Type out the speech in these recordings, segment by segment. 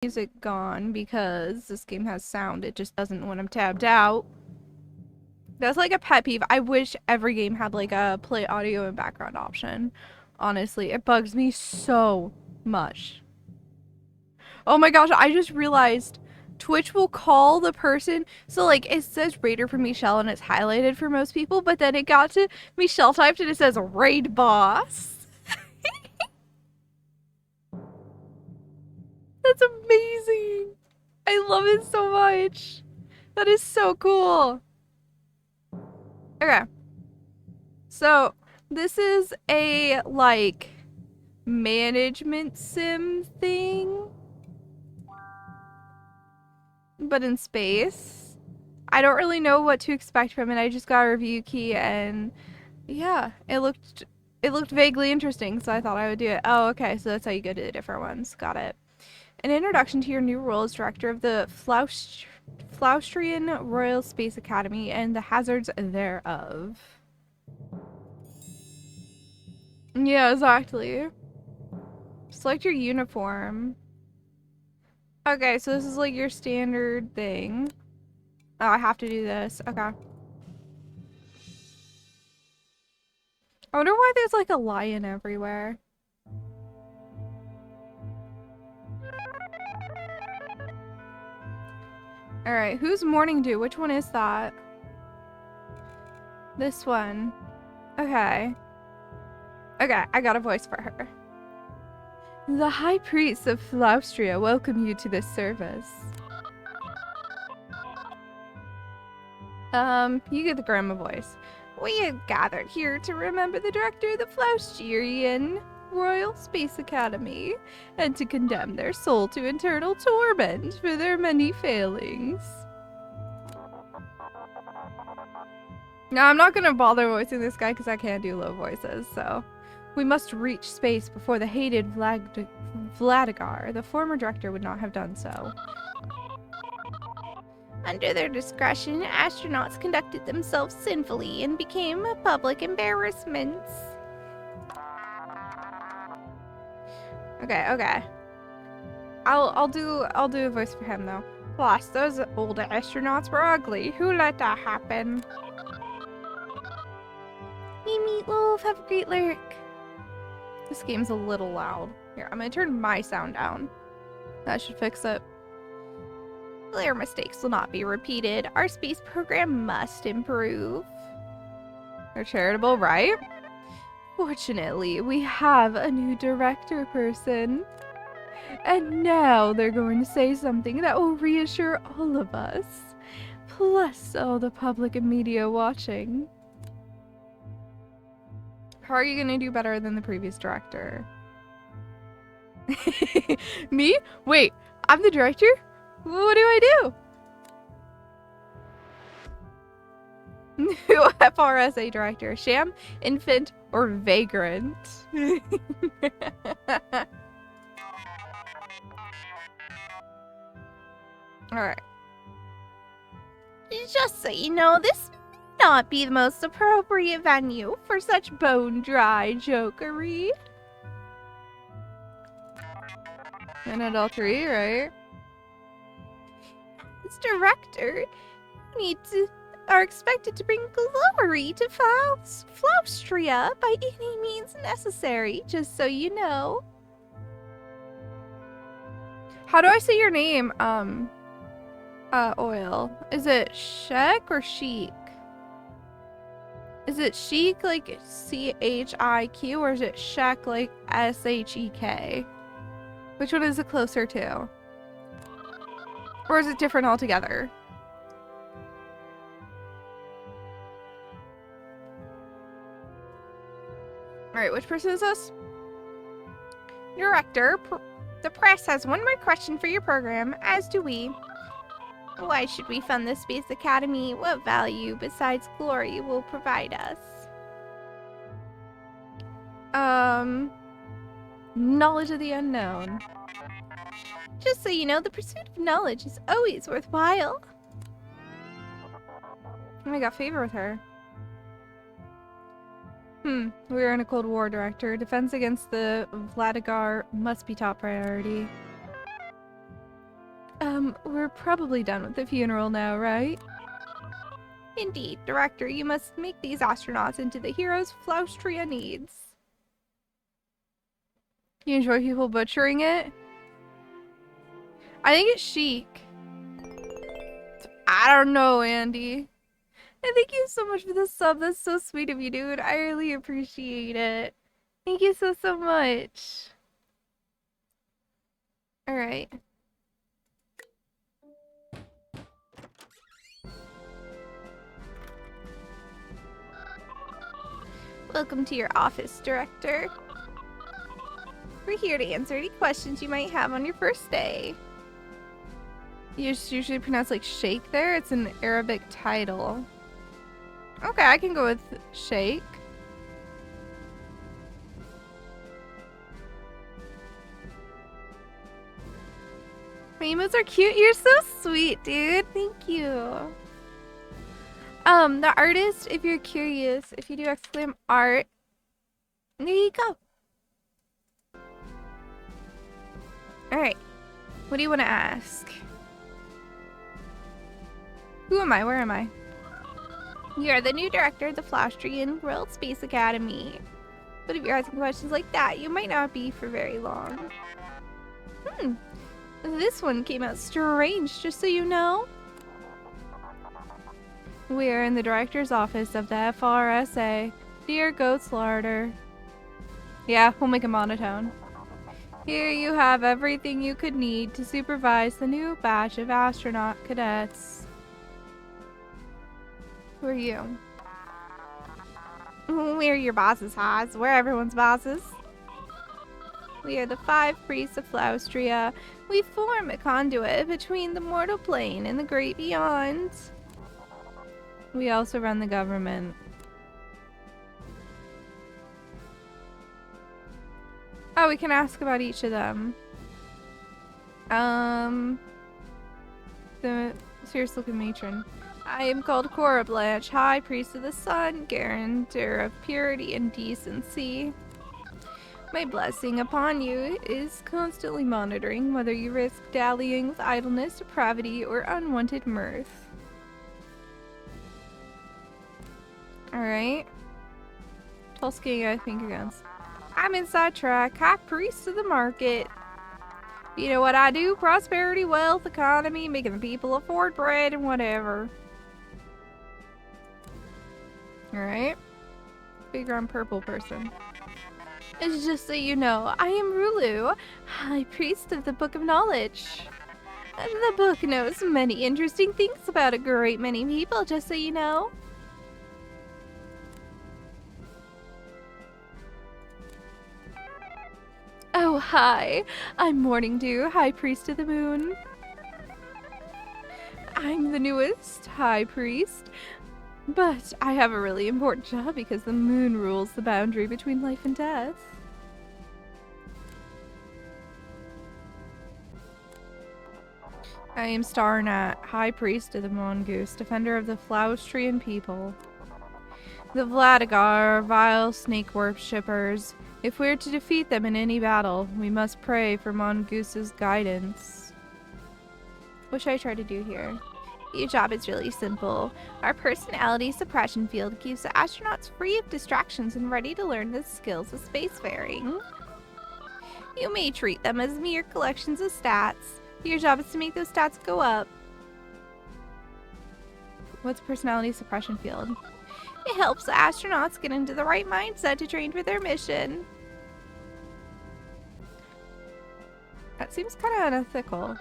music gone because this game has sound. It just doesn't when I'm tabbed out. That's like a pet peeve. I wish every game had like a play audio and background option. Honestly, it bugs me so much. Oh my gosh, I just realized Twitch will call the person. So like it says Raider for Michelle and it's highlighted for most people, but then it got to Michelle typed and it says Raid Boss. That's amazing. I love it so much. That is so cool. Okay. So, this is a, like, management sim thing. But in space. I don't really know what to expect from it. I just got a review key and yeah, it looked vaguely interesting, so I thought I would do it. Oh, okay, so that's how you go to the different ones. Got it. An introduction to your new role as director of the Flaustrian Royal Space Academy and the hazards thereof. Yeah, exactly. Select your uniform. Okay, so this is like your standard thing. Oh, I have to do this. Okay. I wonder why there's like a lion everywhere. Alright, who's morning dew? Which one is that? This one. Okay. Okay, I got a voice for her. The High Priests of Flaustria welcome you to this service. You get the grandma voice. We have gathered here to remember the director of the Flaustrian Royal Space Academy, and to condemn their soul to eternal torment for their many failings. Now, I'm not gonna bother voicing this guy because I can't do low voices, so... We must reach space before the hated Vladigar, the former director, would not have done so. Under their discretion, astronauts conducted themselves sinfully and became a public embarrassment. Okay. I'll do a voice for him though. Plus, those old astronauts were ugly. Who let that happen? Hey Meatloaf, have a great lyric. This game's a little loud. Here, I'm gonna turn my sound down. That should fix it. Clear mistakes will not be repeated. Our space program must improve. They're charitable, right? Fortunately, we have a new director person. And now they're going to say something that will reassure all of us. Plus all the public and media watching. How are you going to do better than the previous director? Me? Wait, I'm the director? What do I do? New FRSA director. Sham, infant, or vagrant? Alright. Just so you know, this may not be the most appropriate venue for such bone-dry jokery. And adultery, right? As director, you are expected to bring glory to Flaustria by any means necessary, just so you know. How do I say your name? Oil. Is it Sheik or Chic? Is it Chic like C-H-I-Q or is it Shek like S-H-E-K? Which one is it closer to? Or is it different altogether? Alright, which person is this? Director, the press has one more question for your program, as do we. Why should we fund the Space Academy? What value besides glory will provide us? Knowledge of the unknown. Just so you know, the pursuit of knowledge is always worthwhile. Oh, I got favor with her. We are in a Cold War, Director. Defense against the Vladigar must be top priority. We're probably done with the funeral now, right? Indeed, Director, you must make these astronauts into the heroes Flaustria needs. You enjoy people butchering it? I think it's chic. I don't know, Andy. And thank you so much for the sub. That's so sweet of you, dude. I really appreciate it. Thank you so much. Alright. Welcome to your office, Director. We're here to answer any questions you might have on your first day. You just usually pronounce like Sheikh there? It's an Arabic title. Okay, I can go with Sheikh. Emotes are cute. You're so sweet, dude. Thank you. The artist, if you're curious, if you do exclaim art, there you go. Alright. What do you want to ask? Who am I? Where am I? You are the new director of the Flaustrian World Space Academy. But if you're asking questions like that, you might not be for very long. This one came out strange, just so you know. We are in the director's office of the FRSA. Dear Goat's Larder. Yeah, we'll make a monotone. Here you have everything you could need to supervise the new batch of astronaut cadets. Who are you? We're your bosses, Haas. We're everyone's bosses. We are the 5 priests of Flaustria. We form a conduit between the mortal plane and the great beyond. We also run the government. Oh, we can ask about each of them. The fierce looking matron. I am called Cora Blanche, High Priest of the Sun, guarantor of purity and decency. My blessing upon you is constantly monitoring whether you risk dallying with idleness, depravity, or unwanted mirth. Alright. Tulsking, I think, against. I'm inside track, High Priest of the Market. You know what I do? Prosperity, wealth, economy, making the people afford bread and whatever. Alright. Big round purple person. It's just so you know, I am Rulu, High Priest of the Book of Knowledge. The book knows many interesting things about a great many people, just so you know. Oh, hi. I'm Morning Dew, High Priest of the Moon. I'm the newest High Priest, but I have a really important job because the moon rules the boundary between life and death. I am Starnat, High Priest of the Mongoose, defender of the Flaustrian people. The Vladigar are vile snake worshippers. If we're to defeat them in any battle, we must pray for Mongoose's guidance. What should I try to do here? Your job is really simple. Our personality suppression field keeps the astronauts free of distractions and ready to learn the skills of spacefaring. You may treat them as mere collections of stats. Your job is to make those stats go up. What's personality suppression field? It helps the astronauts get into the right mindset to train for their mission. That seems kind of unethical.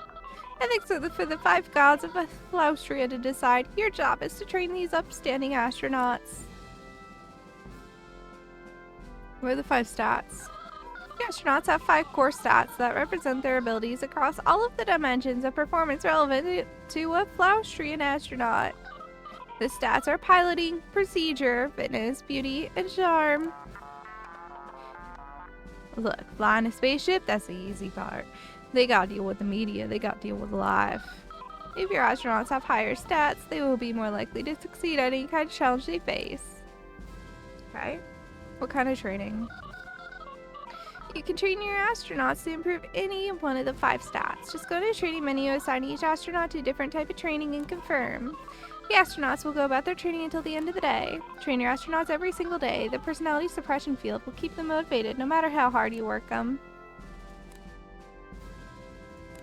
I think so for the 5 gods of Flaustria to decide. Your job is to train these upstanding astronauts. What are the 5 stats? The astronauts have 5 core stats that represent their abilities across all of the dimensions of performance relevant to a Flaustrian astronaut. The stats are piloting, procedure, fitness, beauty, and charm. Look, flying a spaceship, that's the easy part. They gotta deal with the media, they gotta deal with life. If your astronauts have higher stats, they will be more likely to succeed at any kind of challenge they face. Okay. What kind of training? You can train your astronauts to improve any one of the 5 stats. Just go to the training menu, assign each astronaut to a different type of training, and confirm. The astronauts will go about their training until the end of the day. Train your astronauts every single day. The personality suppression field will keep them motivated no matter how hard you work them.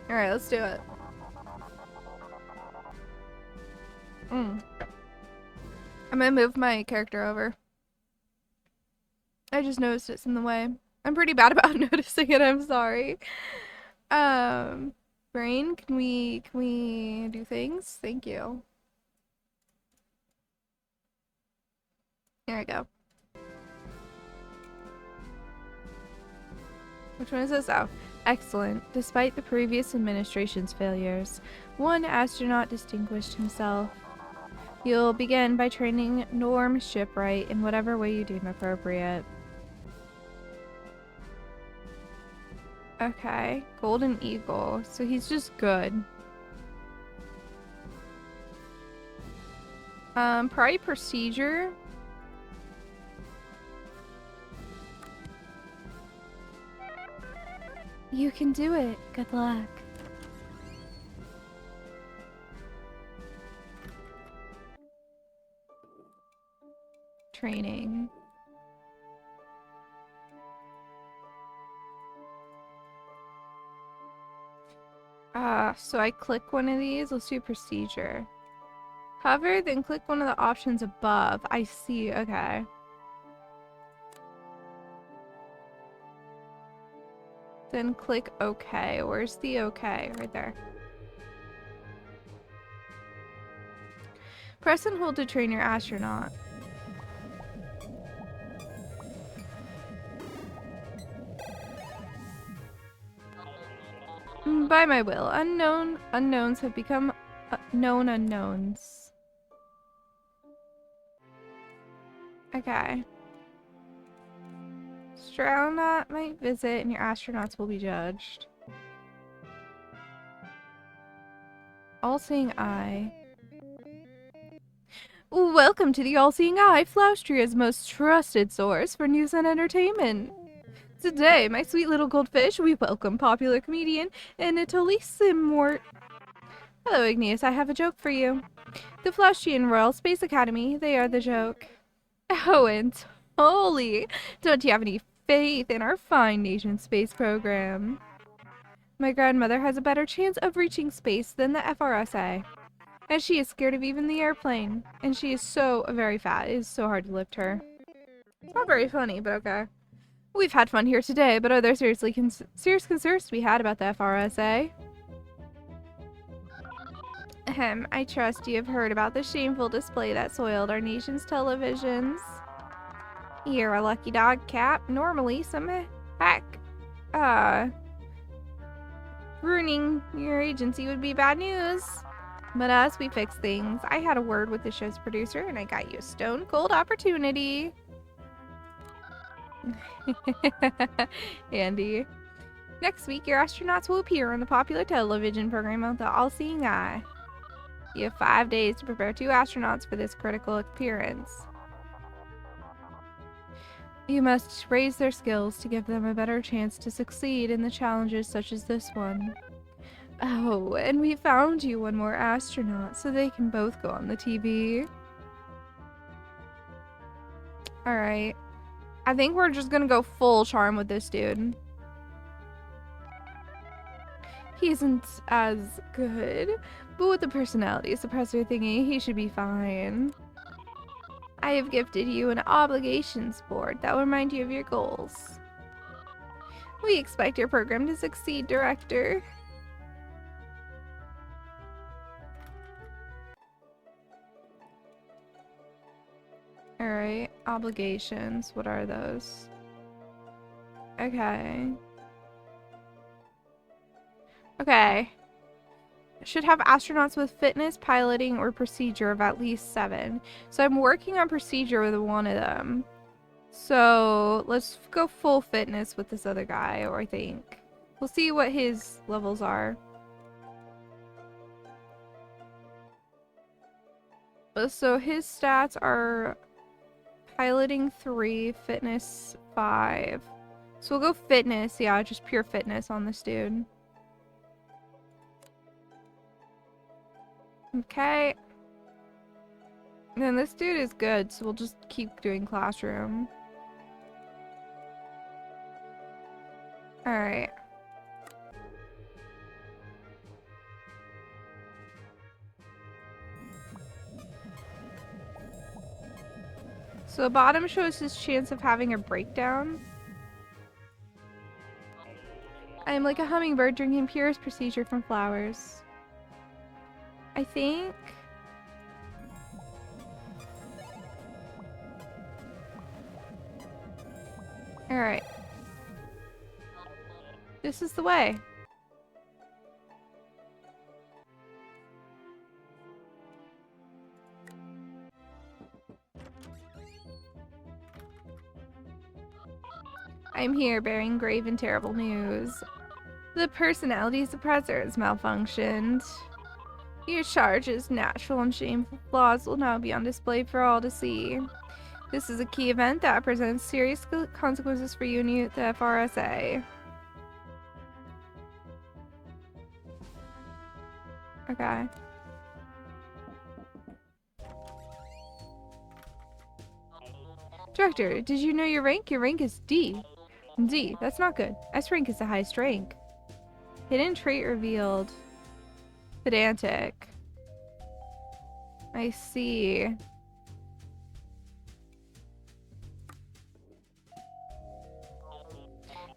Alright, let's do it. I'm gonna move my character over. I just noticed it's in the way. I'm pretty bad about noticing it, I'm sorry. Brain, can we do things? Thank you. Here I go. Which one is this? Oh, excellent. Despite the previous administration's failures, one astronaut distinguished himself. You'll begin by training Norm Shipwright in whatever way you deem appropriate. Okay, Golden Eagle. So he's just good. Probably Procedure. You can do it. Good luck. Training. So I click one of these. Let's do Procedure. Hover, then click one of the options above. I see. Okay. Then click OK. Where's the OK? Right there. Press and hold to train your astronaut. By my will, unknown unknowns have become known unknowns. Okay. Astronaut might visit and your astronauts will be judged. All-Seeing Eye. Welcome to the All-Seeing Eye, Flaustria's most trusted source for news and entertainment. Today, my sweet little goldfish, we welcome popular comedian Anatoly Simort. Hello, Igneous, I have a joke for you. The Flaustrian Royal Space Academy, they are the joke. Oh, Anatoly, don't you have any faith in our fine nation space program? My grandmother has a better chance of reaching space than the FRSA. And she is scared of even the airplane. And she is so very fat, it is so hard to lift her. It's not very funny, but okay. We've had fun here today, but are there serious concerns to be had about the FRSA? Ahem, I trust you have heard about the shameful display that soiled our nation's televisions. You're a lucky dog, Cap. Normally, some heck, ruining your agency would be bad news. But us, we fix things. I had a word with the show's producer, and I got you a stone-cold opportunity. Andy. Next week, your astronauts will appear on the popular television program of the All-Seeing Eye. You have 5 days to prepare 2 astronauts for this critical appearance. You must raise their skills to give them a better chance to succeed in the challenges such as this one. Oh, and we found you one more astronaut so they can both go on the TV. Alright. I think we're just gonna go full charm with this dude. He isn't as good, but with the personality suppressor thingy, he should be fine. I have gifted you an obligations board that will remind you of your goals. We expect your program to succeed, Director. Alright, obligations. What are those? Okay. Okay. Should have astronauts with fitness, piloting, or procedure of at least 7. So I'm working on procedure with one of them. So let's go full fitness with this other guy, or I think. We'll see what his levels are. So his stats are piloting 3, fitness 5. So we'll go fitness. Yeah, just pure fitness on this dude. Okay. And then this dude is good, so we'll just keep doing classroom. Alright. So the bottom shows his chance of having a breakdown. I am like a hummingbird drinking purest procedure from flowers. I think... Alright. This is the way. I'm here bearing grave and terrible news. The personality suppressor has malfunctioned. Your charge's natural and shameful flaws will now be on display for all to see. This is a key event that presents serious consequences for you and the FRSA. Okay. Director, did you know your rank? Your rank is D. D, that's not good. S rank is the highest rank. Hidden trait revealed. Pedantic. I see.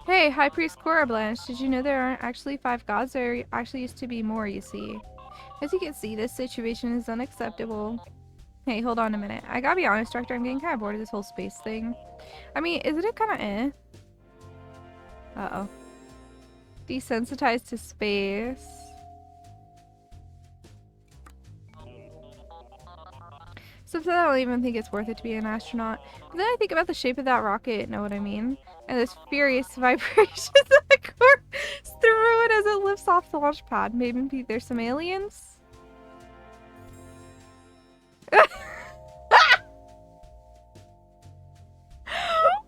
Hey, High Priest Cora Blanche, did you know there aren't actually 5 gods? There actually used to be more, you see. As you can see, this situation is unacceptable. Hey, hold on a minute. I gotta be honest, Director, I'm getting kind of bored of this whole space thing. I mean, isn't it kind of eh? Uh-oh. Desensitized to space. Sometimes I don't even think it's worth it to be an astronaut. But then I think about the shape of that rocket, know what I mean? And this furious vibrations of the core through it as it lifts off the launch pad. Maybe there's some aliens?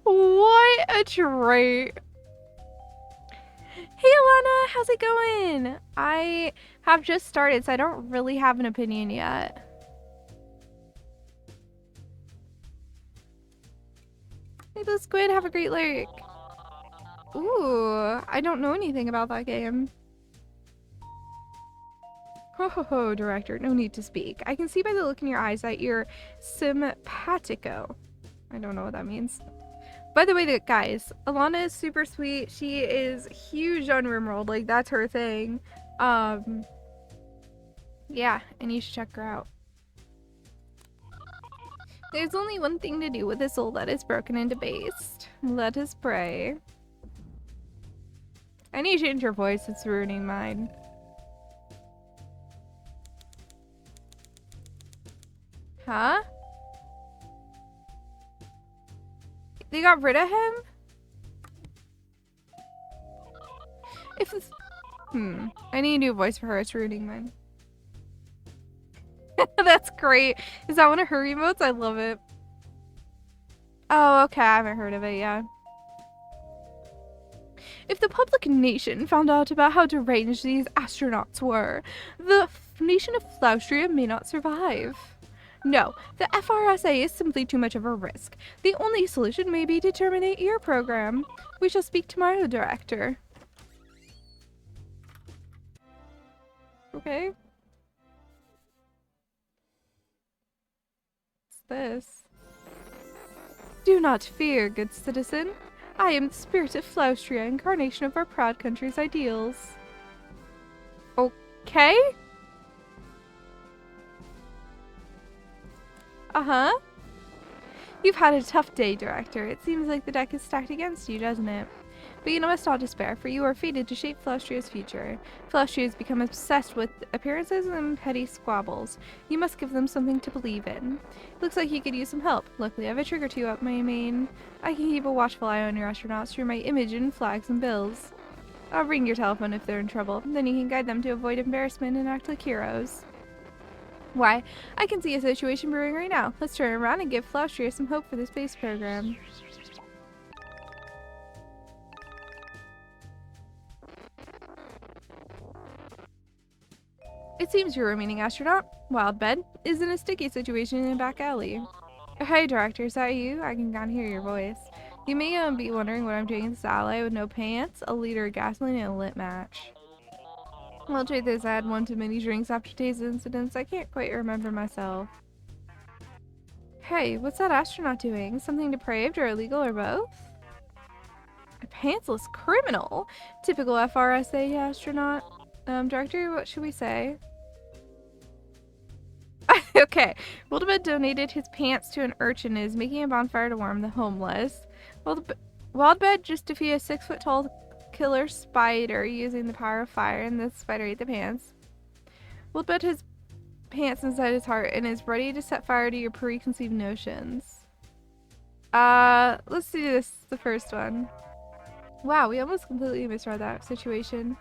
What a trait. Hey Alana, how's it going? I have just started, so I don't really have an opinion yet. Hey Blue Squid, have a great lurk. Ooh, I don't know anything about that game. Ho ho ho, Director, no need to speak. I can see by the look in your eyes that you're simpatico. I don't know what that means. By the way, guys, Alana is super sweet. She is huge on RimWorld. Like, that's her thing. Yeah, and you should check her out. There's only one thing to do with a soul that is broken and debased. Let us pray. I need to change your voice. It's ruining mine. Huh? They got rid of him? If it's... I need a new voice for her. It's ruining mine. That's great. Is that one of her emotes? I love it. Oh, okay. I haven't heard of it yet. If the public nation found out about how deranged these astronauts were, the nation of Flaustria may not survive. No, the FRSA is simply too much of a risk. The only solution may be to terminate your program. We shall speak tomorrow, Director. Okay. What's this? Do not fear, good citizen. I am the spirit of Flaustria, incarnation of our proud country's ideals. Okay? Uh-huh. You've had a tough day, Director. It seems like the deck is stacked against you, doesn't it? But you must not despair, for you are fated to shape Flaustria's future. Flaustria has become obsessed with appearances and petty squabbles. You must give them something to believe in. Looks like you could use some help. Luckily, I have a trick or two up my main. I can keep a watchful eye on your astronauts through my image and flags and bills. I'll ring your telephone if they're in trouble. Then you can guide them to avoid embarrassment and act like heroes. Why, I can see a situation brewing right now. Let's turn around and give Flaustria some hope for the space program. It seems your remaining astronaut, Wildbed, is in a sticky situation in a back alley. Hey, Director, is that you? I can kind of hear your voice. You may be wondering what I'm doing in this alley with no pants, a liter of gasoline, and a lit match. Well, truth is, I had one too many drinks after today's incidents. I can't quite remember myself. Hey, what's that astronaut doing? Something depraved or illegal or both? A pantsless criminal? Typical FRSA astronaut. Director, what should we say? Okay. Wildbed donated his pants to an urchin and is making a bonfire to warm the homeless. Wildbed just defeated a 6-foot-tall killer spider using the power of fire, and the spider ate the pants. Wildbed has pants inside his heart and is ready to set fire to your preconceived notions. Let's do this, the first one. Wow, we almost completely misread that situation.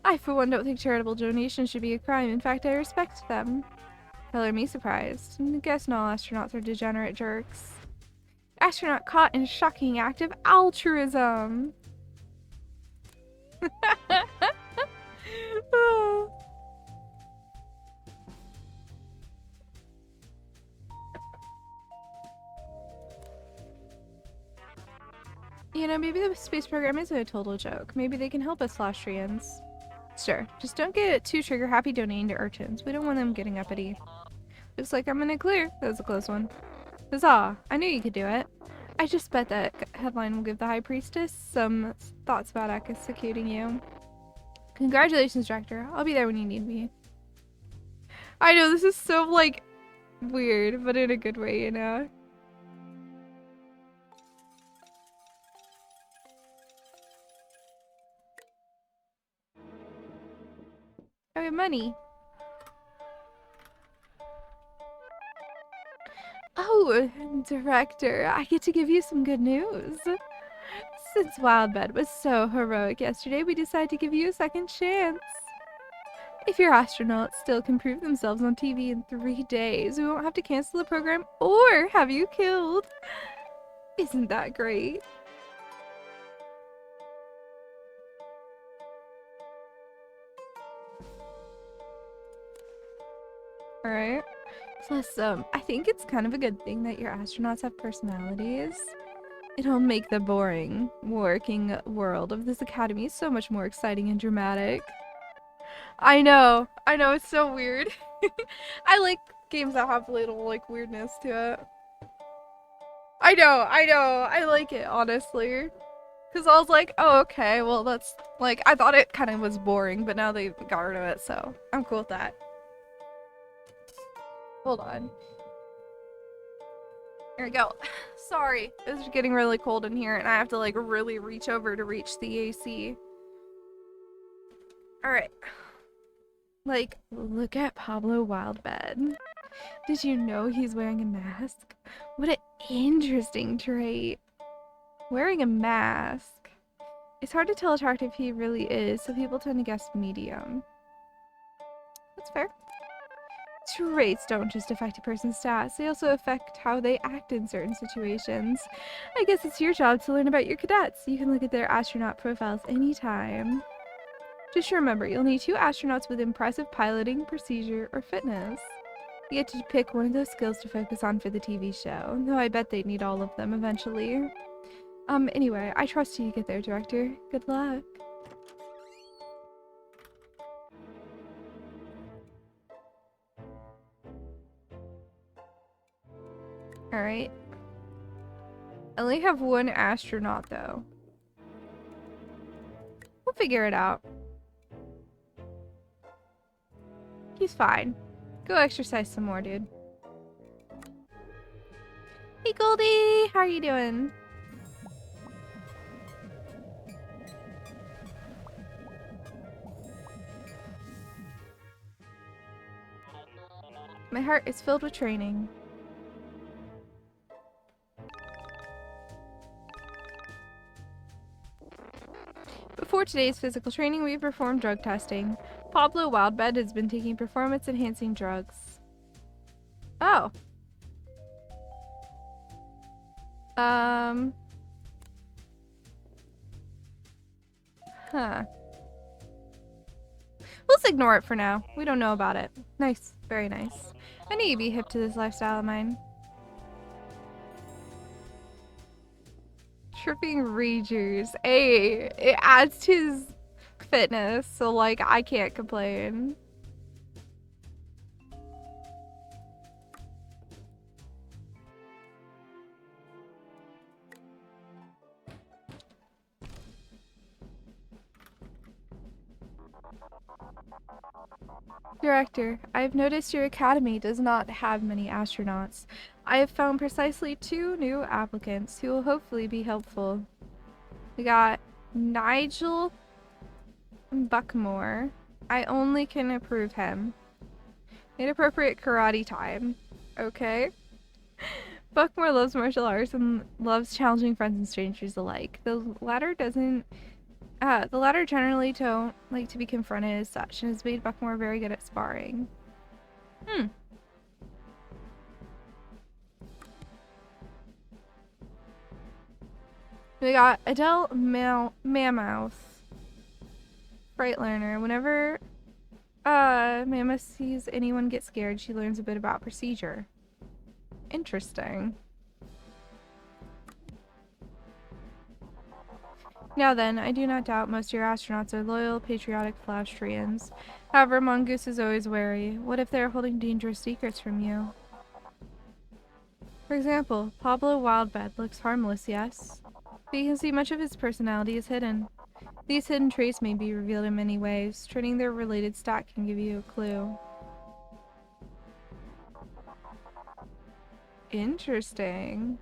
I, for one, don't think charitable donations should be a crime. In fact, I respect them. Color me surprised. I guess not all astronauts are degenerate jerks. Astronaut caught in a shocking act of altruism. Oh. You know, maybe the space program isn't a total joke. Maybe they can help us Slostrians. Sure, just don't get too trigger happy donating to urchins. We don't want them getting uppity. Looks like I'm in it clear. That was a close one. Huzzah! I knew you could do it. I just bet that headline will give the High Priestess some thoughts about executing you. Congratulations, Director. I'll be there when you need me. I know, this is so, like, weird, but in a good way, you know? I have money. Oh, Director, I get to give you some good news. Since Wildbed was so heroic yesterday, we decided to give you a second chance. If your astronauts still can prove themselves on TV in 3 days, we won't have to cancel the program or have you killed. Isn't that great? Alright. Plus, I think it's kind of a good thing that your astronauts have personalities. It'll make the boring working world of this academy so much more exciting and dramatic. I know, it's so weird. I like games that have a little, like, weirdness to it. I know, I like it, honestly. Because I was like, oh, okay, well, that's, like, I thought it kind of was boring, but now they got rid of it, so I'm cool with that. Hold on. There we go. Sorry, it's getting really cold in here, and I have to, like, really reach over to reach the AC. Alright. Like, look at Pablo Wildbed. Did you know he's wearing a mask? What an interesting trait. Wearing a mask. It's hard to tell how attractive he really is, so people tend to guess medium. That's fair. Traits don't just affect a person's stats, they also affect how they act in certain situations. I guess it's your job to learn about your cadets. You can look at their astronaut profiles anytime. Just remember, you'll need 2 astronauts with impressive piloting, procedure, or fitness. You get to pick one of those skills to focus on for the TV show, though I bet they'd need all of them eventually. Anyway, I trust you to get there, Director. Good luck. Alright. I only have 1 astronaut, though. We'll figure it out. He's fine. Go exercise some more, dude. Hey, Goldie! How are you doing? My heart is filled with training. Before today's physical training, we performed drug testing. Pablo Wildbed has been taking performance-enhancing drugs. Oh. Huh. Let's ignore it for now. We don't know about it. Nice. Very nice. I need to be hip to this lifestyle of mine. Tripping Ragers. Hey, it adds to his fitness, so like I can't complain. Director, I've noticed your academy does not have many astronauts. I have found precisely 2 new applicants who will hopefully be helpful. We got Nigel Buckmore. I only can approve him. Inappropriate karate time. Okay. Buckmore loves martial arts and loves challenging friends and strangers alike. The latter generally don't like to be confronted as such, and has made Buckmore very good at sparring. We got Adele Mammoth. Fright learner. Whenever Mammoth sees anyone get scared, she learns a bit about procedure. Interesting. Now then, I do not doubt most of your astronauts are loyal, patriotic Flaustrians. However, Mongoose is always wary. What if they are holding dangerous secrets from you? For example, Pablo Wildbed looks harmless, yes? But you can see much of his personality is hidden. These hidden traits may be revealed in many ways. Training their related stock can give you a clue. Interesting.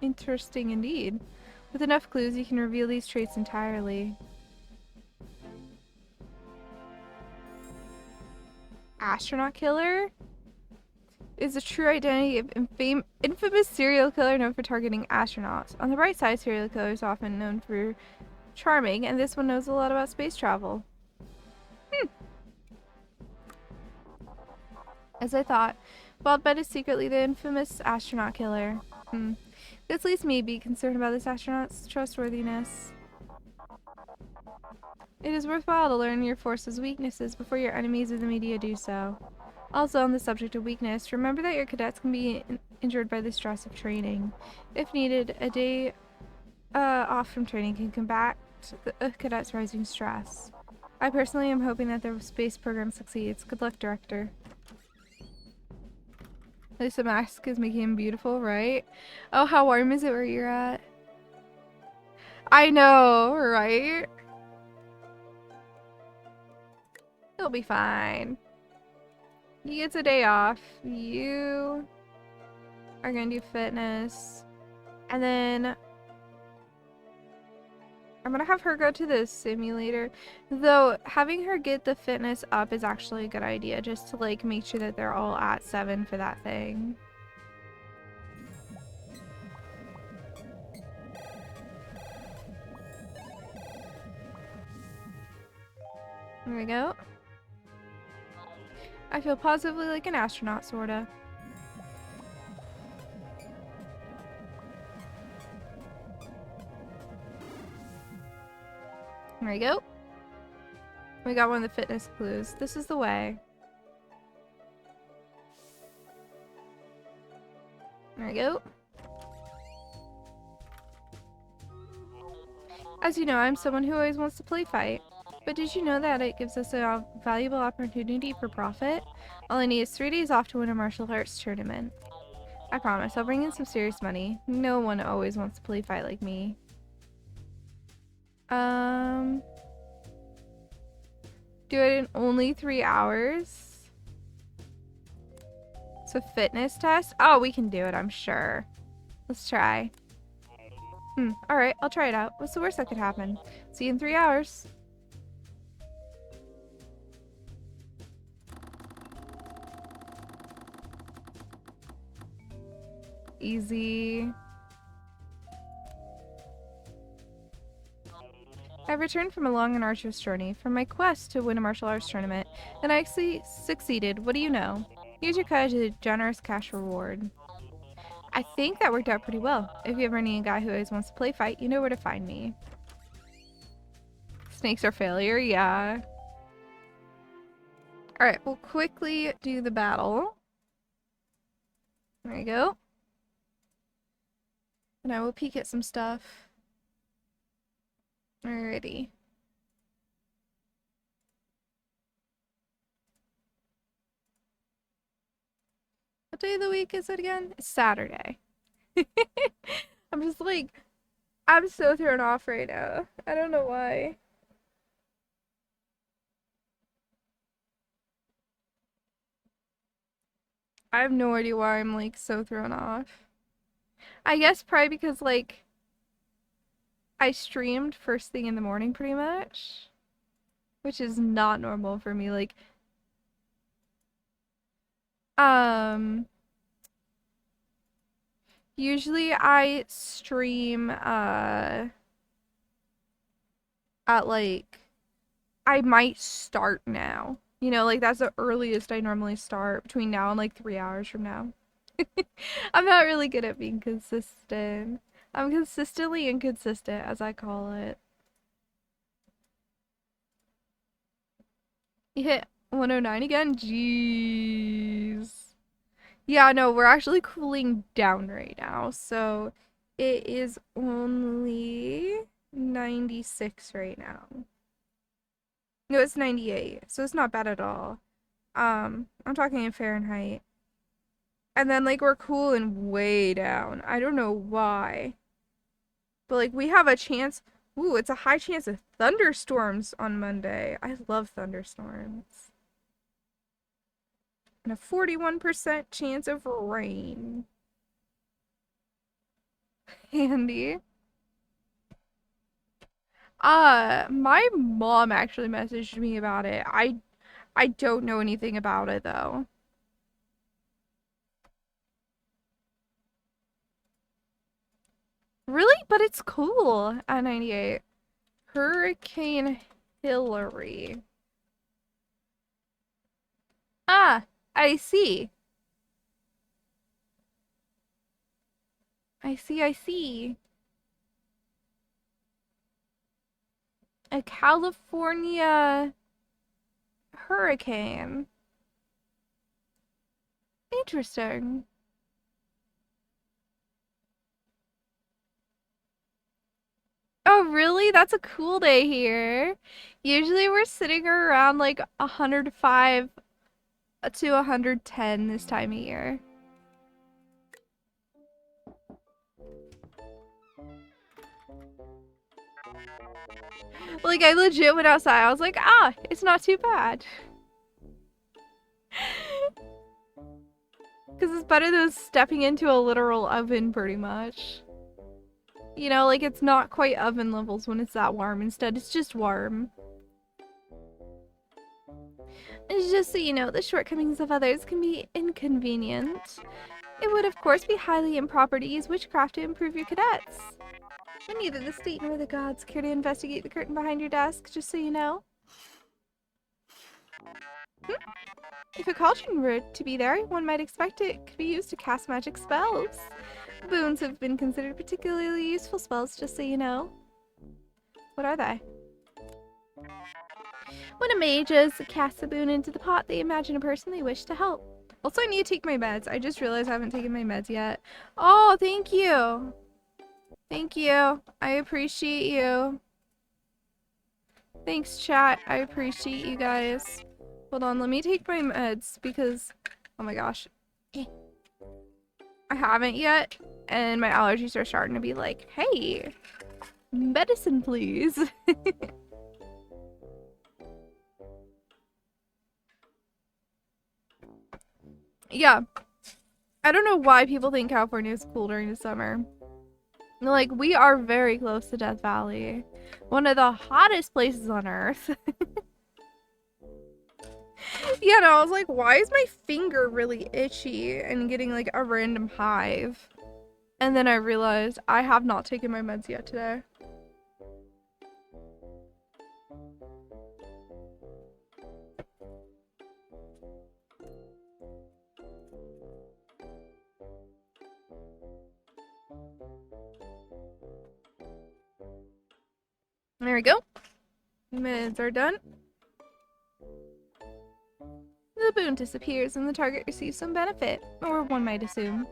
Interesting indeed. With enough clues, you can reveal these traits entirely. Astronaut killer? Is the true identity of infamous serial killer known for targeting astronauts. On the bright side, serial killers are often known for charming, and this one knows a lot about space travel. As I thought, Wildbed is secretly the infamous astronaut killer. This leads me to be concerned about this astronaut's trustworthiness. It is worthwhile to learn your force's weaknesses before your enemies or the media do so. Also, on the subject of weakness, remember that your cadets can be injured by the stress of training. If needed, a day off from training can combat the cadets' rising stress. I personally am hoping that the space program succeeds. Good luck, Director. At least the mask is making him beautiful, right? Oh, how warm is it where you're at? I know, right? He'll be fine. He gets a day off. You are gonna do fitness. And then I'm gonna have her go to the simulator. Though having her get the fitness up is actually a good idea, just to like make sure that they're all at 7 for that thing. There we go. I feel positively like an astronaut, sorta. There we go. We got one of the fitness clues. This is the way. There we go. As you know, I'm someone who always wants to play fight. But did you know that it gives us a valuable opportunity for profit? All I need is 3 days off to win a martial arts tournament. I promise, I'll bring in some serious money. No one always wants to play fight like me. Do it in only 3 hours? It's a fitness test? Oh, we can do it, I'm sure. Let's try. Alright, I'll try it out. What's the worst that could happen? See you in 3 hours. Easy. I've returned from a long and arduous journey, from my quest to win a martial arts tournament, and I actually succeeded. What do you know? Here's your cut as a generous cash reward. I think that worked out pretty well. If you ever need a guy who always wants to play fight, you know where to find me. Snakes are failure, yeah. Alright, we'll quickly do the battle. There you go. And I will peek at some stuff. Alrighty. What day of the week is it again? It's Saturday. I'm just like, I'm so thrown off right now. I don't know why. I have no idea why I'm like so thrown off. I guess probably because like I streamed first thing in the morning pretty much, which is not normal for me. Like, um, usually I stream at like I might start now. You know, like that's the earliest I normally start between now and like 3 hours from now. I'm not really good at being consistent. I'm consistently inconsistent, as I call it. You hit 109 again? Jeez. Yeah, no, we're actually cooling down right now. So it is only 96 right now. No, it's 98. So it's not bad at all. I'm talking in Fahrenheit. And then like we're cooling way down. I don't know why. But like we have a chance. Ooh, it's a high chance of thunderstorms on Monday. I love thunderstorms. And a 41% chance of rain. Handy. My mom actually messaged me about it. I don't know anything about it though. Really? But it's cool at 98. Hurricane Hillary. Ah, I see. I see. A California hurricane. Interesting. Oh, really? That's a cool day here. Usually we're sitting around like 105 to 110 this time of year. Like, I legit went outside. I was like, ah, it's not too bad. Because it's better than stepping into a literal oven, pretty much. You know, like, it's not quite oven levels when it's that warm. Instead, it's just warm. And just so you know, the shortcomings of others can be inconvenient. It would, of course, be highly improper to use witchcraft to improve your cadets. And neither the state nor the gods care to investigate the curtain behind your desk, just so you know. If a cauldron were to be there, one might expect it could be used to cast magic spells. Boons have been considered particularly useful spells, just so you know. What are they? When a mage casts a boon into the pot, they imagine a person they wish to help. Also, I need to take my meds. I just realized I haven't taken my meds yet. Oh, thank you. Thank you. I appreciate you. Thanks, chat. I appreciate you guys. Hold on, let me take my meds because, oh my gosh. I haven't yet, and my allergies are starting to be like, hey, medicine please. Yeah. I don't know why people think California is cool during the summer. Like, we are very close to Death Valley. One of the hottest places on Earth. Yeah, no, I was like, why is my finger really itchy and getting like a random hive? And then I realized I have not taken my meds yet today. There we go. Meds are done. The boon disappears and the target receives some benefit, or one might assume.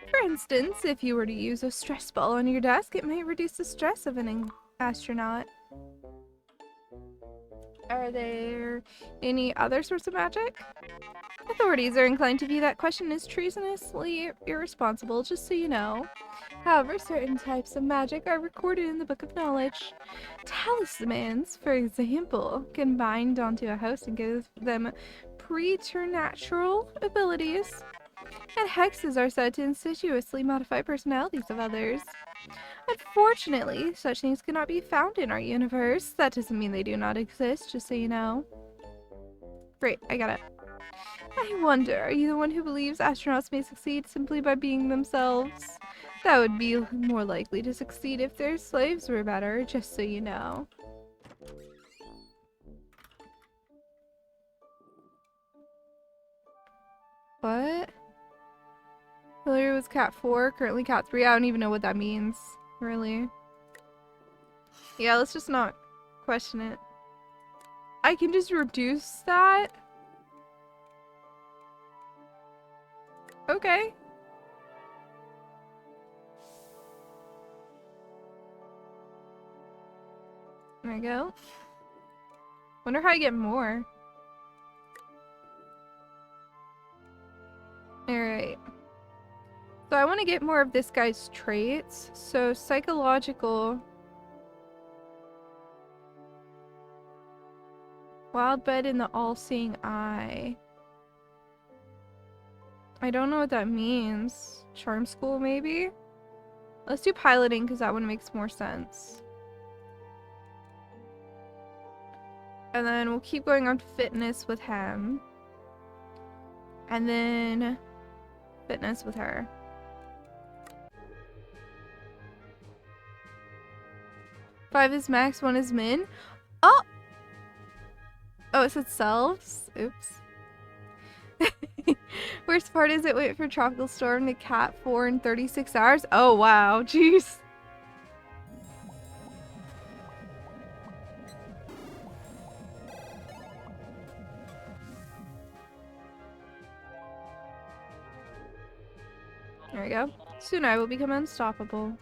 For instance, if you were to use a stress ball on your desk, it might reduce the stress of an astronaut. Are there any other sorts of magic? Authorities are inclined to view that question as treasonously irresponsible, just so you know. However, certain types of magic are recorded in the Book of Knowledge. Talismans, for example, can bind onto a host and give them preternatural abilities. And hexes are said to insidiously modify personalities of others. Unfortunately, such things cannot be found in our universe. That doesn't mean they do not exist, just so you know. Great, I got it. I wonder, are you the one who believes astronauts may succeed simply by being themselves? That would be more likely to succeed if their slaves were better, just so you know. What? Earlier was cat 4, currently cat 3. I don't even know what that means, really. Yeah, let's just not question it. I can just reduce that? Okay. There we go. Wonder how I get more. Alright. So I want to get more of this guy's traits. So psychological. Wild bed in the all-seeing eye. I don't know what that means. Charm school, maybe? Let's do piloting because that one makes more sense. And then we'll keep going on fitness with him. And then fitness with her. Five is max, 1 is min. Oh! Oh, it said selves? Oops. Worst part is it went from tropical storm to cat 4 in 36 hours. Oh, wow. Jeez. There we go. Soon I will become unstoppable.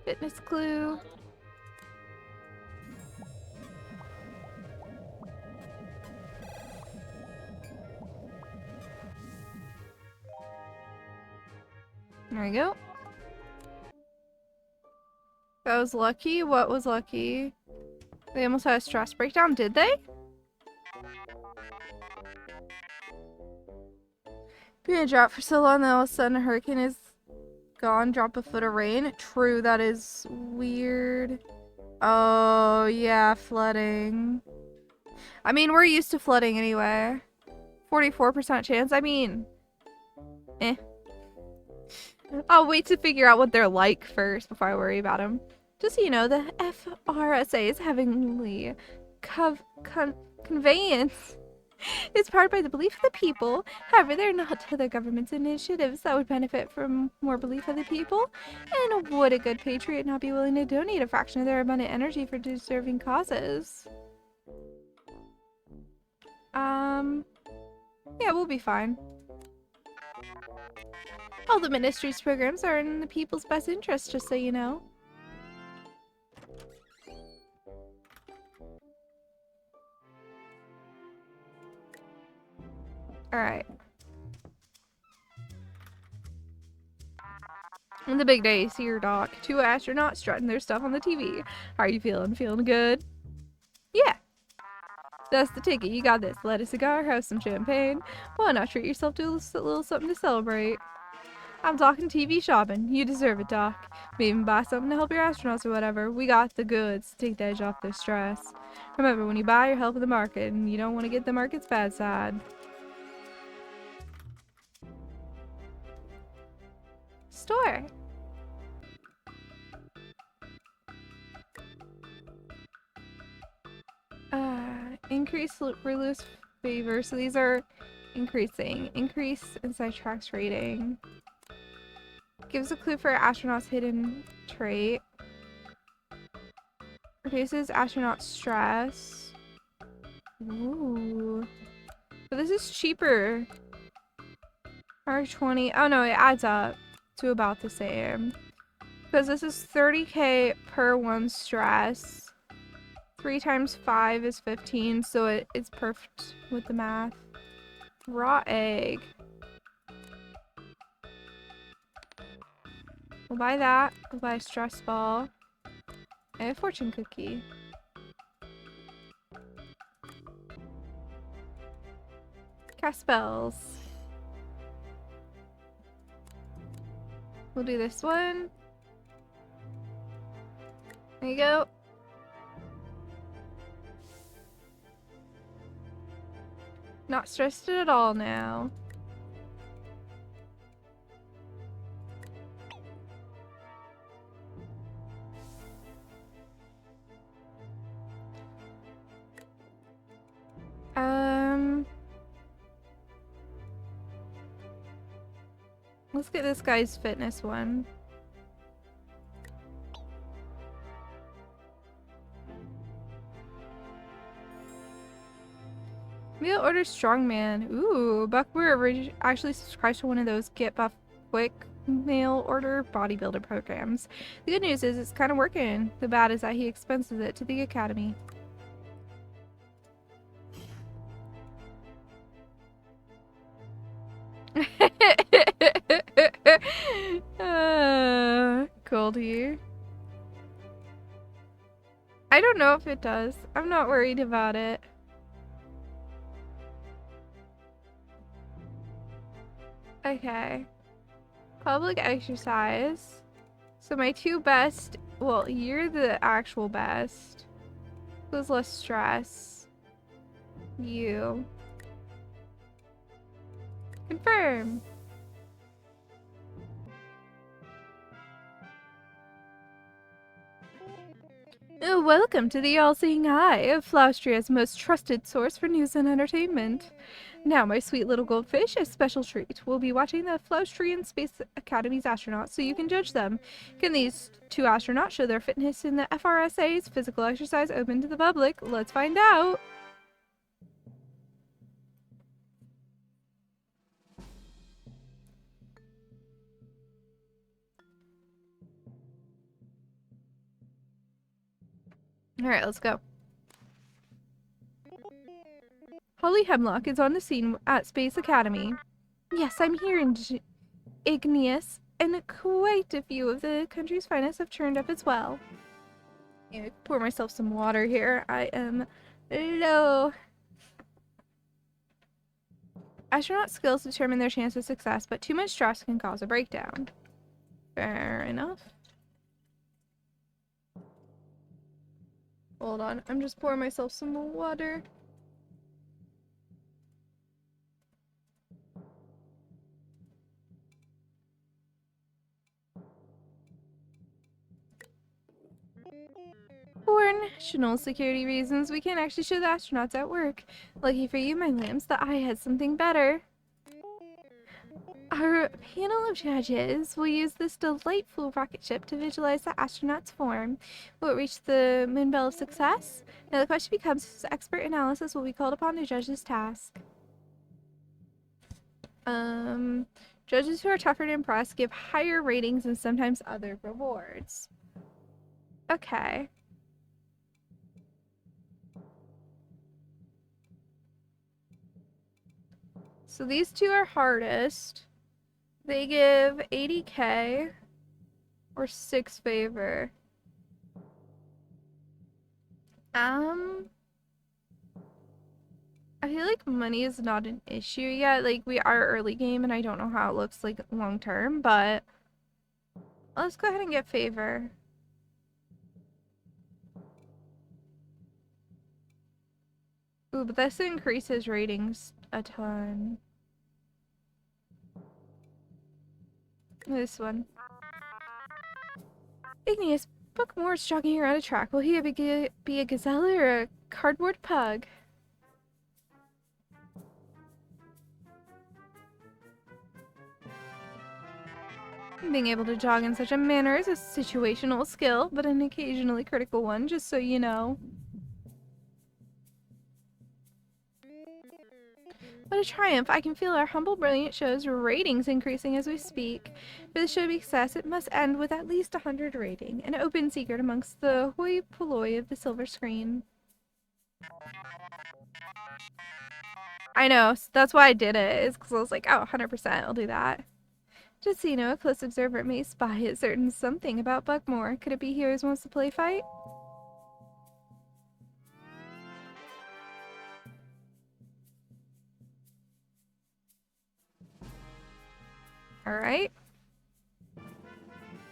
Fitness clue. There we go. That was lucky. What was lucky? They almost had a stress breakdown, did they? Been in a drought for so long that all of a sudden a hurricane is gone. Drop a foot of rain. True, that is weird. Oh, yeah, flooding. I mean, we're used to flooding anyway. 44% chance. I mean, eh. I'll wait to figure out what they're like first before I worry about them. Just so you know, the FRSA is heavenly conveyance is powered by the belief of the people. However, they're not other government's initiatives that would benefit from more belief of the people. And would a good patriot not be willing to donate a fraction of their abundant energy for deserving causes? Yeah, we'll be fine. All the ministry's programs are in the people's best interest, just so you know. Alright. And the big day is here, Doc. 2 astronauts strutting their stuff on the TV. How are you feeling? Feeling good? Yeah. That's the ticket. You got this. Light a cigar, have some champagne. Why not treat yourself to a little something to celebrate? I'm talking TV shopping. You deserve it, Doc. Maybe even buy something to help your astronauts or whatever. We got the goods to take the edge off their stress. Remember, when you buy, you're helping the market, and you don't want to get the market's bad side. Store. Increase release favor. So these are Increasing. Increase inside tracks rating. Gives a clue for astronaut's hidden trait. Reduces astronaut stress. Ooh. But this is cheaper. R20. Oh no, it adds up to about the same. Because this is 30k per one stress. 3 times 5 is 15, so it's perfect with the math. Raw egg. We'll buy that. We'll buy a stress ball. And a fortune cookie. Cast spells. We'll do this one. There you go. Not stressed at all now. Let's get this guy's fitness one. Maybe I'll order strongman. Ooh, Buckbear actually subscribes to one of those get buff quick mail order bodybuilder programs. The good news is it's kind of working. The bad is that he expenses it to the academy. Cold here. I don't know if it does. I'm not worried about it. Okay. Public exercise. So my 2 best, well, you're the actual best. Who's less stress? You. Confirm. Welcome to the All-Seeing Eye of Flaustria's most trusted source for news and entertainment. Now, my sweet little goldfish, a special treat. We'll be watching the Flaustrian Space Academy's astronauts so you can judge them. Can these 2 astronauts show their fitness in the FRSA's physical exercise open to the public? Let's find out! Alright, let's go. Holly Hemlock is on the scene at Space Academy. Yes, I'm here, Igneous, and quite a few of the country's finest have turned up as well. Pour myself some water here. I am low. Astronaut skills determine their chance of success, but too much stress can cause a breakdown. Fair enough. Hold on, I'm just pouring myself some water. For national security reasons, we can't actually show the astronauts at work. Lucky for you, my lambs, the eye has something better. Our panel of judges will use this delightful rocket ship to visualize the astronaut's form. Will it reach the moonbell of success? Now the question becomes whose expert analysis will be called upon to judge this task. Judges who are tougher to impress give higher ratings and sometimes other rewards. Okay. So these 2 are hardest. They give 80k or 6 favor. I feel like money is not an issue yet. Like, we are early game and I don't know how it looks like long term, but let's go ahead and get favor. Ooh, but this increases ratings a ton. This one. Igneous, Buckmore's jogging around a track. Will he be a gazelle or a cardboard pug? Being able to jog in such a manner is a situational skill, but an occasionally critical one, just so you know. What a triumph! I can feel our humble, brilliant show's ratings increasing as we speak. For the show to be a success, it must end with at least 100 rating, an open secret amongst the hoi polloi of the silver screen. I know, that's why I did it, is because I was like, oh, 100%, I'll do that. Just so you know, a close observer may spy a certain something about Buckmore. Could it be he always wants to play fight? Alright.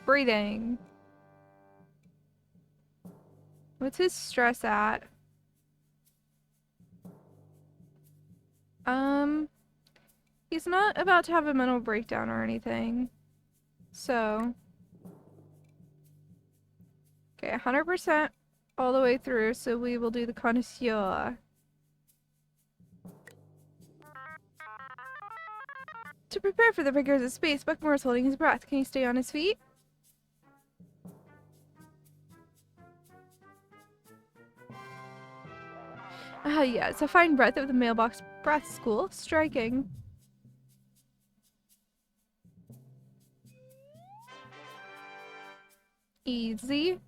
Breathing. What's his stress at? He's not about to have a mental breakdown or anything. So. Okay, 100% all the way through, so we will do the connoisseur. To prepare for the rigors of space, Buckmore is holding his breath. Can he stay on his feet? Ah, yes, a fine breath of the mailbox breath school. Striking. Easy.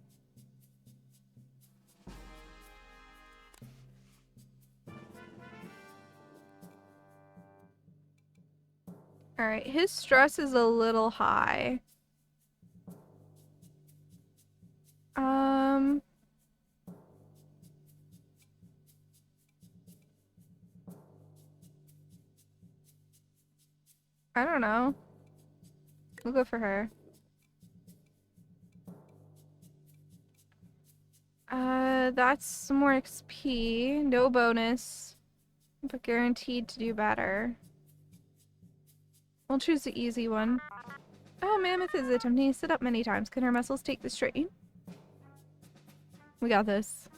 Alright, his stress is a little high. I don't know. We'll go for her. That's some more XP. No bonus. But guaranteed to do better. We'll choose the easy one. Oh, Mammoth is attempting to sit up many times. Can her muscles take the strain? We got this.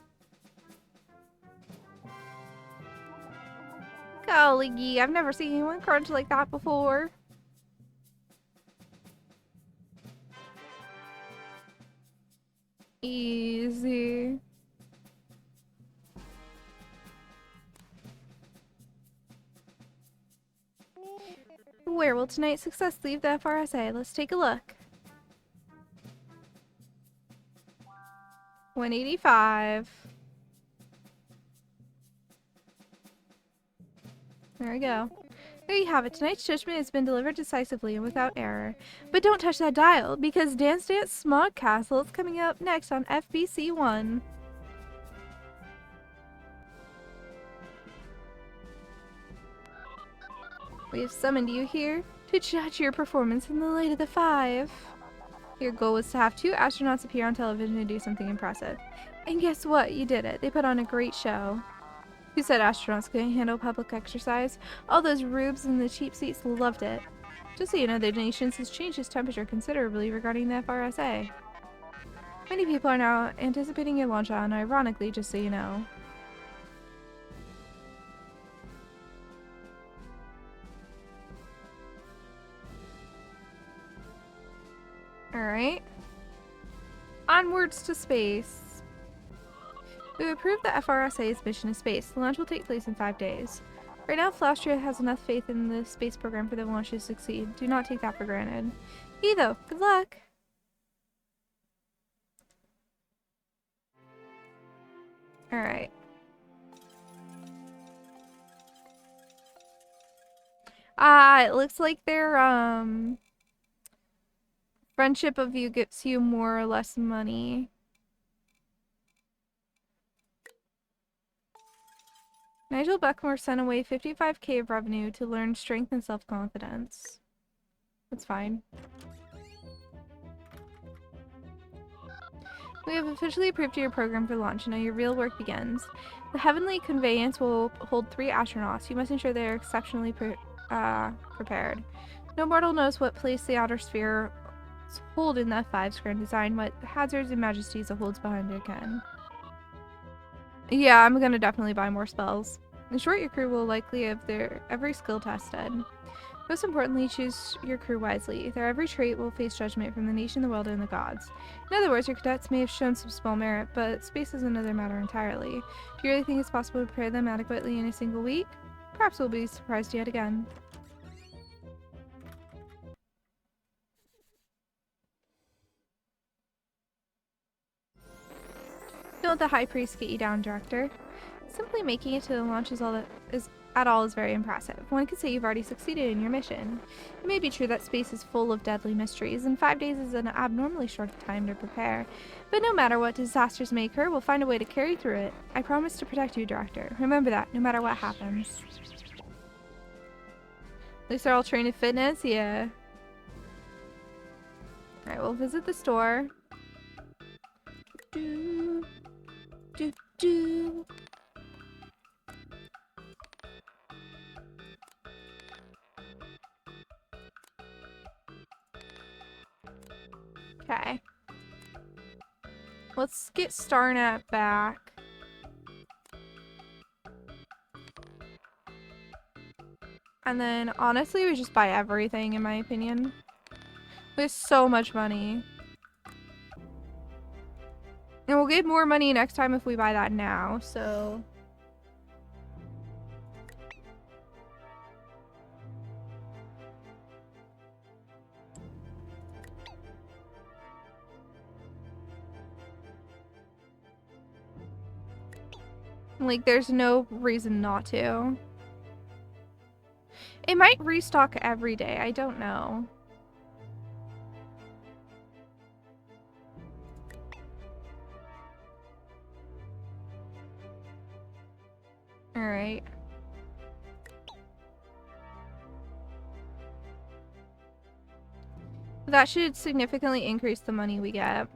Golly, I've never seen anyone crunch like that before. Easy. Where will tonight's success leave the FRSA? Let's take a look. 185. There we go. There you have it. Tonight's judgment has been delivered decisively and without error. But don't touch that dial, because Dance Dance Smog Castle is coming up next on FBC 1. We have summoned you here to judge your performance in the light of the 5. Your goal was to have 2 astronauts appear on television and do something impressive. And guess what? You did it. They put on a great show. Who said astronauts couldn't handle public exercise? All those rubes in the cheap seats loved it. Just so you know, the nation has changed its temperature considerably regarding the FRSA. Many people are now anticipating a launch on, ironically, just so you know. Alright. Onwards to space. We've approved the FRSA's mission to space. The launch will take place in 5 days. Right now, Flastria has enough faith in the space program for the launch to succeed. Do not take that for granted. Hey though, good luck! Alright. It looks like their, friendship of you gets you more or less money. Nigel Buckmore sent away 55k of revenue to learn strength and self-confidence. That's fine. We have officially approved your program for launch, and now your real work begins. The Heavenly Conveyance will hold 3 astronauts. You must ensure they are exceptionally prepared. No mortal knows what place the outer sphere hold in the F5's grand design, what hazards and majesties it holds behind it can. Yeah, I'm gonna definitely buy more spells. In short, your crew will likely have their every skill tested. Most importantly, choose your crew wisely. Their every trait will face judgment from the nation, the world, and the gods. In other words, your cadets may have shown some small merit, but space is another matter entirely. Do you really think it's possible to prepare them adequately in a single week? Perhaps we'll be surprised yet again. Don't let the High Priest get you down, Director. Simply making it to the launch is very impressive. One could say you've already succeeded in your mission. It may be true that space is full of deadly mysteries, and 5 days is an abnormally short time to prepare. But no matter what disasters may occur, we'll find a way to carry through it. I promise to protect you, Director. Remember that, no matter what happens. At least they're all trained in fitness? Yeah. Alright, we'll visit the store. Do, do, do. Okay. Let's get Starnet back. And then, honestly, we just buy everything, in my opinion. We have so much money. And we'll get more money next time if we buy that now, so... Like, there's no reason not to. It might restock every day, I don't know. Alright. That should significantly increase the money we get.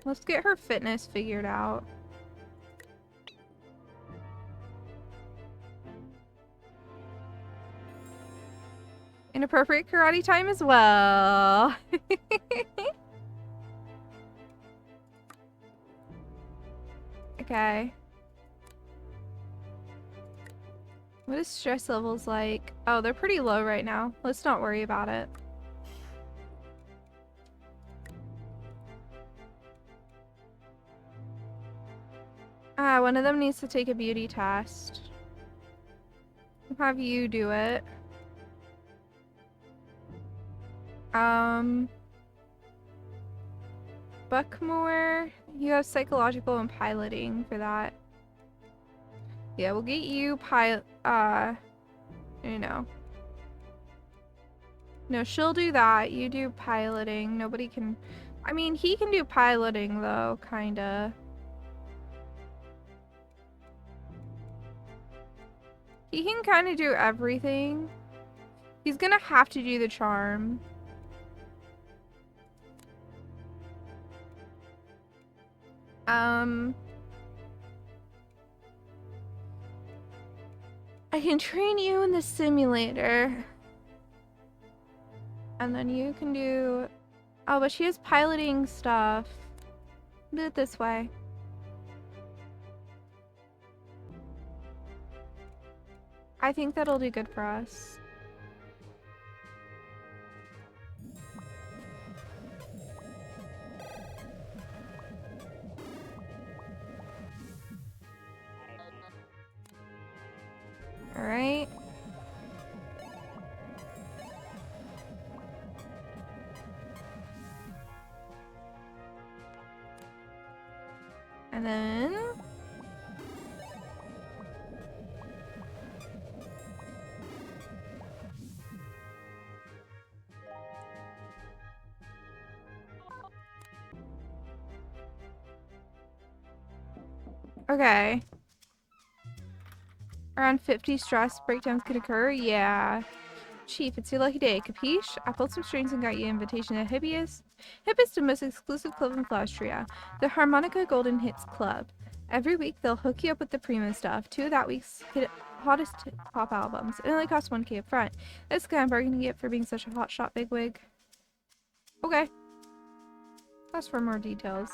Let's get her fitness figured out. Inappropriate karate time as well. Okay. What is stress levels like? Oh, they're pretty low right now. Let's not worry about it. Ah, one of them needs to take a beauty test. I'll have you do it. Buckmore, you have psychological and piloting for that. Yeah, we'll get you you know. No, she'll do that. You do piloting. Nobody can... I mean, he can do piloting, though, kinda. He can kind of do everything. He's gonna have to do the charm. I can train you in the simulator. And then you can do... Oh, but she has piloting stuff. Do it this way. I think that'll do good for us. Alright. And then... Okay. Around 50 stress breakdowns could occur? Yeah. Chief, it's your lucky day, capiche? I pulled some strings and got you an invitation to Hippias. Hippias, the most exclusive club in Flastria, the Harmonica Golden Hits Club. Every week, they'll hook you up with the primo stuff. 2 of that week's hottest pop albums. It only costs 1K up front. That's the kind of bargain you get for being such a hotshot bigwig. Okay. Ask for more details.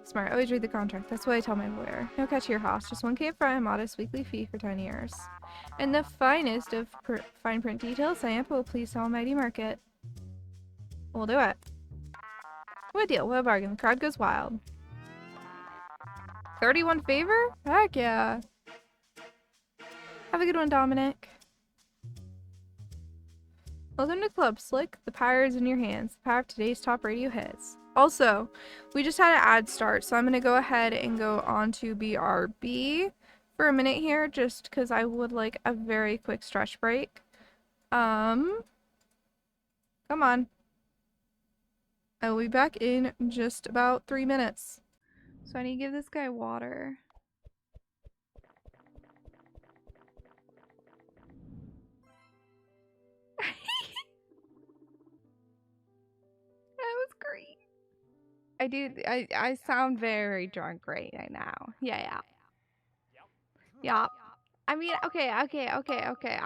Smart. Always read the contract. That's what I tell my lawyer. No catch your house. Just 1K up front and modest weekly fee for 10 years. And the finest of fine print details, Samp will please almighty market. We'll do it. What a deal. What a bargain. The crowd goes wild. 31 favor? Heck yeah. Have a good one, Dominic. Welcome to Club Slick. The power is in your hands. The power of today's top radio hits. Also, we just had an ad start, so I'm going to go ahead and go on to BRB for a minute here, just because I would like a very quick stretch break. Come on. I will be back in just about 3 minutes. So I need to give this guy water. That was great. I sound very drunk right now. Yeah. Yeah. I mean, okay. I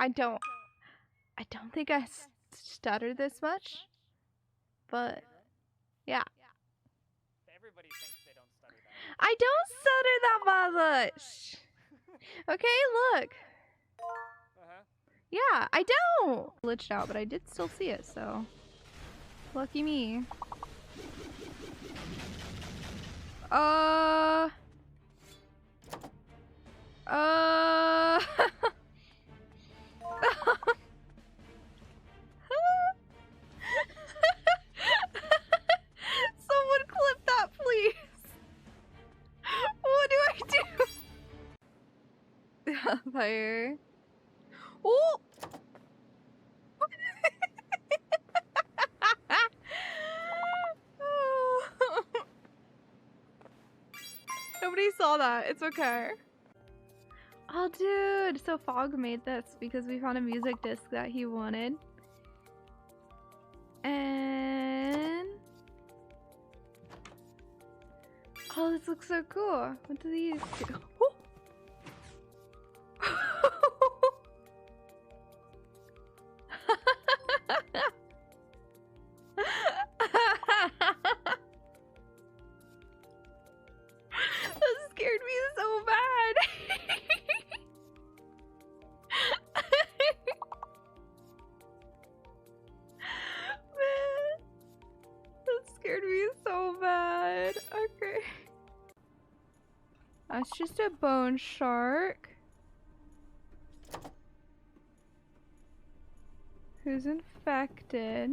don't think I stutter this much, but yeah. Everybody thinks they don't stutter that. I don't stutter that much. Okay, look. Yeah, I don't. Glitched out, but I did still see it, so lucky me. Someone clip that, please. What do I do? Fire. Oh! Nobody saw that. It's okay. Oh, dude. So Fog made this because we found a music disc that he wanted. And... oh, this looks so cool. What do these do? Oh! That scared me so bad. Man, that scared me so bad. Okay. That's just a bone shark. Who's infected?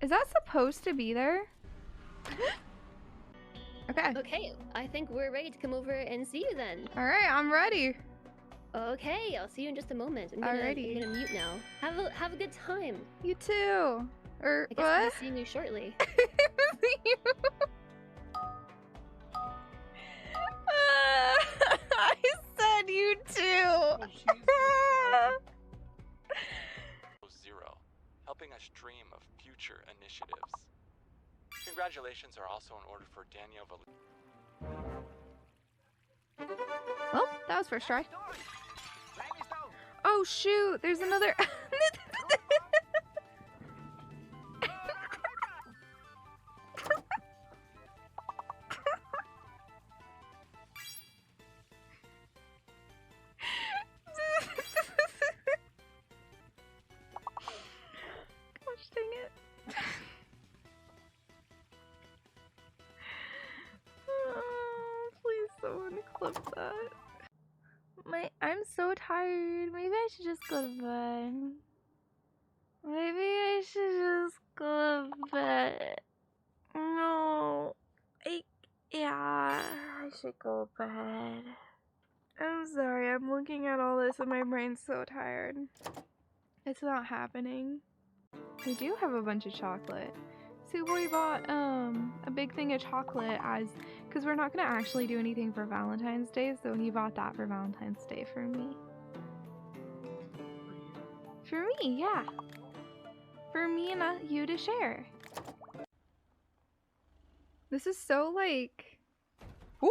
Is that supposed to be there? Okay. Okay, I think we're ready to come over and see you then. Alright, I'm ready. Okay, I'll see you in just a moment. I'm gonna mute now. Have a good time. You too. Or I guess I'll be seeing you shortly. I said you too. Zero, helping us dream of future initiatives. Congratulations are also in order for Daniel Well, that was first try. Oh shoot, there's another. Gosh dang it. Oh, please someone clip that. I'm so tired. Maybe I should just go to bed. Maybe I should just go to bed. No. Yeah, I should go to bed. I'm sorry, I'm looking at all this and my brain's so tired. It's not happening. We do have a bunch of chocolate. Suwey bought a big thing of chocolate because we're not gonna actually do anything for Valentine's Day, so he bought that for Valentine's Day for me. For me, yeah. For me and you to share. This is so like... Ooh!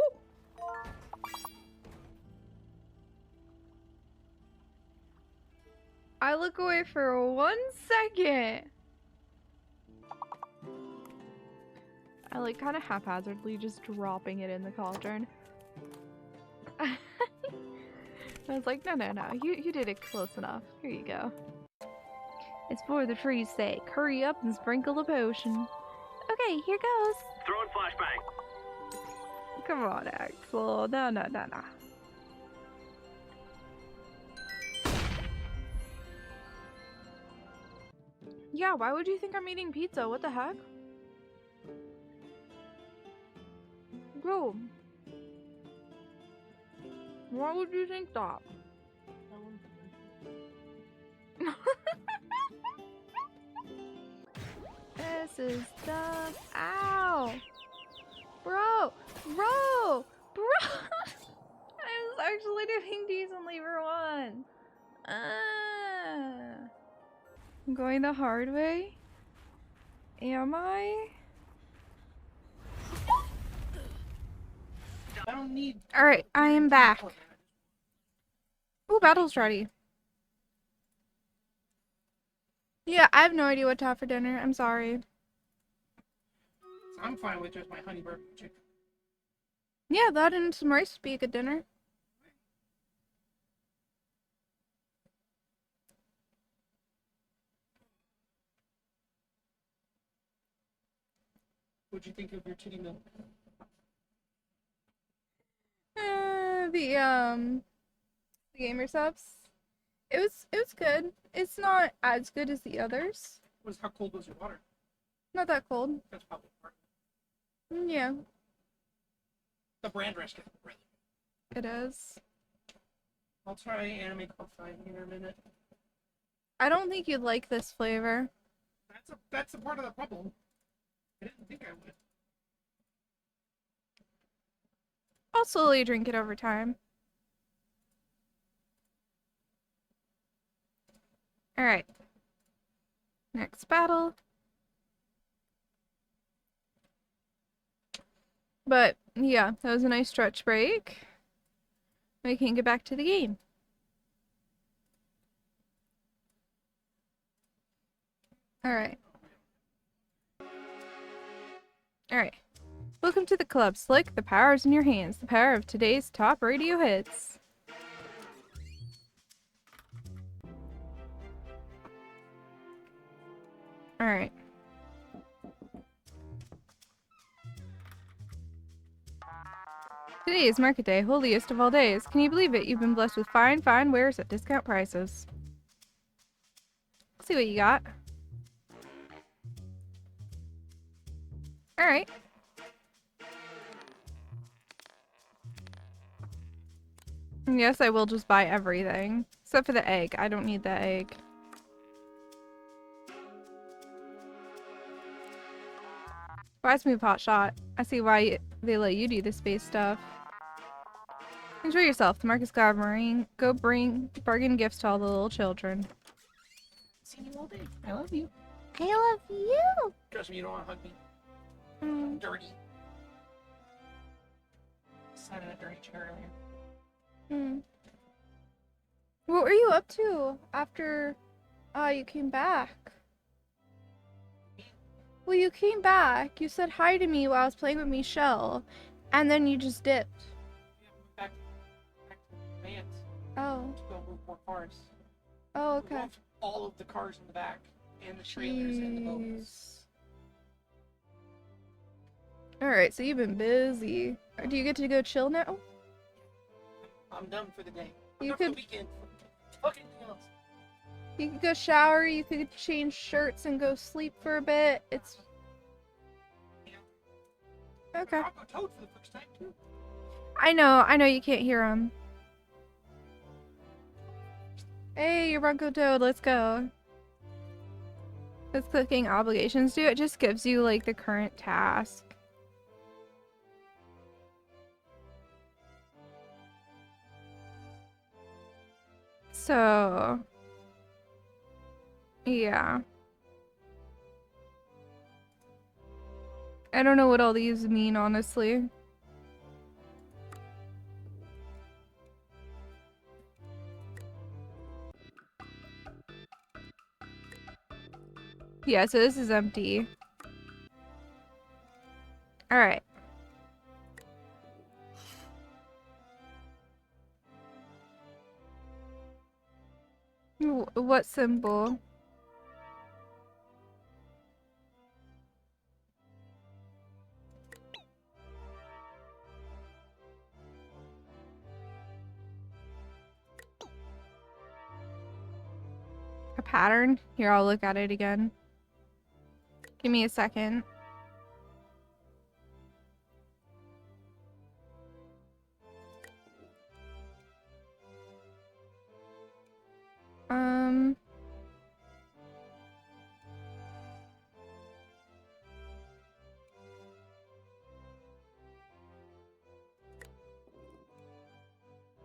I look away for 1 second. I like kind of haphazardly just dropping it in the cauldron. I was like, no, you did it close enough. Here you go. It's for the tree's sake. Hurry up and sprinkle the potion. Okay, here goes. Throwing flashbang. Come on, Axel. No. Yeah, why would you think I'm eating pizza? What the heck? Bro. Why would you think that? This is dumb. Ow! Bro! I was actually doing decently for one. I'm going the hard way? Am I? I don't need. Alright, I am back. Ooh, battle's ready. Yeah, I have no idea what to have for dinner. I'm sorry. I'm fine with just my honey barbecue chicken. Yeah, that and some rice would be a good dinner. What'd you think of your titty milk? The gamer subs. It was good. It's not as good as the others. How cold was your water? Not that cold. That's probably part. Yeah, The brand restaurant, really. it is. I'll try anime qualifying here in a minute. I don't think you'd like this flavor. That's a part of the problem. I didn't think I would. I'll slowly drink it over time. Alright. Next battle. But, yeah, that was a nice stretch break. We can get back to the game. Alright. Alright. Welcome to the club, Slick. The power is in your hands. The power of today's top radio hits. Alright. Today is market day, holiest of all days. Can you believe it? You've been blessed with fine wares at discount prices. Let's see what you got. Alright. Yes, I will just buy everything. Except for the egg. I don't need that egg. Wise move, Hotshot. I see why they let you do the space stuff. Enjoy yourself. The Marcus Marine. Go bring bargain gifts to all the little children. Seen you all day. I love you. I love you! Trust me, you don't want to hug me. Mm. Dirty. Sat in a dirty chair earlier. Hmm. What were you up to after you came back? Well, you came back, you said hi to me while I was playing with Michelle, and then you just dipped. Yeah, back to the vans. Oh. To go move more cars. Oh, We okay. moved all of the cars in the back, and the trailers and the boats. Alright, so you've been busy. Do you get to go chill now? I'm done for the day. I'm You done for could- the weekend. Fuck anything else. You could go shower, you could change shirts and go sleep for a bit. It's... Okay. I'll go Toad for the first time, too. I know you can't hear him. Hey, Bronco Toad, let's go. What's clicking obligations do? It just gives you, like, the current task. So... yeah. I don't know what all these mean, honestly. Yeah, so this is empty. Alright. What symbol? A pattern? Here, I'll look at it again. Give me a second.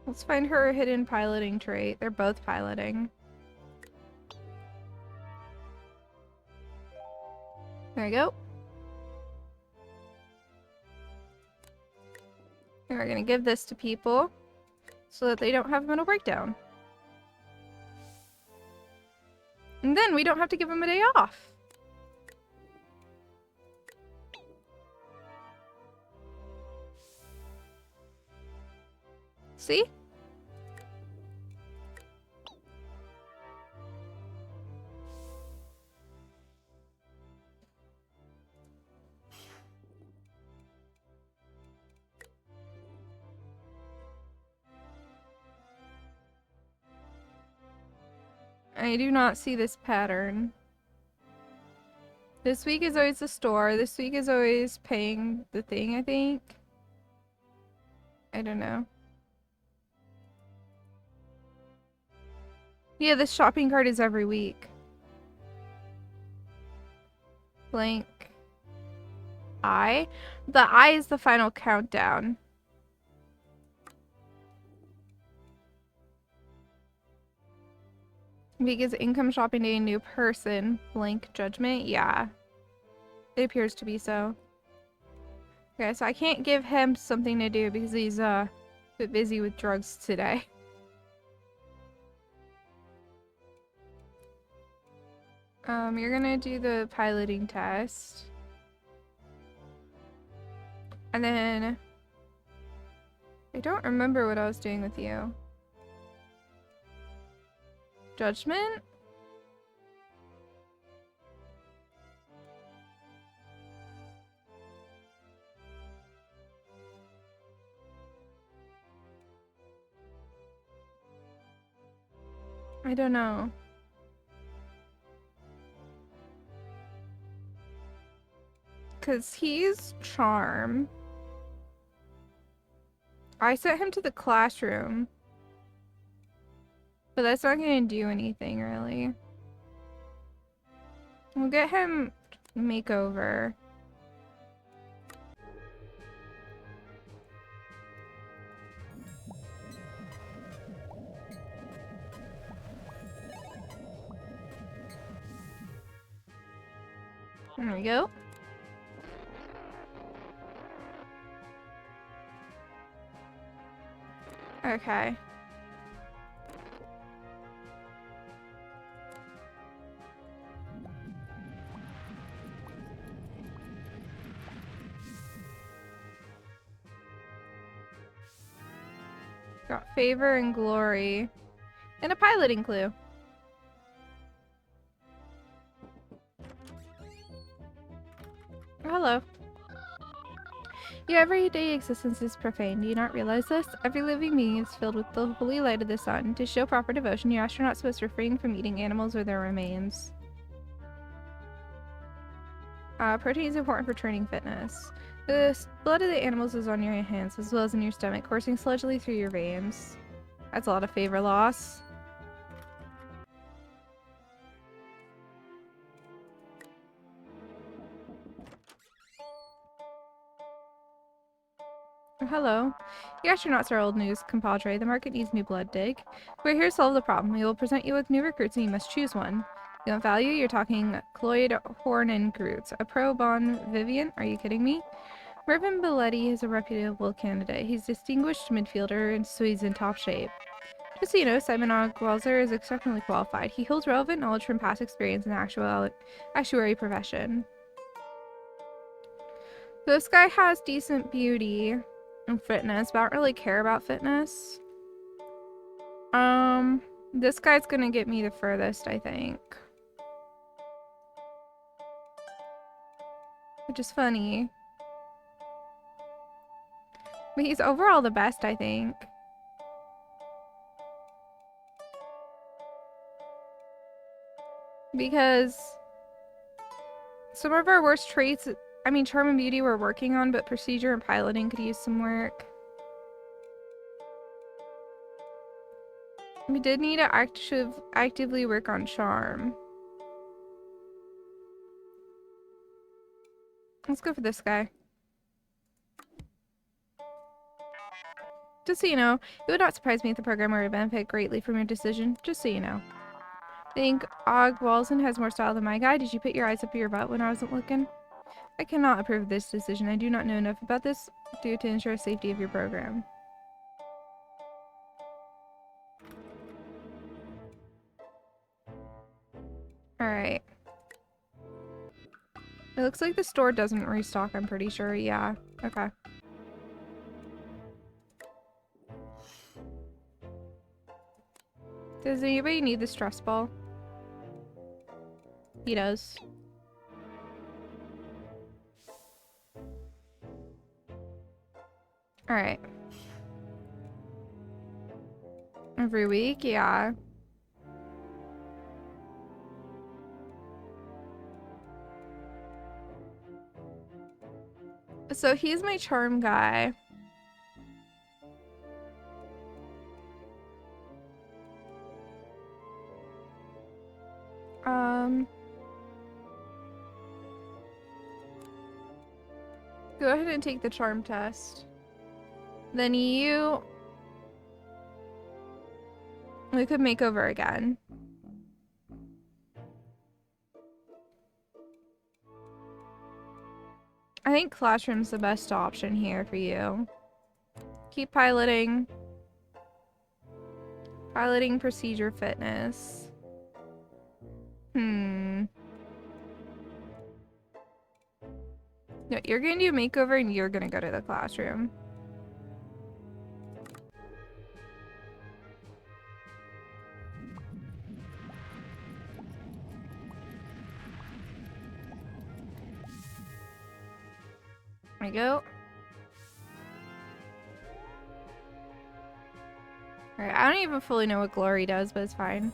Let's find her a hidden piloting trait. They're both piloting. There you go. And we're gonna give this to people so that they don't have a mental breakdown. And then we don't have to give them a day off. See? I do not see this pattern. This week is always the store. This week is always paying the thing, I think. I don't know. Yeah, this shopping cart is every week. Blank. I? The I is the final countdown. Because income shopping day, new person. Blank judgment? Yeah. It appears to be so. Okay, so I can't give him something to do because he's a bit busy with drugs today. You're gonna do the piloting test. And then I don't remember what I was doing with you. Judgment? I don't know. Cause he's charm. I sent him to the classroom. But that's not gonna do anything, really. We'll get him makeover. There we go. Okay. Got favor and glory. And a piloting clue. Hello. Your everyday existence is profane. Do you not realize this? Every living being is filled with the holy light of the sun. To show proper devotion, your astronauts must refrain from eating animals or their remains. Protein is important for training fitness. The blood of the animals is on your hands as well as in your stomach, coursing slowly through your veins. That's a lot of favor loss. Oh, hello. You astronauts are old news, compadre. The market needs new blood, dig. We're here to solve the problem. We will present you with new recruits and you must choose one. You don't value? You're talking Cloyd, Horn, and Groot. A pro Bon Vivian? Are you kidding me? Mervyn Belletti is a reputable candidate. He's a distinguished midfielder and so he's in top shape. Just so you know, Simon Ogwalzer is exceptionally qualified. He holds relevant knowledge from past experience in the actuary profession. This guy has decent beauty and fitness, but I don't really care about fitness. This guy's gonna get me the furthest, I think. Which is funny. But he's overall the best, I think. Because some of our worst traits, I mean, charm and beauty we're working on, but procedure and piloting could use some work. We did need to actively work on charm. Let's go for this guy. Just so you know, it would not surprise me if the program were to benefit greatly from your decision. Just so you know. I think Og Walson has more style than my guy. Did you put your eyes up your butt when I wasn't looking? I cannot approve of this decision. I do not know enough about this due to ensure safety of your program. Alright. It looks like the store doesn't restock, I'm pretty sure. Yeah. Okay. Does anybody need the stress ball? He does. Alright. Every week? Yeah. So he's my charm guy. Go ahead and take the charm test. Then you... We could make over again. I think classroom's the best option here for you. Keep piloting. Piloting procedure fitness. No, you're gonna do a makeover and you're gonna go to the classroom. There we go. Alright, I don't even fully know what Glory does, but it's fine.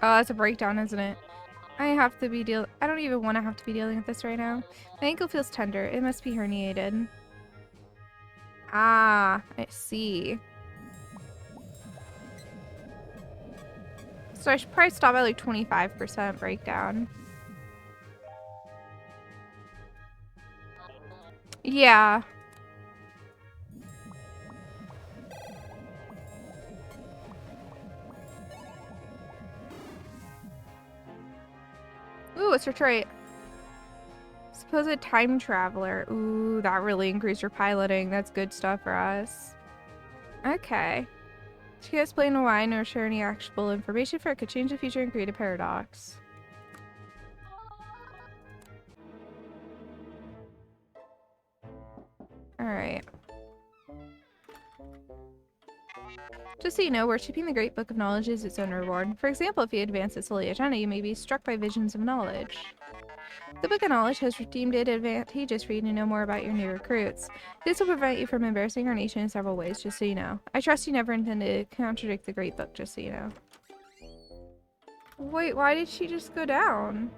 Oh, that's a breakdown, isn't it? I don't even want to have to be dealing with this right now. My ankle feels tender. It must be herniated. Ah, I see. So I should probably stop at like 25% breakdown. Yeah. Ooh, what's her trait? Supposed time traveler. Ooh, that really increased your piloting. That's good stuff for us. Okay. She can't explain why nor share any actionable information for it could change the future and create a paradox. Alright. Just so you know, worshipping the Great Book of Knowledge is its own reward. For example, if you advance its holy agenda, you may be struck by visions of knowledge. The Book of Knowledge has deemed it advantageous for you to know more about your new recruits. This will prevent you from embarrassing our nation in several ways, just so you know. I trust you never intended to contradict the Great Book, just so you know. Wait, why did she just go down?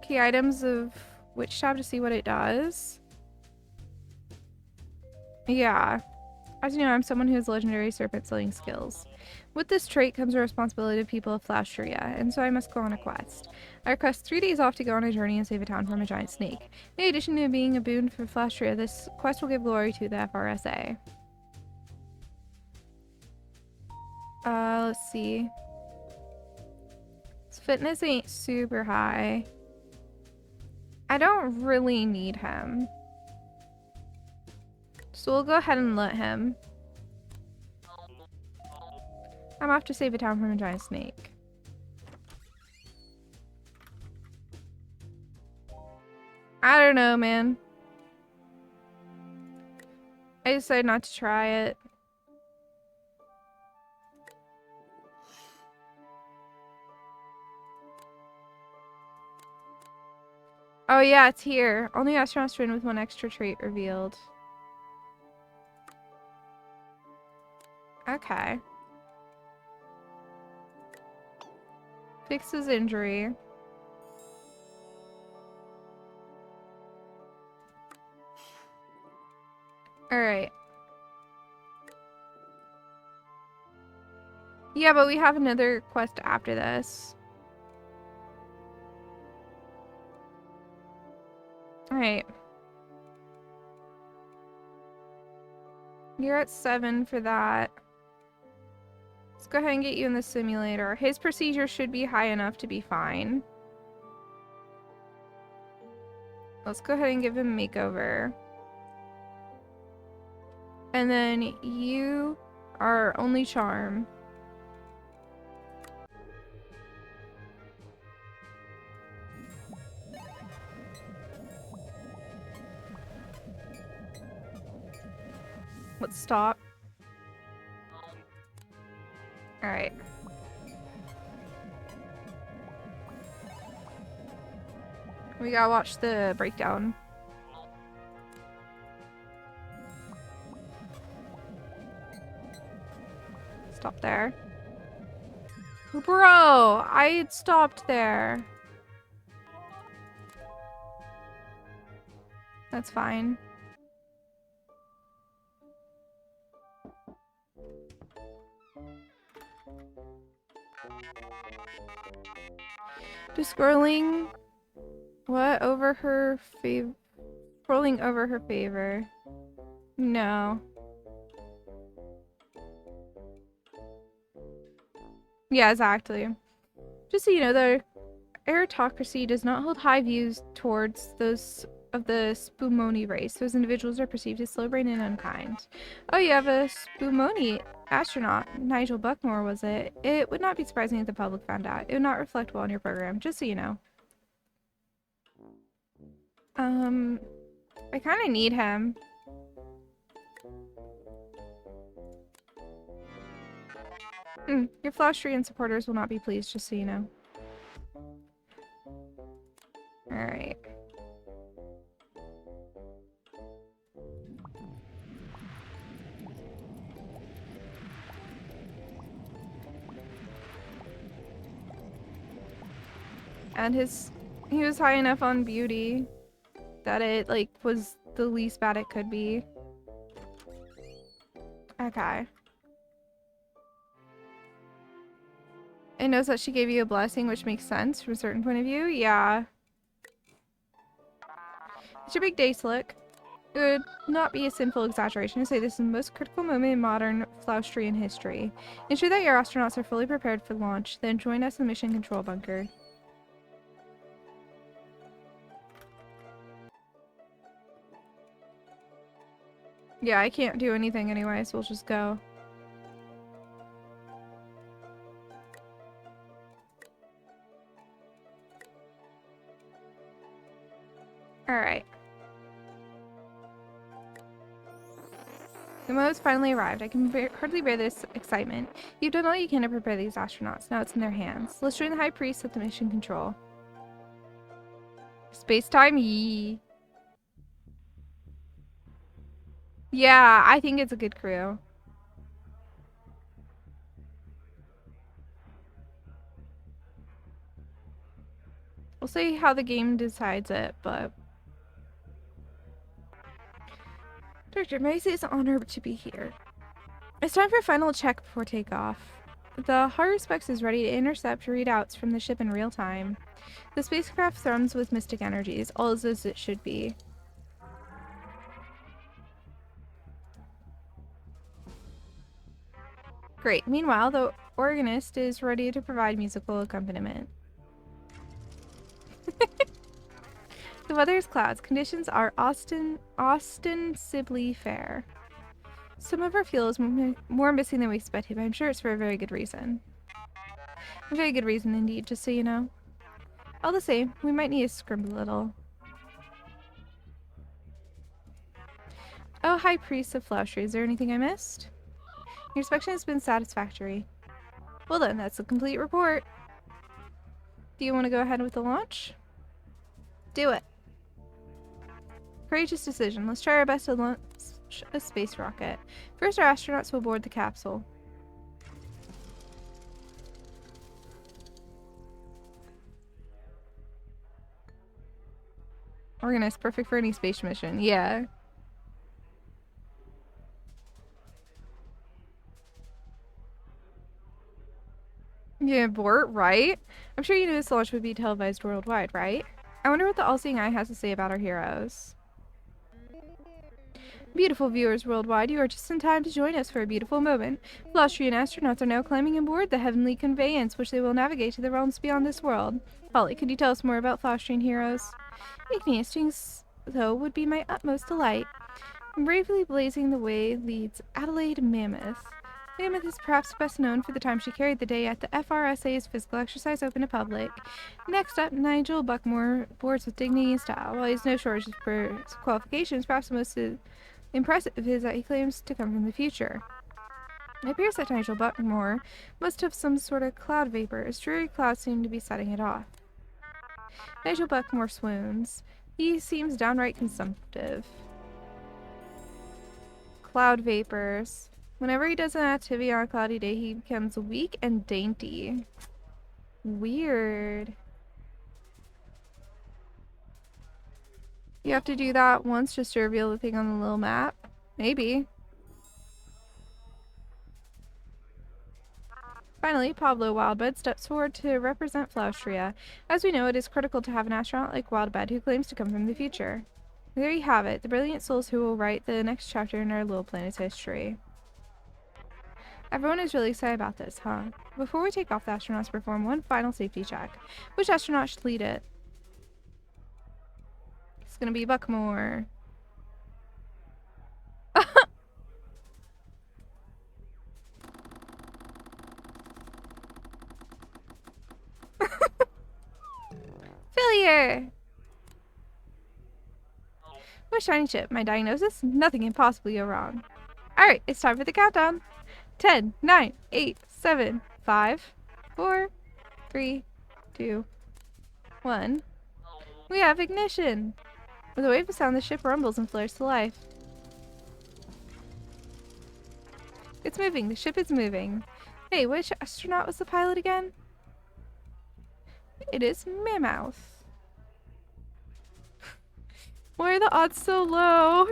Key items of which tab to see what it does. Yeah. As you know, I'm someone who has legendary serpent slaying skills. With this trait comes the responsibility of people of Flashria, and so I must go on a quest. I request 3 days off to go on a journey and save a town from a giant snake. In addition to being a boon for Flashria, this quest will give glory to the FRSA. Let's see. His fitness ain't super high. I I don't really need him. So we'll go ahead and let him. I'm off to save a town from a giant snake. I don't know, man. I decided not to try it. Oh yeah, it's here. Only astronauts trained with one extra trait revealed. Okay. Fix his injury. Alright. Yeah, but we have another quest after this. Alright. You're at 7 for that. Let's go ahead and get you in the simulator. His procedure should be high enough to be fine. Let's go ahead and give him a makeover. And then you are only charm. Let's stop. Alright. We gotta watch the breakdown. Stop there. Bro, I had stopped there. That's fine. Just scrolling what over her favor? Scrolling over her favor. No. Yeah, exactly. Just so you know, the aristocracy does not hold high views towards those of the Spumoni race. Those individuals are perceived as slow-brained and unkind. Oh, you have a Spumoni astronaut. Nigel Buckmore, was it? It would not be surprising if the public found out. It would not reflect well on your program, just so you know. I kind of need him. Your Flaustrian supporters will not be pleased, just so you know. Alright. And he was high enough on beauty that it, like, was the least bad it could be. Okay. It knows that she gave you a blessing, which makes sense from a certain point of view. Yeah. It's your big day, Slick. It would not be a sinful exaggeration to say this is the most critical moment in modern Flaustrian history. Ensure that your astronauts are fully prepared for launch, then join us in the mission control bunker. Yeah, I can't do anything anyway, so we'll just go. Alright. The moment's finally arrived. I can hardly bear this excitement. You've done all you can to prepare these astronauts. Now it's in their hands. Let's join the High Priest at the mission control. Space-time, yee. Yeah, I think it's a good crew. We'll see how the game decides it, but... Director, may I say it's an honor to be here. It's time for a final check before takeoff. The Haruspex is ready to intercept readouts from the ship in real time. The spacecraft thrums with mystic energies, all as it should be. Great. Meanwhile, the organist is ready to provide musical accompaniment. The weather is clouds. Conditions are ostensibly fair. Some of our fuel is more missing than we expected, but I'm sure it's for a very good reason. A very good reason indeed, just so you know. All the same, we might need to scrimp a little. Oh, High Priest of Flowstry, is there anything I missed? Your inspection has been satisfactory. Well then, that's a complete report. Do you want to go ahead with the launch? Do it. Courageous decision. Let's try our best to launch a space rocket. First, our astronauts will board the capsule. Organized, perfect for any space mission. Yeah. Yeah, abort, right? I'm sure you knew this launch would be televised worldwide, right? I wonder what the all-seeing eye has to say about our heroes. Beautiful viewers worldwide, you are just in time to join us for a beautiful moment. Velostrian astronauts are now climbing aboard the heavenly conveyance, which they will navigate to the realms beyond this world. Holly, could you tell us more about Velostrian heroes? Igneous doing so would be my utmost delight. Bravely blazing the way leads Adelaide Mammoth. Mammoth is perhaps best known for the time she carried the day at the FRSA's physical exercise open to public. Next up, Nigel Buckmore boards with dignity and style. While he has no shortage of qualifications, perhaps the most impressive is that he claims to come from the future. It appears that Nigel Buckmore must have some sort of cloud vapor, as dreary clouds seem to be setting it off. Nigel Buckmore swoons. He seems downright consumptive. Cloud vapors. Whenever he does an activity on a cloudy day, he becomes weak and dainty. Weird. You have to do that once just to reveal the thing on the little map? Maybe. Finally, Pablo Wildbed steps forward to represent Flaustria. As we know, it is critical to have an astronaut like Wildbed who claims to come from the future. There you have it, the brilliant souls who will write the next chapter in our little planet's history. Everyone is really excited about this, huh? Before we take off, the astronauts perform one final safety check. Which astronaut should lead it? It's gonna be Buckmore. Failure! What shiny chip? My diagnosis? Nothing can possibly go wrong. Alright, it's time for the countdown. 10, 9, 8, 7, 5, 4, 3, 2, 1. We have ignition! With a wave of sound, the ship rumbles and flares to life. It's moving. The ship is moving. Hey, which astronaut was the pilot again? It is Mammoth. Why are the odds so low?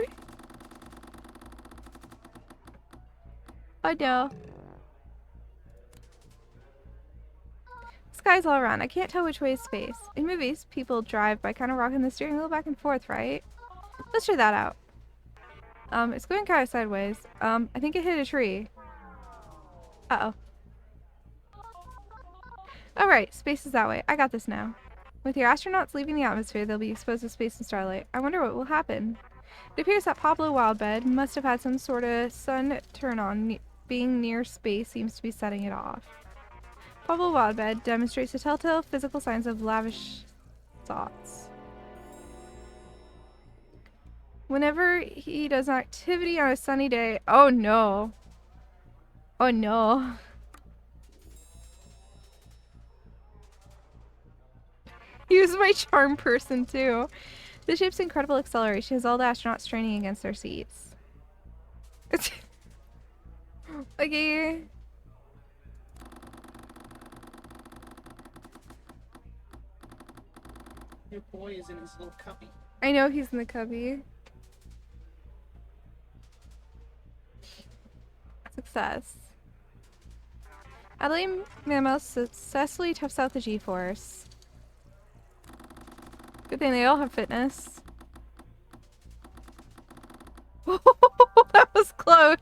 Oh no. Skies all around. I can't tell which way is space. In movies, people drive by kind of rocking the steering wheel back and forth, right? Let's try that out. It's going kind of sideways. I think it hit a tree. Uh-oh. Alright, space is that way. I got this now. With your astronauts leaving the atmosphere, they'll be exposed to space and starlight. I wonder what will happen. It appears that Pablo Wildbed must have had some sort of sun turn on. Being near space seems to be setting it off. Pablo Wildbed demonstrates the telltale physical signs of lavish thoughts. Whenever he does an activity on a sunny day... Oh no. Oh no. He was my charm person too. The ship's incredible acceleration has all the astronauts straining against their seats. Okay. Your boy is in his little cubby. I know he's in the cubby. Success. Adelaide Mammoth successfully toughs out the G-Force. Good thing they all have fitness. That was close.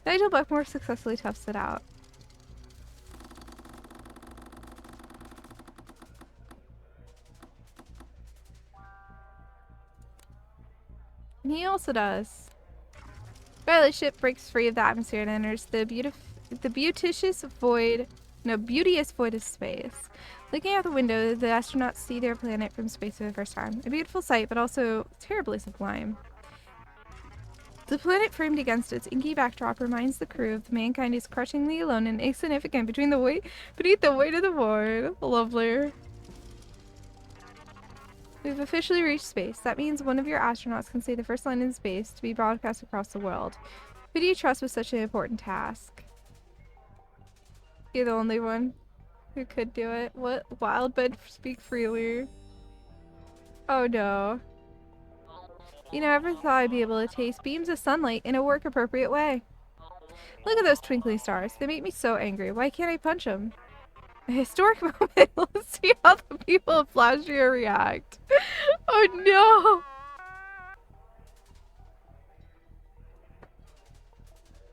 Nigel Buckmore successfully toughs it out. also does. Finally, the ship breaks free of the atmosphere and enters the beauteous void of space. Looking out the window, the astronauts see their planet from space for the first time. A beautiful sight, but also terribly sublime. The planet framed against its inky backdrop reminds the crew of the mankind is crushingly alone and insignificant beneath the weight of the void. Lovely. We've officially reached space. That means one of your astronauts can say the first line in space to be broadcast across the world. Who do you trust with such an important task? You're the only one who could do it. What? Wildbed speak freely. Oh no. You never thought I'd be able to taste beams of sunlight in a work-appropriate way. Look at those twinkling stars. They make me so angry. Why can't I punch them? A historic moment. Let's see how the people of Flashia react. Oh no!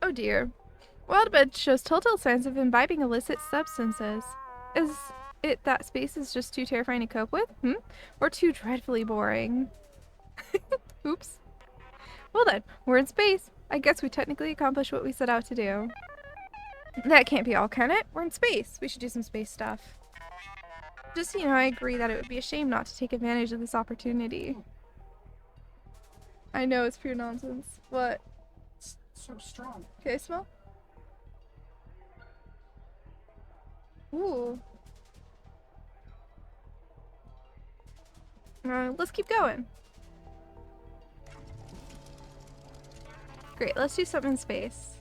Oh dear. Wildbed shows telltale signs of imbibing illicit substances. Is it that space is just too terrifying to cope with? Or too dreadfully boring? Oops. Well then, we're in space. I guess we technically accomplished what we set out to do. That can't be all, can it? We're in space. We should do some space stuff. Just so you know, I agree that it would be a shame not to take advantage of this opportunity. I know, it's pure nonsense. What? It's so strong. Okay, smell? Ooh. Let's keep going. Great, let's do something in space.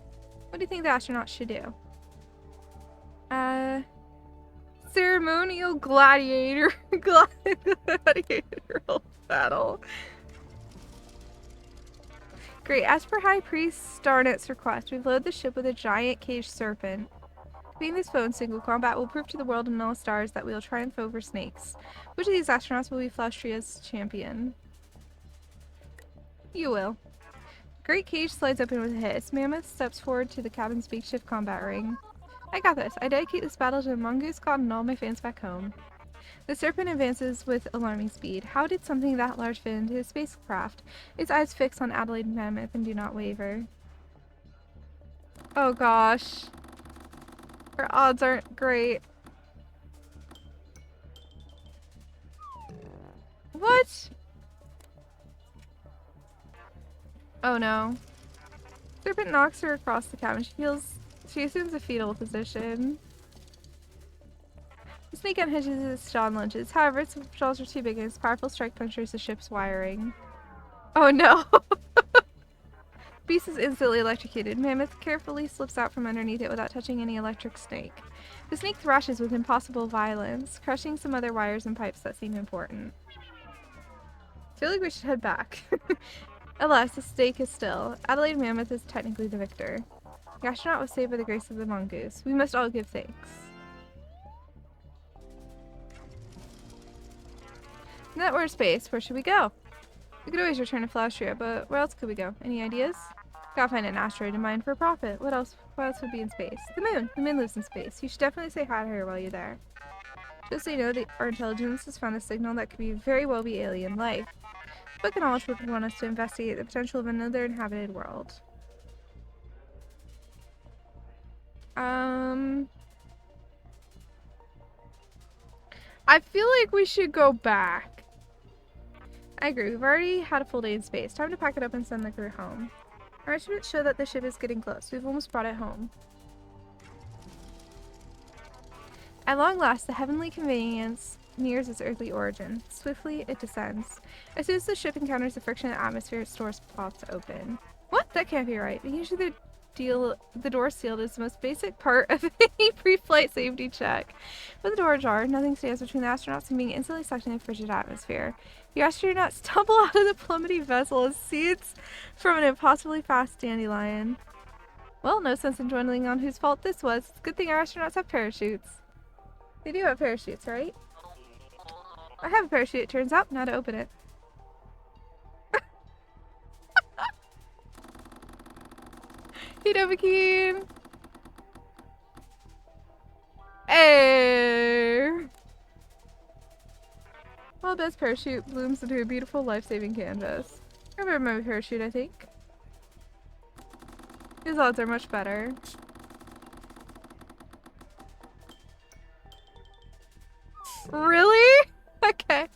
What do you think the astronauts should do? Ceremonial gladiatorial battle. Great, as per High Priest Starnet's request, we've loaded the ship with a giant caged serpent. Being this foe in single combat will prove to the world and all stars that we will triumph over snakes. Which of these astronauts will be Flashria's champion? You will. Great cage slides open with a hiss. Mammoth steps forward to the cabin's makeshift combat ring. I got this. I dedicate this battle to the mongoose god and all my fans back home. The serpent advances with alarming speed. How did something that large fit into his spacecraft? Its eyes fix on Adelaide Mammoth and do not waver. Oh gosh. Our odds aren't great. What? Oh no. Serpent knocks her across the cabin. She assumes a fetal position. The snake unhinges its jaw and lunges. However, its jaws are too big and its powerful strike punctures the ship's wiring. Oh no! Beast is instantly electrocuted. Mammoth carefully slips out from underneath it without touching any electric snake. The snake thrashes with impossible violence, crushing some other wires and pipes that seem important. I feel like we should head back. Alas, the stake is still. Adelaide Mammoth is technically the victor. The astronaut was saved by the grace of the mongoose. We must all give thanks. Now that we're in space, where should we go? We could always return to Flashria, but where else could we go? Any ideas? Gotta find an asteroid to mine for a profit. What else would be in space? The moon! The moon lives in space. You should definitely say hi to her while you're there. Just so you know, our intelligence has found a signal that could very well be alien life. The book of knowledge would want us to investigate the potential of another inhabited world. I feel like we should go back. I agree. We've already had a full day in space. Time to pack it up and send the crew home. Our instruments show that the ship is getting close. We've almost brought it home. At long last, the heavenly conveyance nears its earthly origin. Swiftly, it descends. As soon as the ship encounters the friction of the atmosphere, its doors pops open. What? That can't be right. Usually the door sealed is the most basic part of any pre-flight safety check. With the door ajar, nothing stands between the astronauts and being instantly sucked into the frigid atmosphere. The astronauts stumble out of the plummeting vessel as seeds from an impossibly fast dandelion. Well, no sense in dwelling on whose fault this was. It's a good thing our astronauts have parachutes. They do have parachutes, right? I have a parachute, it turns out. Now to open it. Hey, Dovahkiin! Hey! Well, Best parachute blooms into a beautiful life-saving canvas. I remember my parachute, I think. His odds are much better. Really? Okay.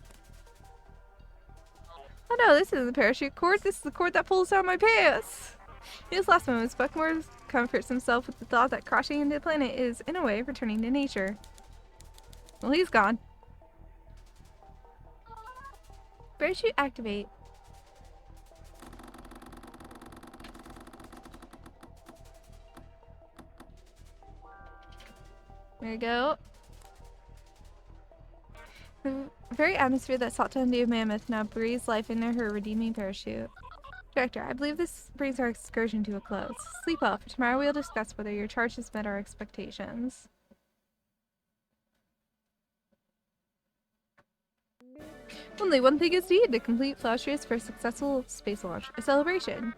Oh no, this isn't the parachute cord. This is the cord that pulls down my pants. In his last moments, Buckmore comforts himself with the thought that crashing into the planet is, in a way, returning to nature. Well, he's gone. Parachute activate. There you go. The very atmosphere that sought to undo Mammoth now breathes life into her redeeming parachute. Director, I believe this brings our excursion to a close. Sleep well, for tomorrow we'll discuss whether your charge has met our expectations. Only one thing is needed to complete Flaustrio's first successful space launch, a celebration.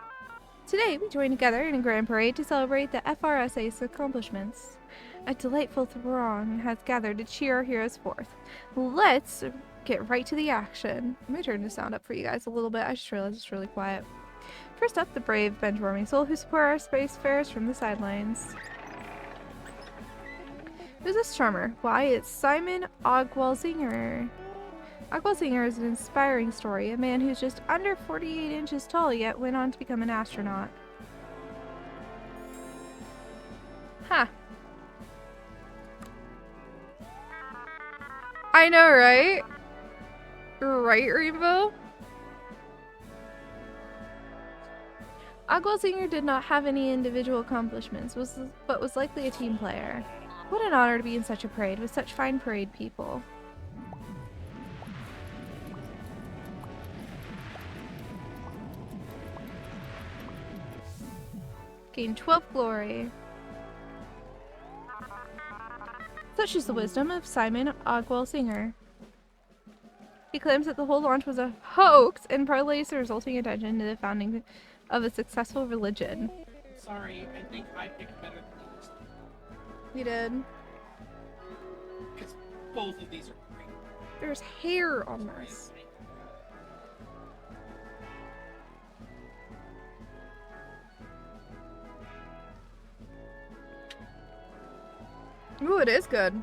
Today, we join together in a grand parade to celebrate the FRSA's accomplishments. A delightful throng has gathered to cheer our heroes forth. Let's get right to the action. Let me turn the sound up for you guys a little bit. I just realized it's really quiet. First up, the brave bench-warming soul who support our spacefarers from the sidelines. Who's this charmer? Why, it's Simon Ogwalzinger. Ogwalzinger is an inspiring story, a man who's just under 48 inches tall yet went on to become an astronaut. Huh. I know, right? Right, Rainbow? Ogwalzinger did not have any individual accomplishments, but was likely a team player. What an honor to be in such a parade with such fine parade people. Gain 12 glory. Such is the wisdom of Simon Ogwalzinger. He claims that the whole launch was a hoax and parlays the resulting attention to the founding of a successful religion. Sorry, I think I picked better than these. You did. Because both of these are great. There's hair on this. Ooh, it is good.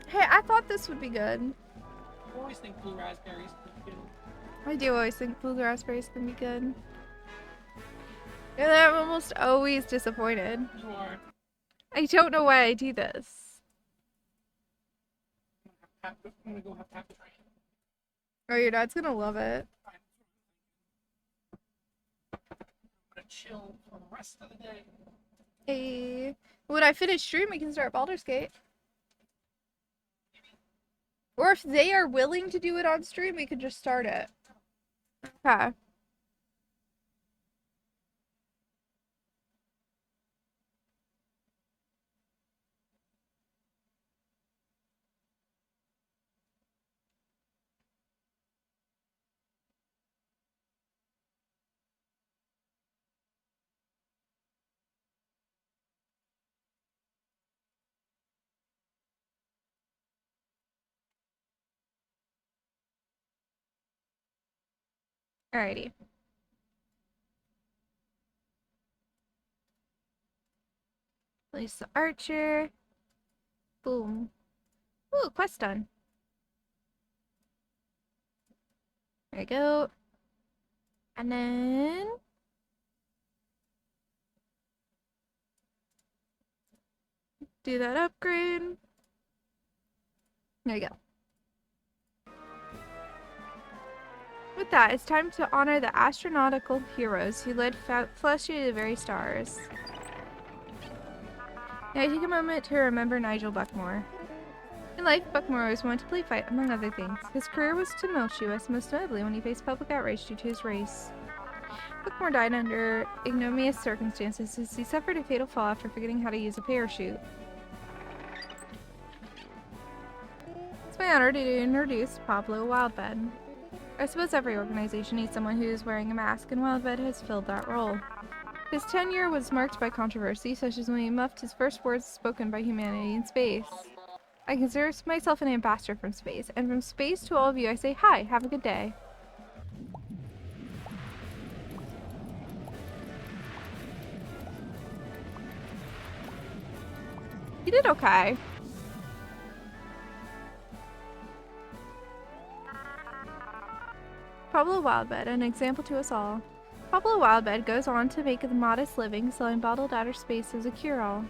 Hey, I thought this would be good. I always think blue raspberries are good. I do always think blue raspberries can be good. And I'm almost always disappointed. You are. I don't know why I do this. I'm gonna go have half a drink. Oh, your dad's gonna love it. I'm gonna chill for the rest of the day. Hey, when I finish stream, we can start Baldur's Gate. Or if they are willing to do it on stream, we could just start it. Okay. Alrighty. Place the archer. Boom. Ooh, quest done. There you go. And then... do that upgrade. There you go. With that, it's time to honor the astronautical heroes who led Fleshy to the very stars. Now take a moment to remember Nigel Buckmore. In life, Buckmore always wanted to play fight, among other things. His career was tumultuous, most notably when he faced public outrage due to his race. Buckmore died under ignominious circumstances as he suffered a fatal fall after forgetting how to use a parachute. It's my honor to introduce Pablo Wildbed. I suppose every organization needs someone who is wearing a mask, and Wildbed has filled that role. His tenure was marked by controversy, such as when he muffed his first words spoken by humanity in space. I consider myself an ambassador from space, and from space to all of you I say hi, have a good day. You did okay. Pablo Wildbed, an example to us all. Pablo Wildbed goes on to make a modest living selling bottled outer space as a cure-all.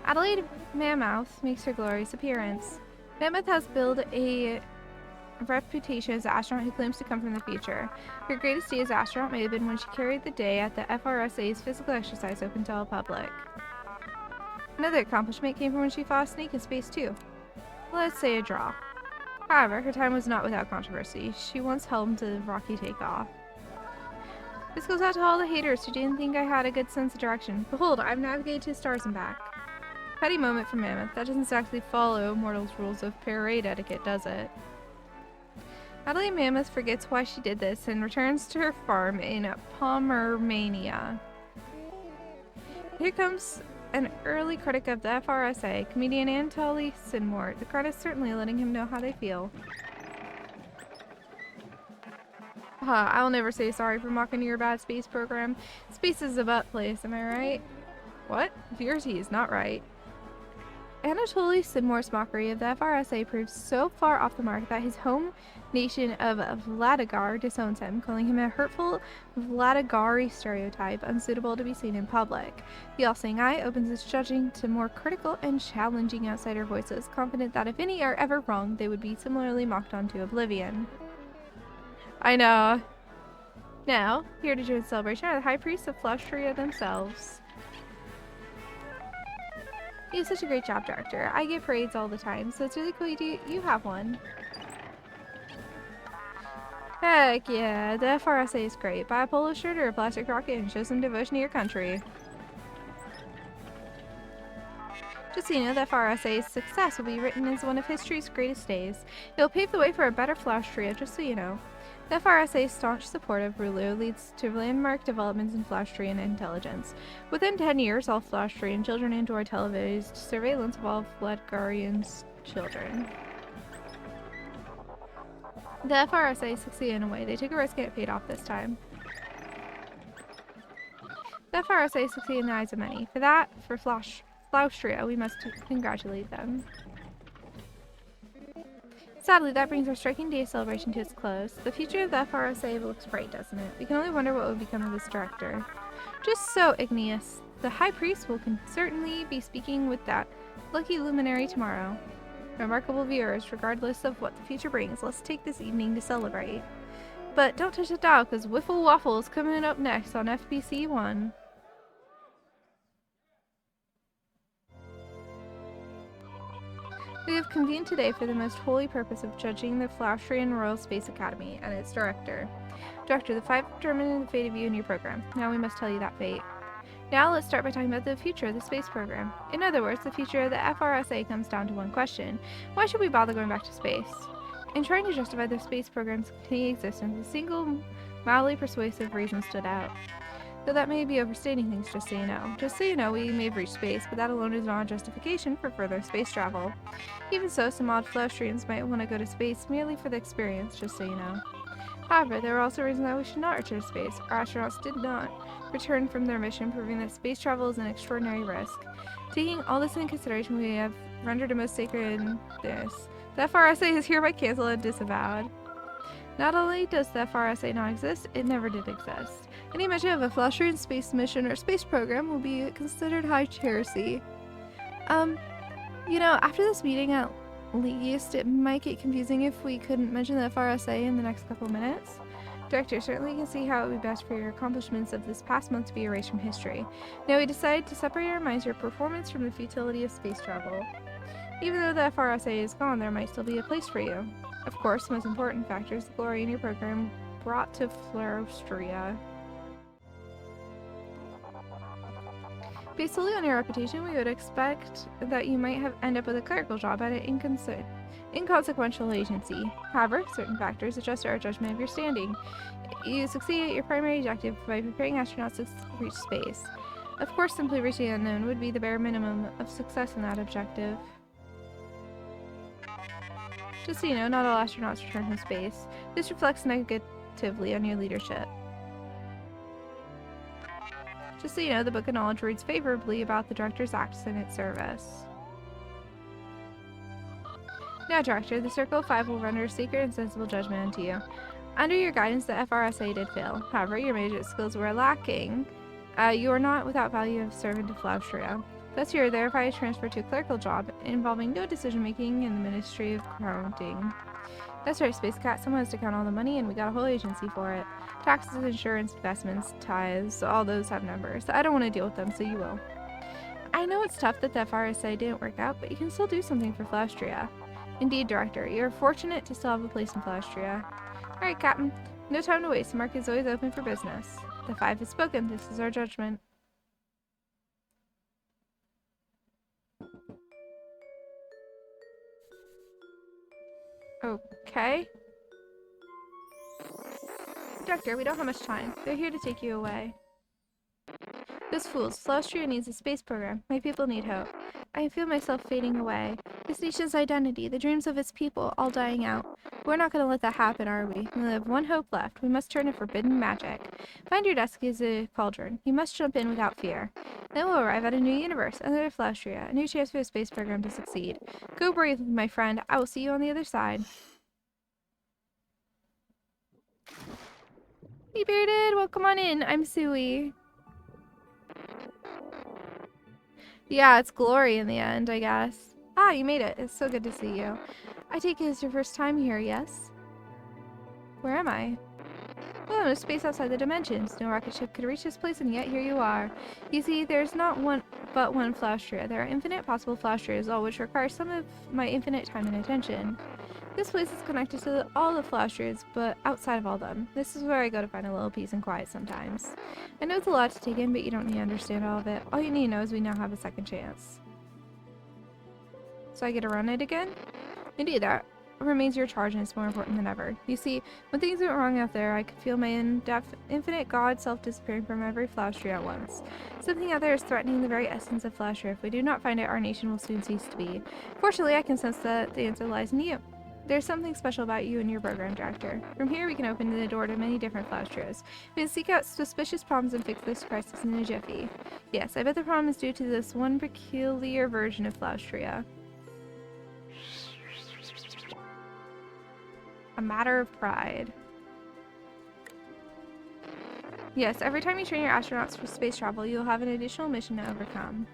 Adelaide Mammoth makes her glorious appearance. Mammoth has built a reputation as an astronaut who claims to come from the future. Her greatest day as astronaut may have been when she carried the day at the FRSA's physical exercise open to all public. Another accomplishment came from when she fought a snake in space too. Let's say a draw. However, her time was not without controversy. She once helmed a rocky takeoff. This goes out to all the haters who didn't think I had a good sense of direction. Behold, I've navigated to the stars and back. Petty moment from Mammoth. That doesn't exactly follow mortals' rules of parade etiquette, does it? Adelaide Mammoth forgets why she did this and returns to her farm in Pomerania. Here comes an early critic of the FRSA, comedian Anatoly Sidmore. The crowd is certainly letting him know how they feel. I'll never say sorry for mocking your bad space program. Space is a butt place, am I right? What? Verity is not right. Anatoly Sidmore's mockery of the FRSA proves so far off the mark that his home nation of Vladigar disowns him, calling him a hurtful Vladigari stereotype unsuitable to be seen in public. The all-seeing eye opens its judging to more critical and challenging outsider voices, confident that if any are ever wrong, they would be similarly mocked onto oblivion. I know. Now, here to join the celebration are the high priests of Flaustria themselves. You do such a great job, Director. I get parades all the time, so it's really cool you have one. Heck yeah, the FRSA is great. Buy a polo shirt or a plastic rocket and show some devotion to your country. Just so you know, the FRSA's success will be written as one of history's greatest days. It will pave the way for a better Flaustria, just so you know. The FRSA's staunch support of ruler leads to landmark developments in Flaustrian intelligence. Within 10 years, all Flaustrian children enjoy televised surveillance of all Vladgarians' children. The FRSA succeeded in a way. They took a risk and it paid off this time. The FRSA succeeded in the eyes of many. For that, for Flaustria, we must congratulate them. Sadly, that brings our striking day celebration to its close. The future of the FRSA looks bright, doesn't it? We can only wonder what will become of its director. Just so, Igneous. The High Priest will certainly be speaking with that lucky luminary tomorrow. Remarkable viewers, regardless of what the future brings, let's take this evening to celebrate. But don't touch the dial, because Wiffle Waffle is coming up next on FBC 1. We have convened today for the most holy purpose of judging the Flaustrian Royal Space Academy and its director. Director, the 5 determine the fate of you and your program. Now we must tell you that fate. Now let's start by talking about the future of the space program. In other words, the future of the FRSA comes down to one question. Why should we bother going back to space? In trying to justify the space program's continued existence, a single, mildly persuasive reason stood out. Though that may be overstating things, just so you know. Just so you know, we may have reached space, but that alone is not a justification for further space travel. Even so, some odd Flaustrians might want to go to space merely for the experience, just so you know. However, there are also reasons that we should not return to space. Our astronauts did not return from their mission, proving that space travel is an extraordinary risk. Taking all this into consideration, we have rendered a most sacred this. The FRSA is hereby canceled and disavowed. Not only does the FRSA not exist, it never did exist. Any mention of a Flaustrian space mission or space program will be considered high heresy. You know, after this meeting at least, it might get confusing if we couldn't mention the FRSA in the next couple minutes. Director, certainly can see how it would be best for your accomplishments of this past month to be erased from history. Now we decided to separate our minds your performance from the futility of space travel. Even though the FRSA is gone, there might still be a place for you. Of course, the most important factor is the glory in your program brought to Flaustria. Based solely on your reputation, we would expect that you might end up with a clerical job at an inconsequential agency. However, certain factors adjust our judgment of your standing. You succeed at your primary objective by preparing astronauts to reach space. Of course, simply reaching the unknown would be the bare minimum of success in that objective. Just so you know, not all astronauts return from space. This reflects negatively on your leadership. Just so you know, the Book of Knowledge reads favorably about the Director's acts in its service. Now, Director, the Circle of Five will render a secret and sensible judgment unto you. Under your guidance, the FRSA did fail. However, your magic skills were lacking. You are not without value of servant to Flaustria. Thus, you are thereby transferred to a clerical job involving no decision-making in the Ministry of Counting. That's right, Space Cat. Someone has to count all the money, and we got a whole agency for it. Taxes, insurance, investments, tithes, all those have numbers. I don't want to deal with them, so you will. I know it's tough that the FRSA didn't work out, but you can still do something for Flaustria. Indeed, Director. You're fortunate to still have a place in Flaustria. Alright, Captain. No time to waste. The market is always open for business. The Five has spoken. This is our judgment. Okay. Doctor, we don't have much time. They're here to take you away. Those fools. Flaustria needs a space program. My people need hope. I feel myself fading away. This nation's identity, the dreams of its people, all dying out. We're not going to let that happen, are we? We have one hope left. We must turn to forbidden magic. Find your desk is a cauldron. You must jump in without fear. Then we'll arrive at a new universe, another Flaustria, a new chance for the space program to succeed. Go brave, my friend. I will see you on the other side. Hey, Bearded! Welcome on in. I'm Suwey. Yeah, it's glory in the end, I guess. Ah, you made it. It's so good to see you. I take it it's your first time here, yes? Where am I? Oh, no space outside the dimensions. No rocket ship could reach this place, and yet here you are. You see, there's not one but one Flaustria. There are infinite possible Flaustrias, all which require some of my infinite time and attention. This place is connected to all the Flaustrias, but outside of all them. This is where I go to find a little peace and quiet sometimes. I know it's a lot to take in, but you don't need to understand all of it. All you need to know is we now have a second chance. So I get to run it again? Indeed, that remains your charge, and it's more important than ever. You see, when things went wrong out there, I could feel my infinite God self disappearing from every Flaustria at once. Something out there is threatening the very essence of Flaustria. If we do not find it, our nation will soon cease to be. Fortunately, I can sense that the answer lies in you. There's something special about you and your program, Director. From here, we can open the door to many different Flaustrias. We can seek out suspicious problems and fix this crisis in a jiffy. Yes, I bet the problem is due to this one peculiar version of Flaustria. A matter of pride. Yes, every time you train your astronauts for space travel, you'll have an additional mission to overcome.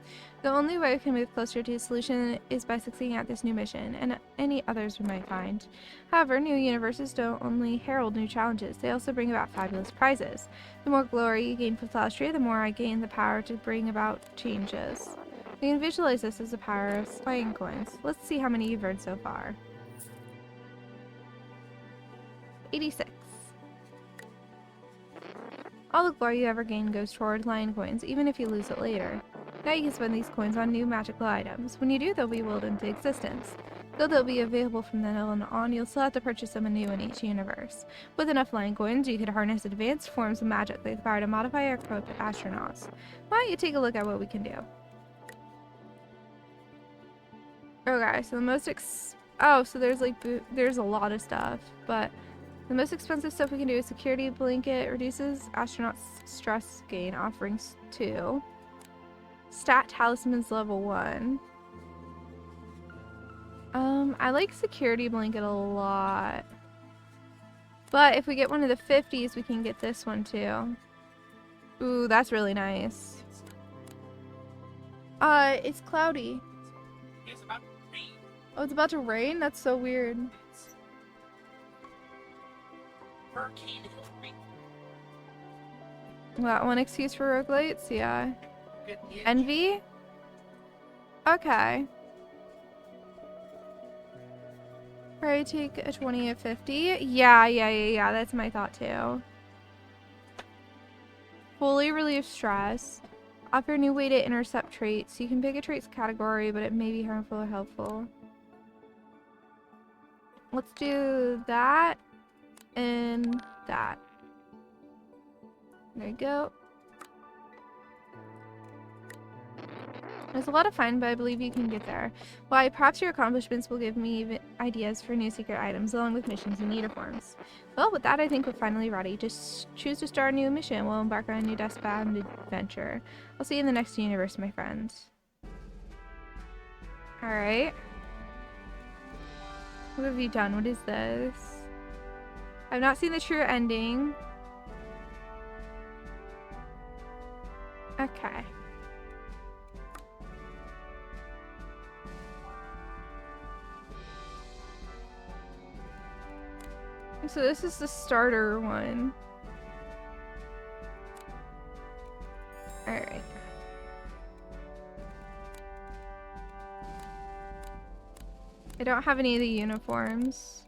The only way we can move closer to a solution is by succeeding at this new mission, and any others we might find. However, new universes don't only herald new challenges, they also bring about fabulous prizes. The more glory you gain for Flaustria, the more I gain the power to bring about changes. We can visualize this as the power of slaying coins. Let's see how many you've earned so far. 86. All the glory you ever gain goes toward lion coins, even if you lose it later. Now you can spend these coins on new magical items. When you do, they'll be willed into existence. Though they'll be available from then on, you'll still have to purchase them anew in each universe. With enough lion coins, you could harness advanced forms of magic like the power to modify or equip astronauts. Why don't you take a look at what we can do? Okay, so the most so there's like there's a lot of stuff, but the most expensive stuff we can do is security blanket, reduces astronauts' stress gain, offerings 2. Stat talismans level 1. I like security blanket a lot. But if we get one of the 50s, we can get this one too. Ooh, that's really nice. It's cloudy. It's about to rain. Oh, it's about to rain? That's so weird. Hurricane rain. Well, one excuse for roguelites? Yeah. Good itch. Envy? Okay. Probably take a 20 at 50. Yeah. That's my thought too. Fully relieve stress. Offer a new way to intercept traits. You can pick a traits category, but it may be harmful or helpful. Let's do that and that. There you go. There's a lot of fun, but I believe you can get there. Why, perhaps your accomplishments will give me ideas for new secret items, along with missions and uniforms. Well, with that, I think we're finally ready. Just choose to start a new mission. We'll embark on a new deathbound adventure. I'll see you in the next universe, my friends. Alright. What have you done? What is this? I've not seen the true ending. Okay. So this is the starter one. Alright. I don't have any of the uniforms.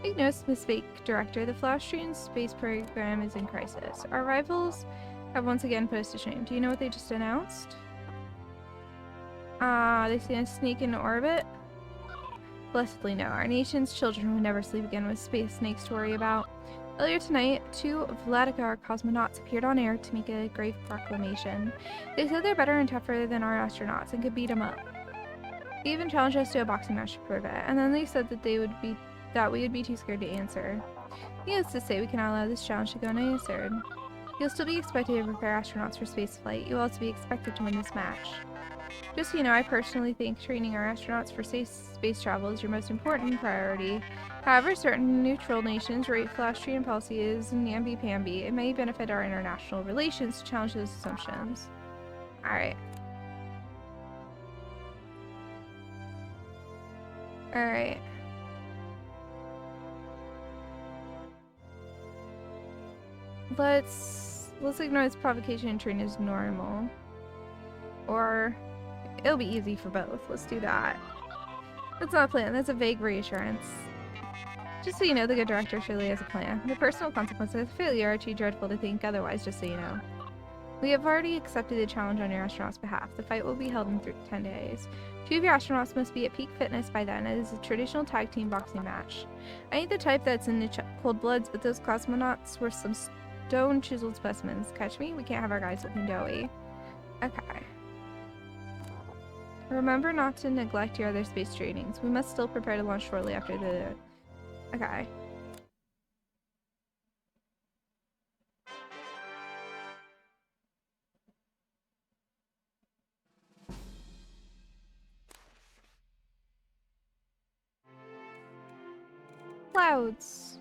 Big notice, Miss Fake Director. The Flashstream space program is in crisis. Our rivals have once again put us to shame. Do you know what they just announced? They seen us sneak into orbit? Blessedly no. Our nation's children would never sleep again with space snakes to worry about. Earlier tonight, 2 Vladikar cosmonauts appeared on air to make a grave proclamation. They said they're better and tougher than our astronauts and could beat them up. They even challenged us to a boxing match to prove it, and then they said that we would be too scared to answer. Needless to say, we cannot allow this challenge to go unanswered. You'll still be expected to prepare astronauts for spaceflight. You'll also be expected to win this match. Just so you know, I personally think training our astronauts for space travel is your most important priority. However, certain neutral nations rate Flashstream policy as namby-pamby. It may benefit our international relations to challenge those assumptions. Alright. Alright. Let's ignore this provocation and train as normal. Or it'll be easy for both. Let's do that. That's not a plan. That's a vague reassurance. Just so you know, the good director surely has a plan. The personal consequences of failure are too dreadful to think otherwise, just so you know. We have already accepted the challenge on your astronauts' behalf. The fight will be held in 10 days. 2 of your astronauts must be at peak fitness by then. It is a traditional tag team boxing match. I ain't the type that's into cold bloods, but those cosmonauts were some stone-chiseled specimens. Catch me? We can't have our guys looking doughy. Okay. Remember not to neglect your other space trainings. We must still prepare to launch shortly after the... Okay. Clouds.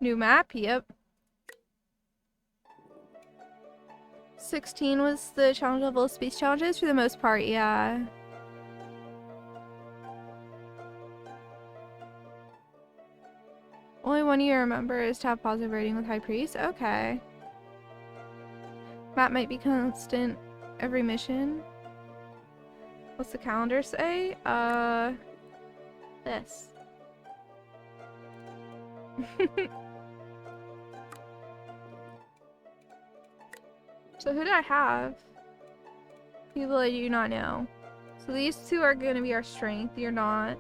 New map? Yep. 16 was the challenge level of space challenges for the most part, yeah. Only one you remember is to have positive rating with High Priest. Okay. Map might be constant every mission. What's the calendar say? This. So who do I have? People I do not know. So these 2 are going to be our strength. You're not.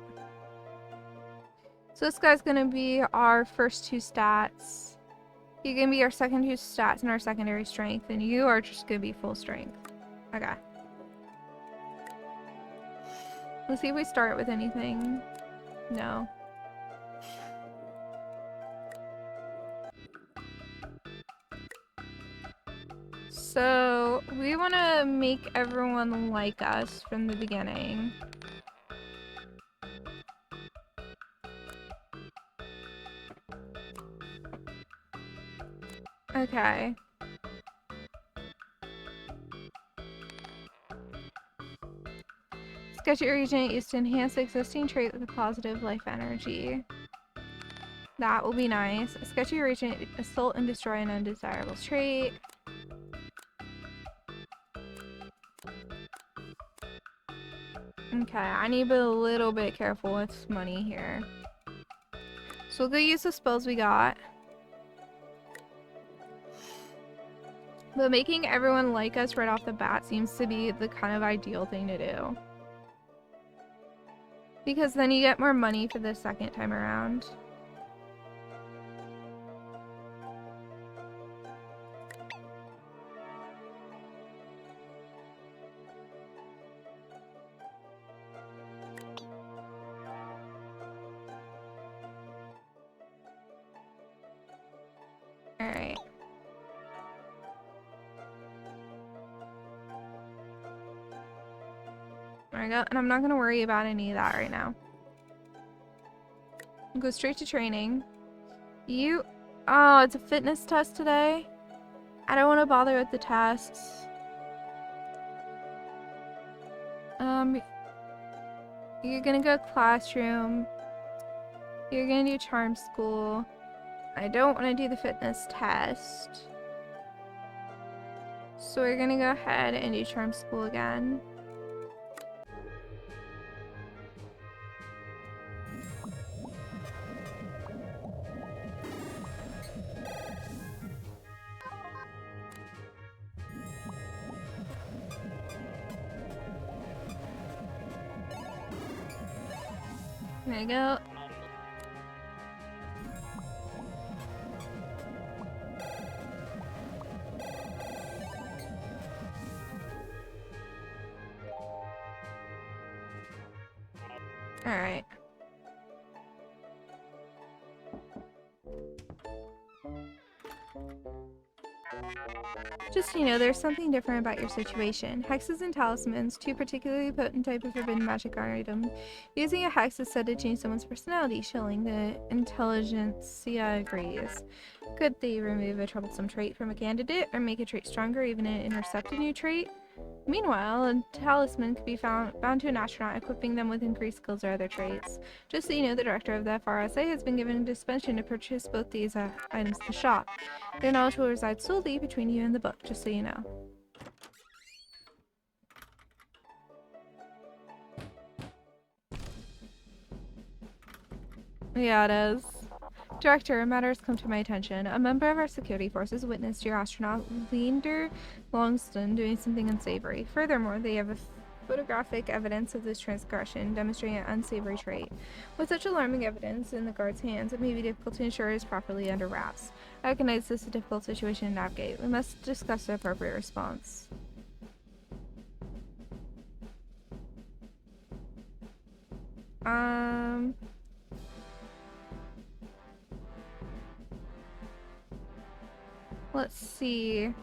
So this guy's going to be our first 2 stats. You're going to be our second 2 stats and our secondary strength. And you are just going to be full strength. Okay. Let's see if we start with anything. No. So, we want to make everyone like us from the beginning. Okay. Sketchy agent used to enhance the existing trait with a positive life energy. That will be nice. A sketchy agent assault and destroy an undesirable trait. Okay, I need to be a little bit careful with money here. So we'll go use the spells we got. But making everyone like us right off the bat seems to be the kind of ideal thing to do. Because then you get more money for the second time around. Alright. There we go. And I'm not going to worry about any of that right now. I'll go straight to training. Oh, it's a fitness test today. I don't want to bother with the tests. You're going to go classroom. You're going to do charm school. I don't want to do the fitness test. So we're going to go ahead and do charm school again. There you go. Alright. Just so you know, there's something different about your situation. Hexes and talismans, two particularly potent type of forbidden magic item. Using a hex is said to change someone's personality, showing the intelligentsia agrees. Could they remove a troublesome trait from a candidate, or make a trait stronger, even intercept a new trait? Meanwhile, a talisman could be bound to an astronaut, equipping them with increased skills or other traits. Just so you know, the director of the FRSA has been given dispensation to purchase both these items in the shop. Their knowledge will reside solely between you and the book, just so you know. Yeah, it is. Director, a matter has come to my attention. A member of our security forces witnessed your astronaut, Leander Longston, doing something unsavory. Furthermore, they have photographic evidence of this transgression, demonstrating an unsavory trait. With such alarming evidence in the guard's hands, it may be difficult to ensure it is properly under wraps. I recognize this is a difficult situation to navigate. We must discuss the appropriate response. Let's see.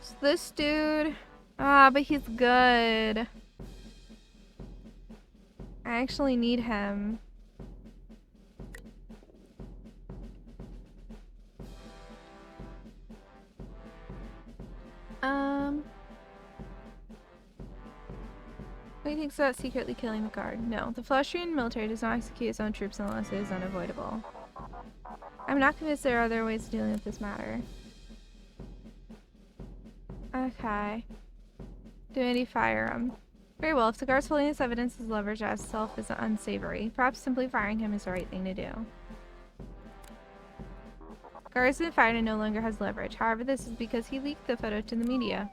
So this dude, but he's good. I actually need him. What do you think about secretly killing the guard? No, the Flustrian military does not execute its own troops unless it is unavoidable. I'm not convinced there are other ways of dealing with this matter. Okay. Do I need to fire him? Very well, if the guard's holding this evidence as leverage as itself is unsavory, perhaps simply firing him is the right thing to do. Guard has been fired and no longer has leverage. However, this is because he leaked the photo to the media.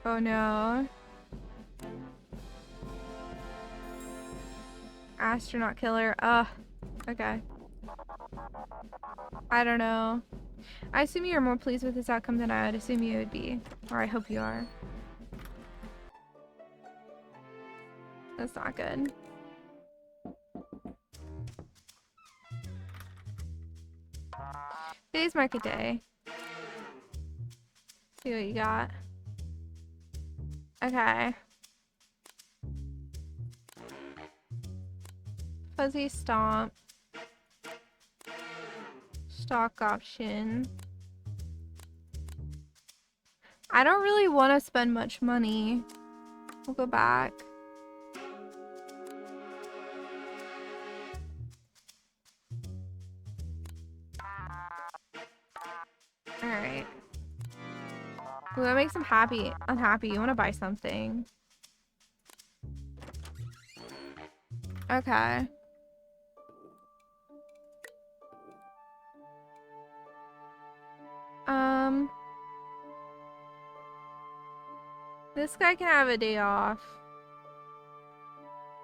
Oh no. Astronaut killer. Okay. I don't know. I assume you're more pleased with this outcome than I would assume you would be. Or I hope you are. That's not good. Today's market day. See what you got. Okay. Fuzzy stomp. Stock option. I don't really want to spend much money. We'll go back. Alright. Ooh, that makes him happy. Unhappy. You want to buy something. Okay. This guy can have a day off.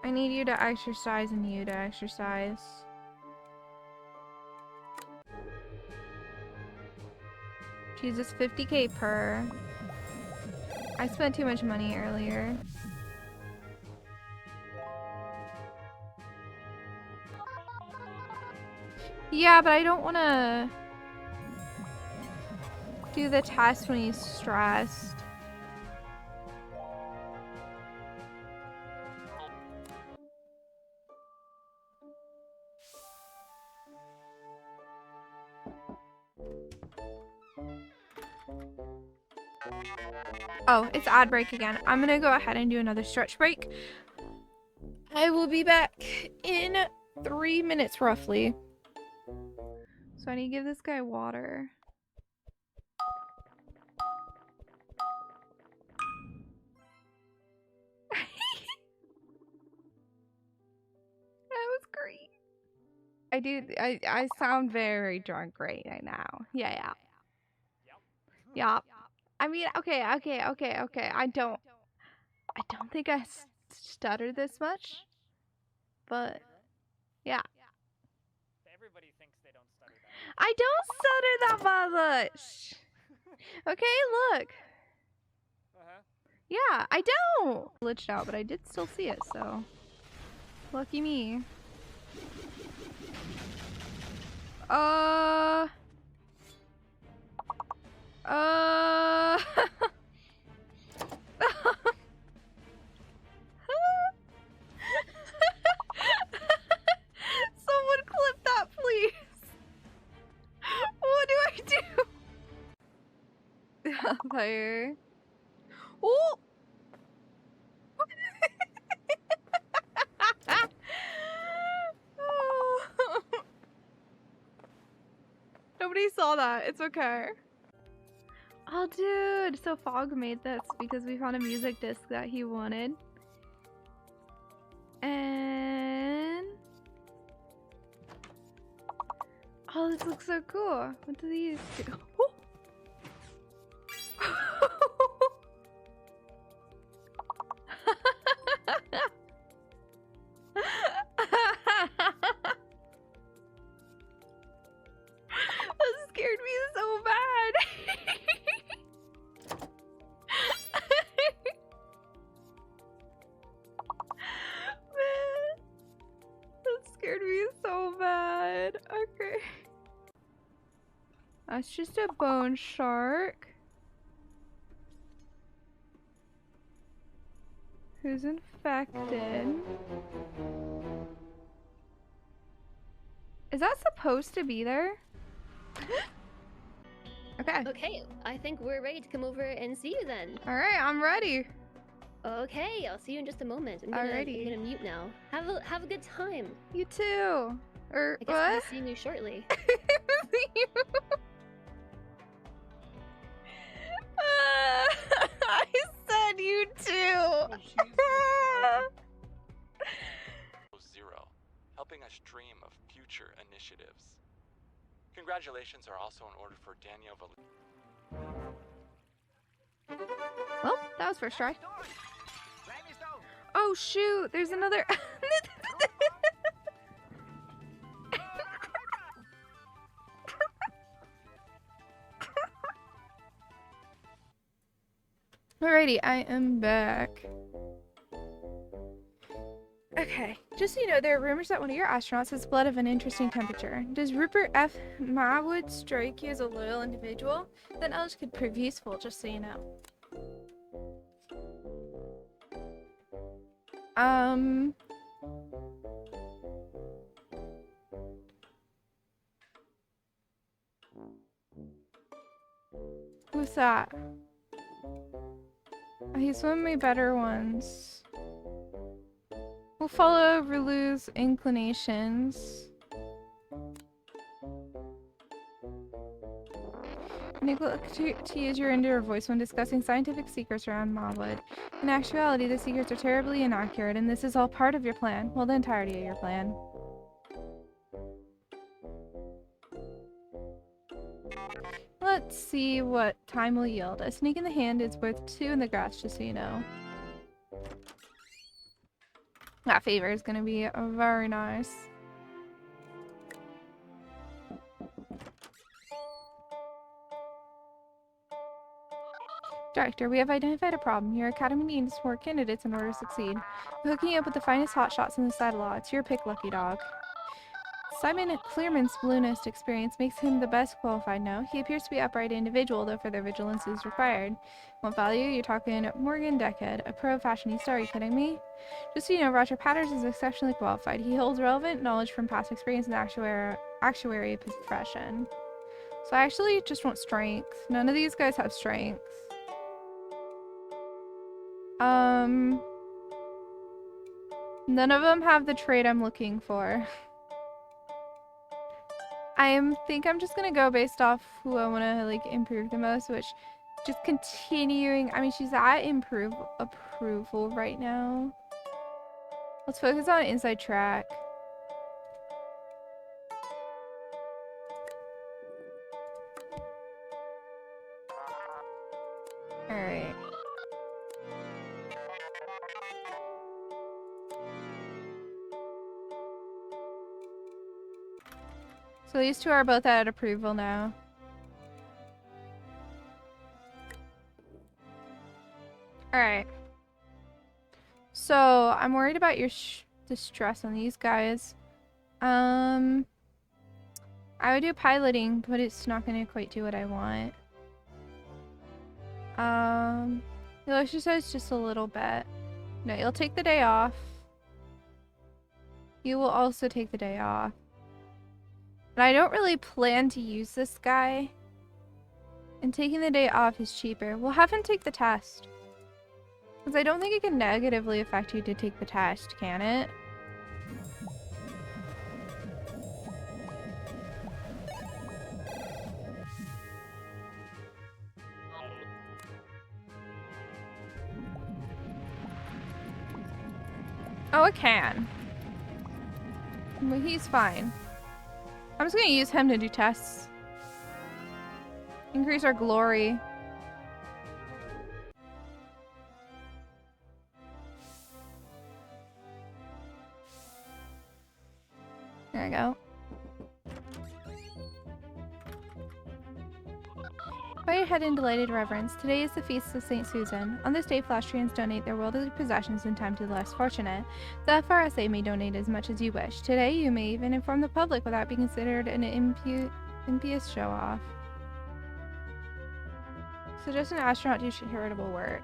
I need you to exercise and you to exercise. Jesus, 50k per. I spent too much money earlier. Yeah, but I don't want to do the test when he's stressed. Oh, it's ad break again. I'm gonna go ahead and do another stretch break. I will be back in 3 minutes roughly. So I need to give this guy water. That was great. I sound very drunk right now. Yeah. Yup. I mean, okay. I don't think I stutter this much, but yeah. Everybody thinks they don't stutter that. I don't stutter that much. Okay, look. Yeah, I don't. Glitched out, but I did still see it, so lucky me. Someone clip that, please. What do I do? Fire. Oh! Nobody saw that. It's okay. Oh, dude. So Fog made this because we found a music disc that he wanted. And... oh, this looks so cool. What do these do? Oh! That scared me so bad. Man, that scared me so bad. Okay. That's just a bone shark. Who's infected? Is that supposed to be there? Okay. Okay, I think we're ready to come over and see you then. Alright, I'm ready. Okay, I'll see you in just a moment. I'm gonna mute now. Have a good time. You too. Or I guess I'll be seeing you shortly. I said you too. Zero, helping us dream of future initiatives. Congratulations are also in order for Daniel Well, that was first try. Oh shoot, there's another. Alrighty, I am back. Okay, just so you know, there are rumors that one of your astronauts has blood of an interesting temperature. Does Rupert F. Marwood strike you as a loyal individual? Then Elge could prove useful, just so you know. Who's that? He's one of my better ones. We'll follow Rulu's inclinations. Neglect to use your indoor voice when discussing scientific secrets around Mobwood. In actuality, the secrets are terribly inaccurate, and this is all part of your plan. Well, the entirety of your plan. Let's see what time will yield. A snake in the hand is worth 2 in the grass, just so you know. That favor is gonna be very nice. Director, we have identified a problem. Your academy needs more candidates in order to succeed. We're hooking you up with the finest hotshots in the side law. It's your pick, lucky dog. Simon Clearman's balloonist experience makes him the best qualified now. He appears to be an upright individual, though further vigilance is required. What value? You're talking Morgan Deckhead, a pro fashionista. Are you kidding me? Just so you know, Roger Patters is exceptionally qualified. He holds relevant knowledge from past experience in the actuary profession. So I actually just want strength. None of these guys have strength. None of them have the trait I'm looking for. I think I'm just gonna go based off who I want to like improve the most, which just continuing. I mean, she's at approval right now. Let's focus on inside track. All right. So these two are both at approval now. Alright. So, I'm worried about your the stress on these guys. I would do piloting, but it's not going to quite do what I want. You'll exercise just a little bit. No, you'll take the day off. You will also take the day off. And I don't really plan to use this guy. And taking the day off is cheaper. We'll have him take the test. Because I don't think it can negatively affect you to take the test, can it? Oh, it can. But he's fine. I'm just gonna use him to do tests. Increase our glory. There we go. Bow your head in delighted reverence. Today is the feast of St. Susan. On this day, Flastrians donate their worldly possessions in time to the less fortunate. The FRSA may donate as much as you wish. Today, you may even inform the public without being considered an impious show-off. Suggest an astronaut do charitable work.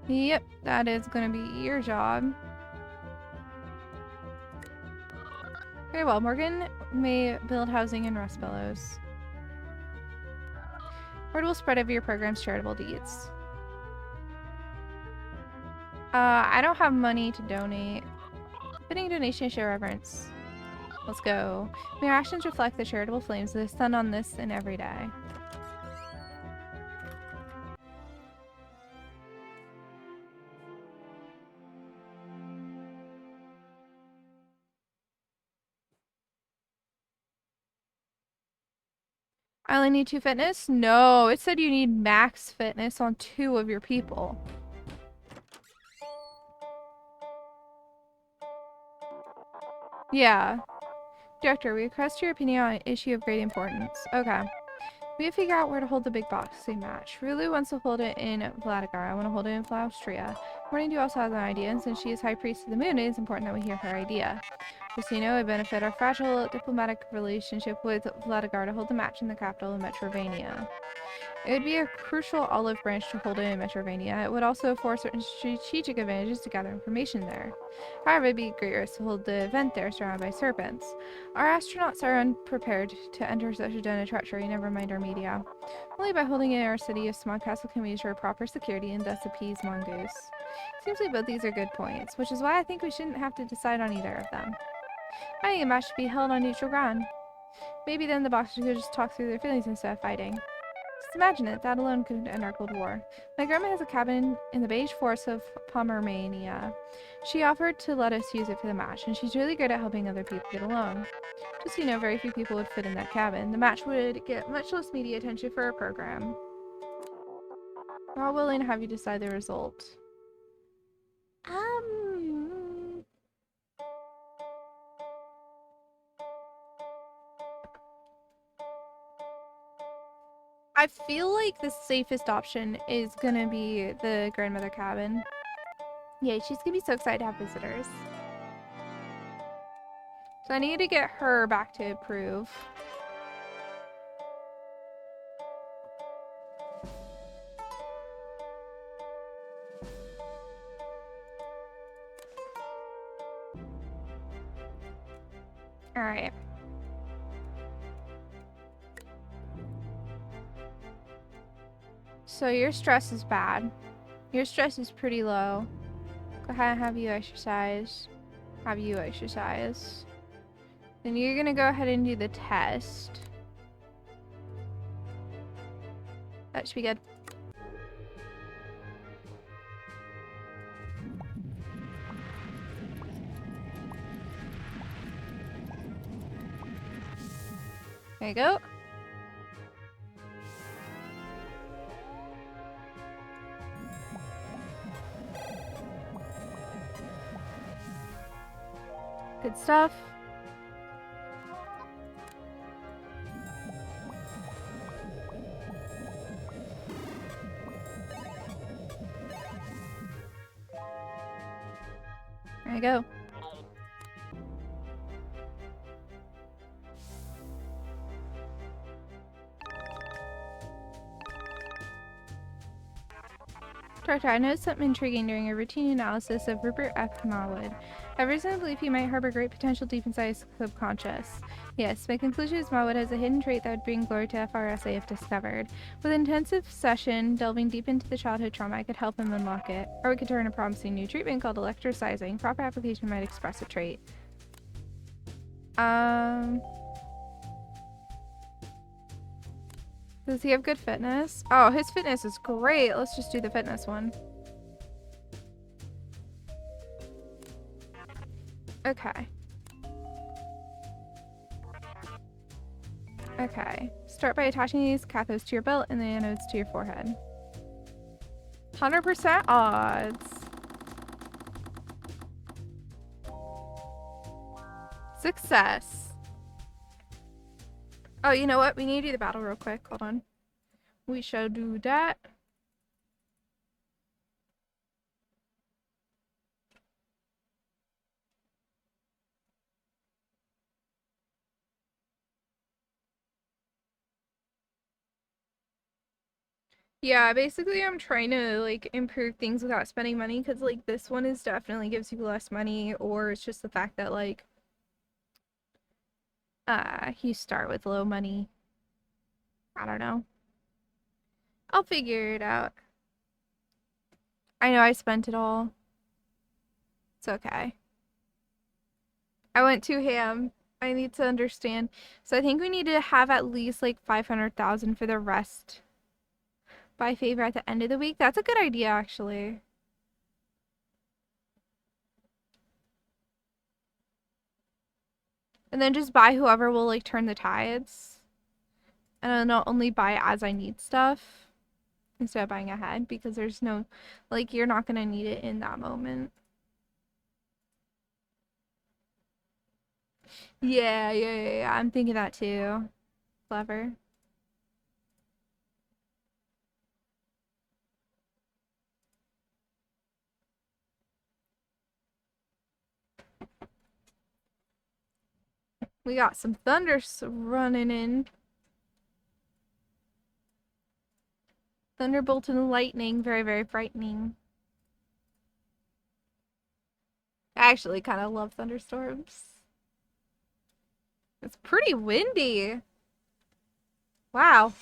Yep, that is going to be your job. Very well, Morgan may build housing and rest billows. Word will spread of your program's charitable deeds. I don't have money to donate. Putting donation to show reverence. Let's go. May our actions reflect the charitable flames of the sun on this and every day. I only need 2 fitness? No, it said you need max fitness on 2 of your people. Yeah. Director, we request your opinion on an issue of great importance. Okay. We have to figure out where to hold the big boxing match. Rulu wants to hold it in Vladimir. I want to hold it in Austria. Morning Dew also has an idea, and since she is High Priest of the Moon, it is important that we hear her idea. Just so you know, it would benefit our fragile diplomatic relationship with Vladimir to hold the match in the capital of Metrovania. It would be a crucial olive branch to hold it in Metrovania. It would also afford certain strategic advantages to gather information there. However, it would be a great risk to hold the event there surrounded by serpents. Our astronauts are unprepared to enter such a den of treachery, never mind our media. Only by holding it in our city of Smog Castle can we ensure proper security and thus appease Mongoose. Seems like both these are good points, which is why I think we shouldn't have to decide on either of them. I think a match should be held on neutral ground. Maybe then the boxers could just talk through their feelings instead of fighting. Just imagine it. That alone could end our Cold War. My grandma has a cabin in the beige forest of Pomerania. She offered to let us use it for the match, and she's really good at helping other people get along. Just so you know, very few people would fit in that cabin. The match would get much less media attention for our program. We're all willing to have you decide the result. I feel like the safest option is gonna be the grandmother cabin. Yay, she's gonna be so excited to have visitors. So I need to get her back to approve. Alright. So your stress is bad. Your stress is pretty low. Go ahead and have you exercise. Have you exercise. Then you're gonna go ahead and do the test. That should be good. There you go. Good stuff. There you go. Doctor, I noticed something intriguing during a routine analysis of Rupert F. Marwood. I have reason to believe he might harbor great potential deep inside his subconscious. Yes, my conclusion is Marwood has a hidden trait that would bring glory to FRSA if discovered. With an intensive session delving deep into the childhood trauma, I could help him unlock it. Or we could turn a promising new treatment called electrosizing. Proper application might express a trait. Does he have good fitness? Oh, his fitness is great. Let's just do the fitness one. Okay. Okay. Start by attaching these cathodes to your belt and the anodes to your forehead. 100% odds. Success. Oh, you know what? We need to do the battle real quick. Hold on. We shall do that. Yeah, basically I'm trying to like improve things without spending money because like this one is definitely gives you less money, or it's just the fact that like you start with low money. I don't know. I'll figure it out. I know I spent it all. It's okay. I went too ham. I need to understand. So I think we need to have at least like 500,000 for the rest by favor at the end of the week. That's a good idea, actually. And then just buy whoever will like turn the tides. And I'll not only buy as I need stuff instead of buying ahead, because there's no, like, you're not gonna need it in that moment. Yeah. I'm thinking that too. Clever. We got some thunder running in. Thunderbolt and lightning, very, very frightening. I actually kind of love thunderstorms. It's pretty windy. Wow.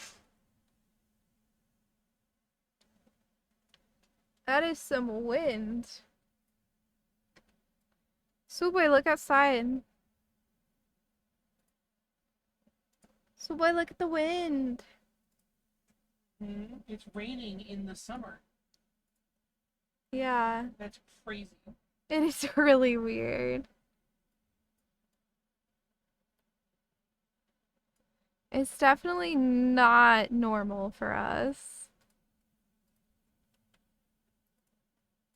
That is some wind. Suwey, look outside. Suwey, look at the wind. It's raining in the summer. Yeah. That's crazy. It is really weird. It's definitely not normal for us.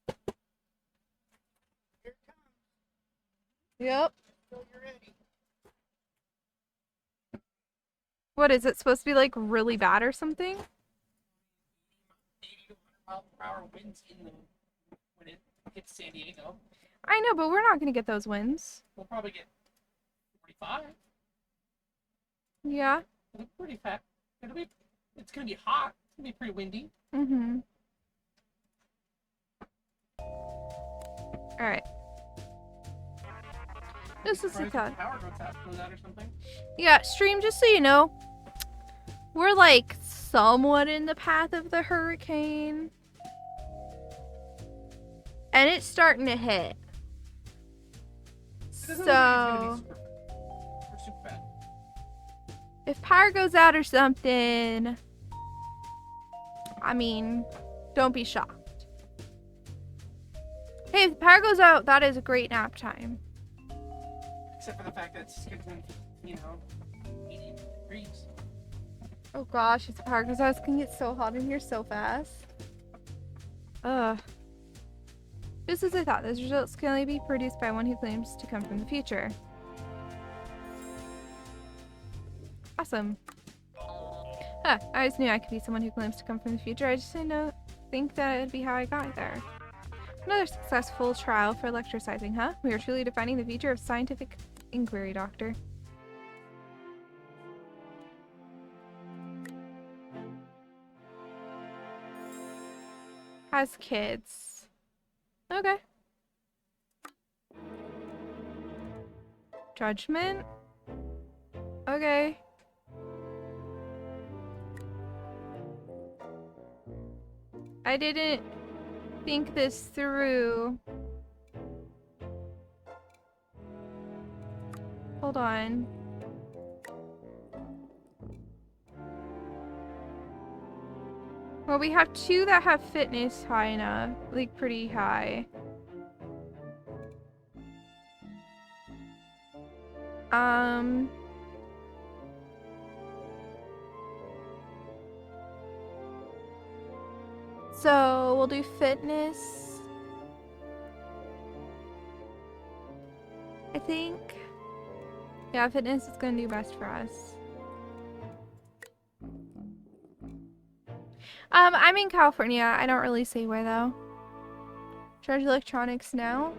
Here it comes. Yep. So you're ready. What is it supposed to be like really bad or something? 80 to 100 mile per hour winds when it hits San Diego. I know, but we're not gonna get those winds. We'll probably get 45. Yeah. It'll be pretty fat. It's gonna be hot. It's gonna be pretty windy. Mm-hmm. Alright. This is the thought. Power goes out or something. Yeah, stream, just so you know, we're like somewhat in the path of the hurricane. And it's starting to hit. It doesn't look like So, it's gonna be super bad. if power goes out or something, I mean, don't be shocked. Hey, if the power goes out, that is a great nap time. Except for the fact that it's gonna be, 80 degrees. Oh gosh, if the power goes out, it's gonna get so hot in here so fast. Ugh. Just as I thought, those results can only be produced by one who claims to come from the future. Awesome. Huh, I always knew I could be someone who claims to come from the future. I just didn't think that it'd be how I got there. Another successful trial for electricizing, huh? We are truly defining the future of scientific inquiry, Doctor. Has kids. Okay. Judgment? Okay. I didn't think this through. Hold on. Well, we have two that have fitness high enough, like pretty high. So we'll do fitness. I think. Yeah, fitness is gonna do best for us. I'm in California. I don't really say where though. Charge electronics now.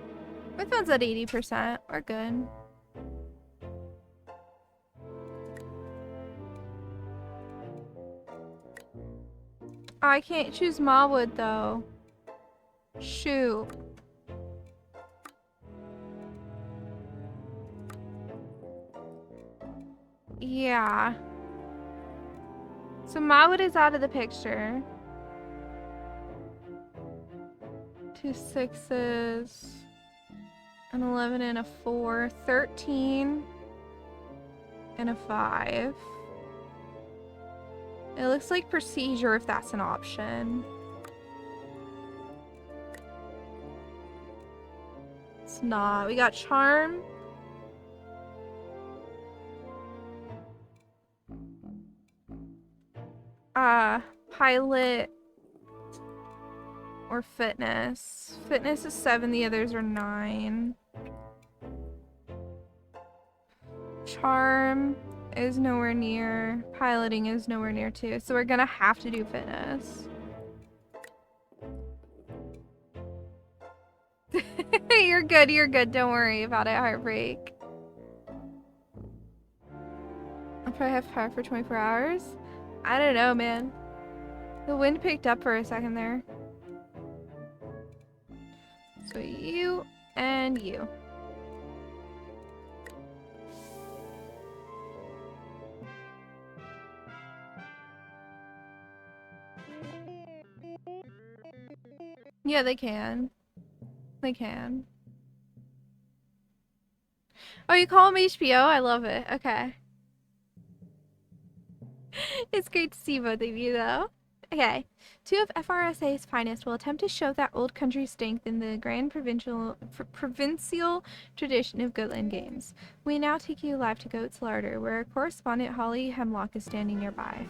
My phone's at 80%. We're good. Oh, I can't choose Mawood though. Shoot. Yeah. So Mawood is out of the picture. 2 6s. An 11 and a 4. 13. And a 5. It looks like procedure if that's an option. It's not. We got charm. Pilot or fitness. Fitness is 7, the others are 9. Charm is nowhere near. Piloting is nowhere near too. So we're gonna have to do fitness. You're good, you're good. Don't worry about it, Heartbreak. I'll probably have power for 24 hours. I don't know, man. The wind picked up for a second there. So you and you. Yeah, they can. They can. Oh, you call them HBO? I love it. Okay. It's great to see both of you, though. Okay. 2 of FRSA's finest will attempt to show that old country's strength in the grand provincial tradition of Goatland games. We now take you live to Goat's Larder, where our correspondent Holly Hemlock is standing nearby.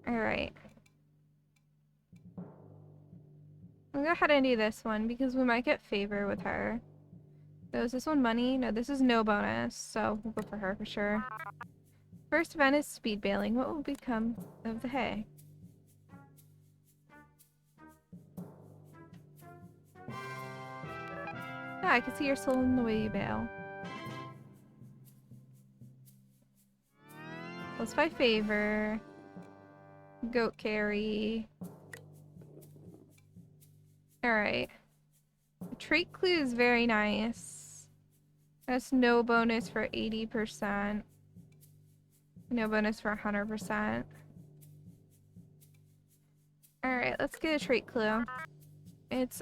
Alright. I'll go ahead and do this one because we might get favor with her. So is this one money? No, this is no bonus, so we'll go for her for sure. First event is speed bailing. What will become of the hay? Yeah, I can see your soul in the way you bail. Let's fight favor. Goat carry. Alright. The trait clue is very nice. That's no bonus for 80%. No bonus for 100%. Alright, let's get a trait clue. It's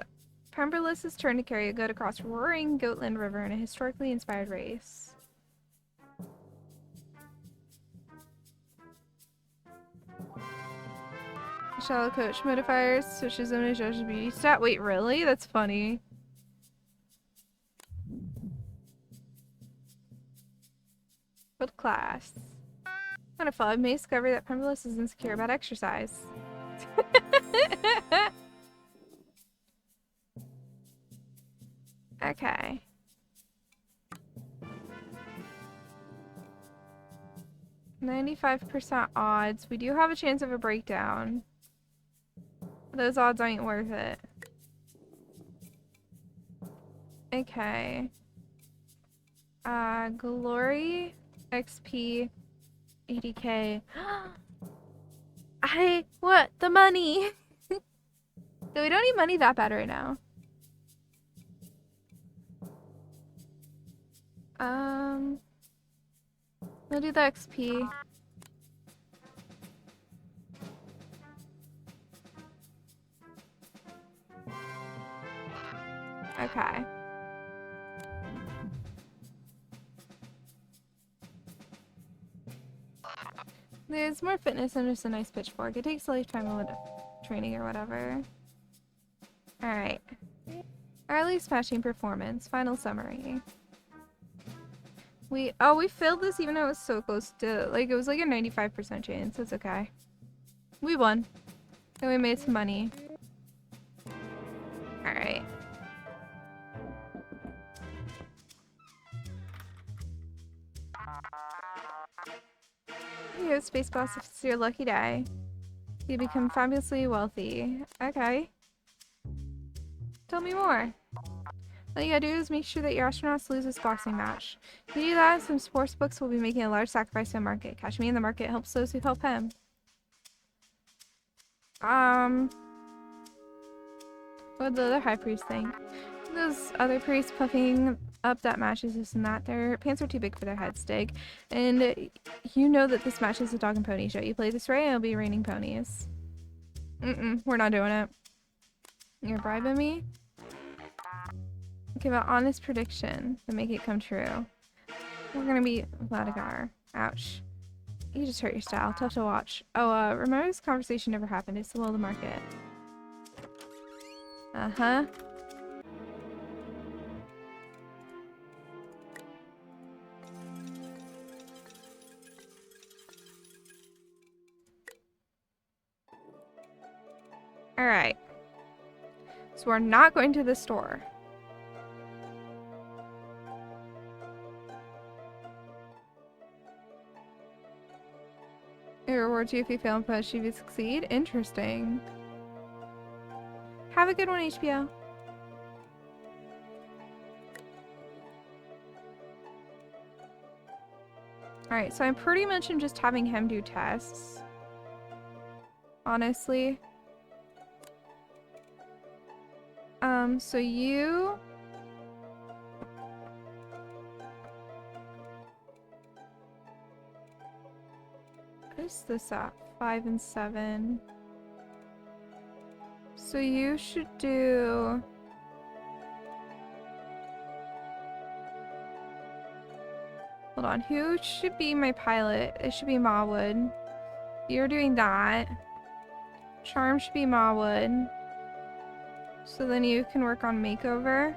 Pemberless's turn to carry a goat across roaring Goatland River in a historically inspired race. Shallow coach modifiers, switches on a judge's beauty stat. Wait, really? That's funny. What class? Wonderful. I may discover that Pemberless is insecure about exercise. Okay. %95 odds. We do have a chance of a breakdown. Those odds aren't worth it. Okay. Glory, XP, 80k. What? The money! So we don't need money that bad right now. We'll do the XP. Okay. There's more fitness than just a nice pitchfork. It takes a lifetime of training or whatever. Alright. Early smashing performance. Final summary. We failed this even though it was so close to, like, it was like a 95% chance. It's okay. We won. And we made some money. Alright. Here's Space Boss, it's your lucky day. You become fabulously wealthy. Okay. Tell me more. All you gotta do is make sure that your astronauts lose this boxing match. If you do that, some sports books will be making a large sacrifice in the market. Catch me in the market helps those who help him. What would the other high priest think? Those other priests puffing up that matches this and that. Their pants are too big for their heads, Dig. And you know that this match is a dog and pony show. You play this right, and it'll be raining ponies. We're not doing it. You're bribing me? Give an honest prediction to make it come true. We're gonna be Vladigar. Ouch. You just hurt your style. Tough to watch. Oh, remember this conversation never happened. It's the will of the market. Uh-huh. Alright. So we're not going to the store. It rewards you if you fail and push if you succeed. Interesting. Have a good one, HBO. Alright, so I'm pretty much just having him do tests. Honestly. So you... What is this at? 5 and 7. So you should do... Hold on, who should be my pilot? It should be Mawood. You're doing that. Charm should be Mawood. So then you can work on makeover.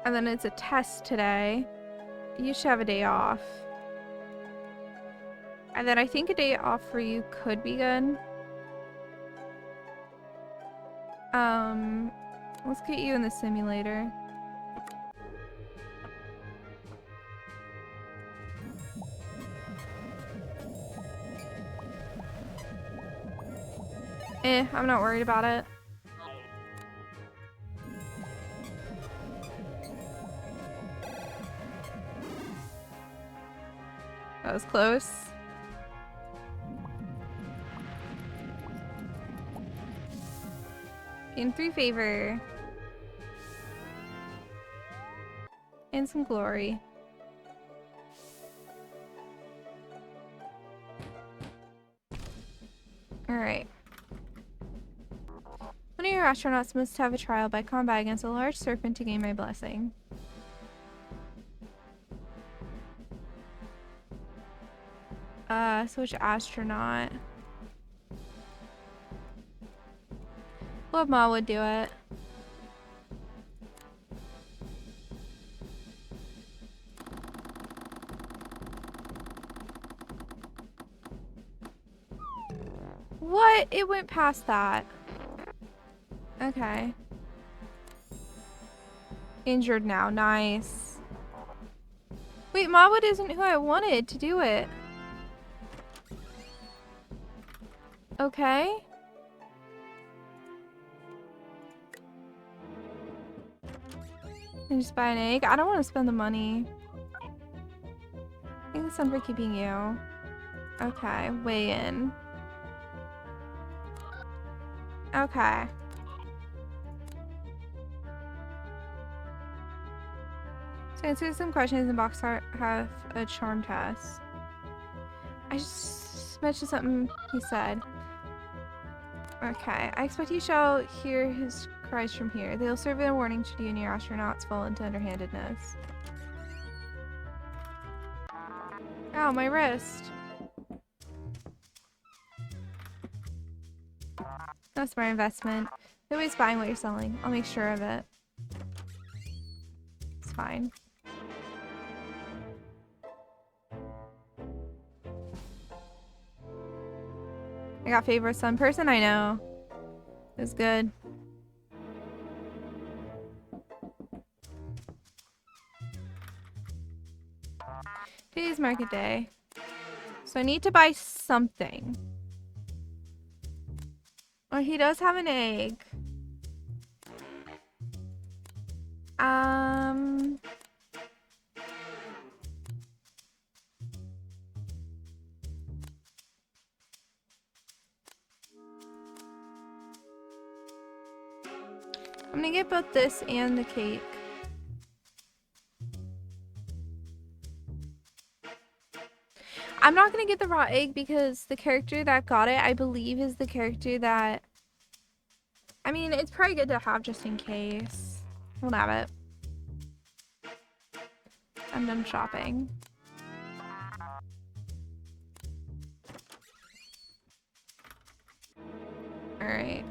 And then it's a test today. You should have a day off. And then I think a day off for you could be good. Let's get you in the simulator. I'm not worried about it. That was close. In 3 favor. And some glory. Alright. One of your astronauts must have a trial by combat against a large serpent to gain my blessing. Switch astronaut. Well, Ma would do it. What? It went past that. Okay. Injured now. Nice. Wait, Mawood isn't who I wanted to do it. Okay. And just buy an egg? I don't want to spend the money. I think it's time for keeping you. Okay, weigh in. Okay. So answer some questions in the box art, have a charm test. I just mentioned something he said. Okay, I expect you shall hear his cries from here. They'll serve as a warning should you and your astronauts fall into underhandedness. Ow, my wrist. That's my investment. Nobody's buying what you're selling. I'll make sure of it. It's fine. I got favor with some person I know. It's good. Today's market day. So I need to buy something. Oh, he does have an egg. I'm gonna get both this and the cake. I'm not gonna get the raw egg because the character that got it, I believe, is the character that... I mean, it's probably good to have just in case. We'll have it. I'm done shopping. Alright.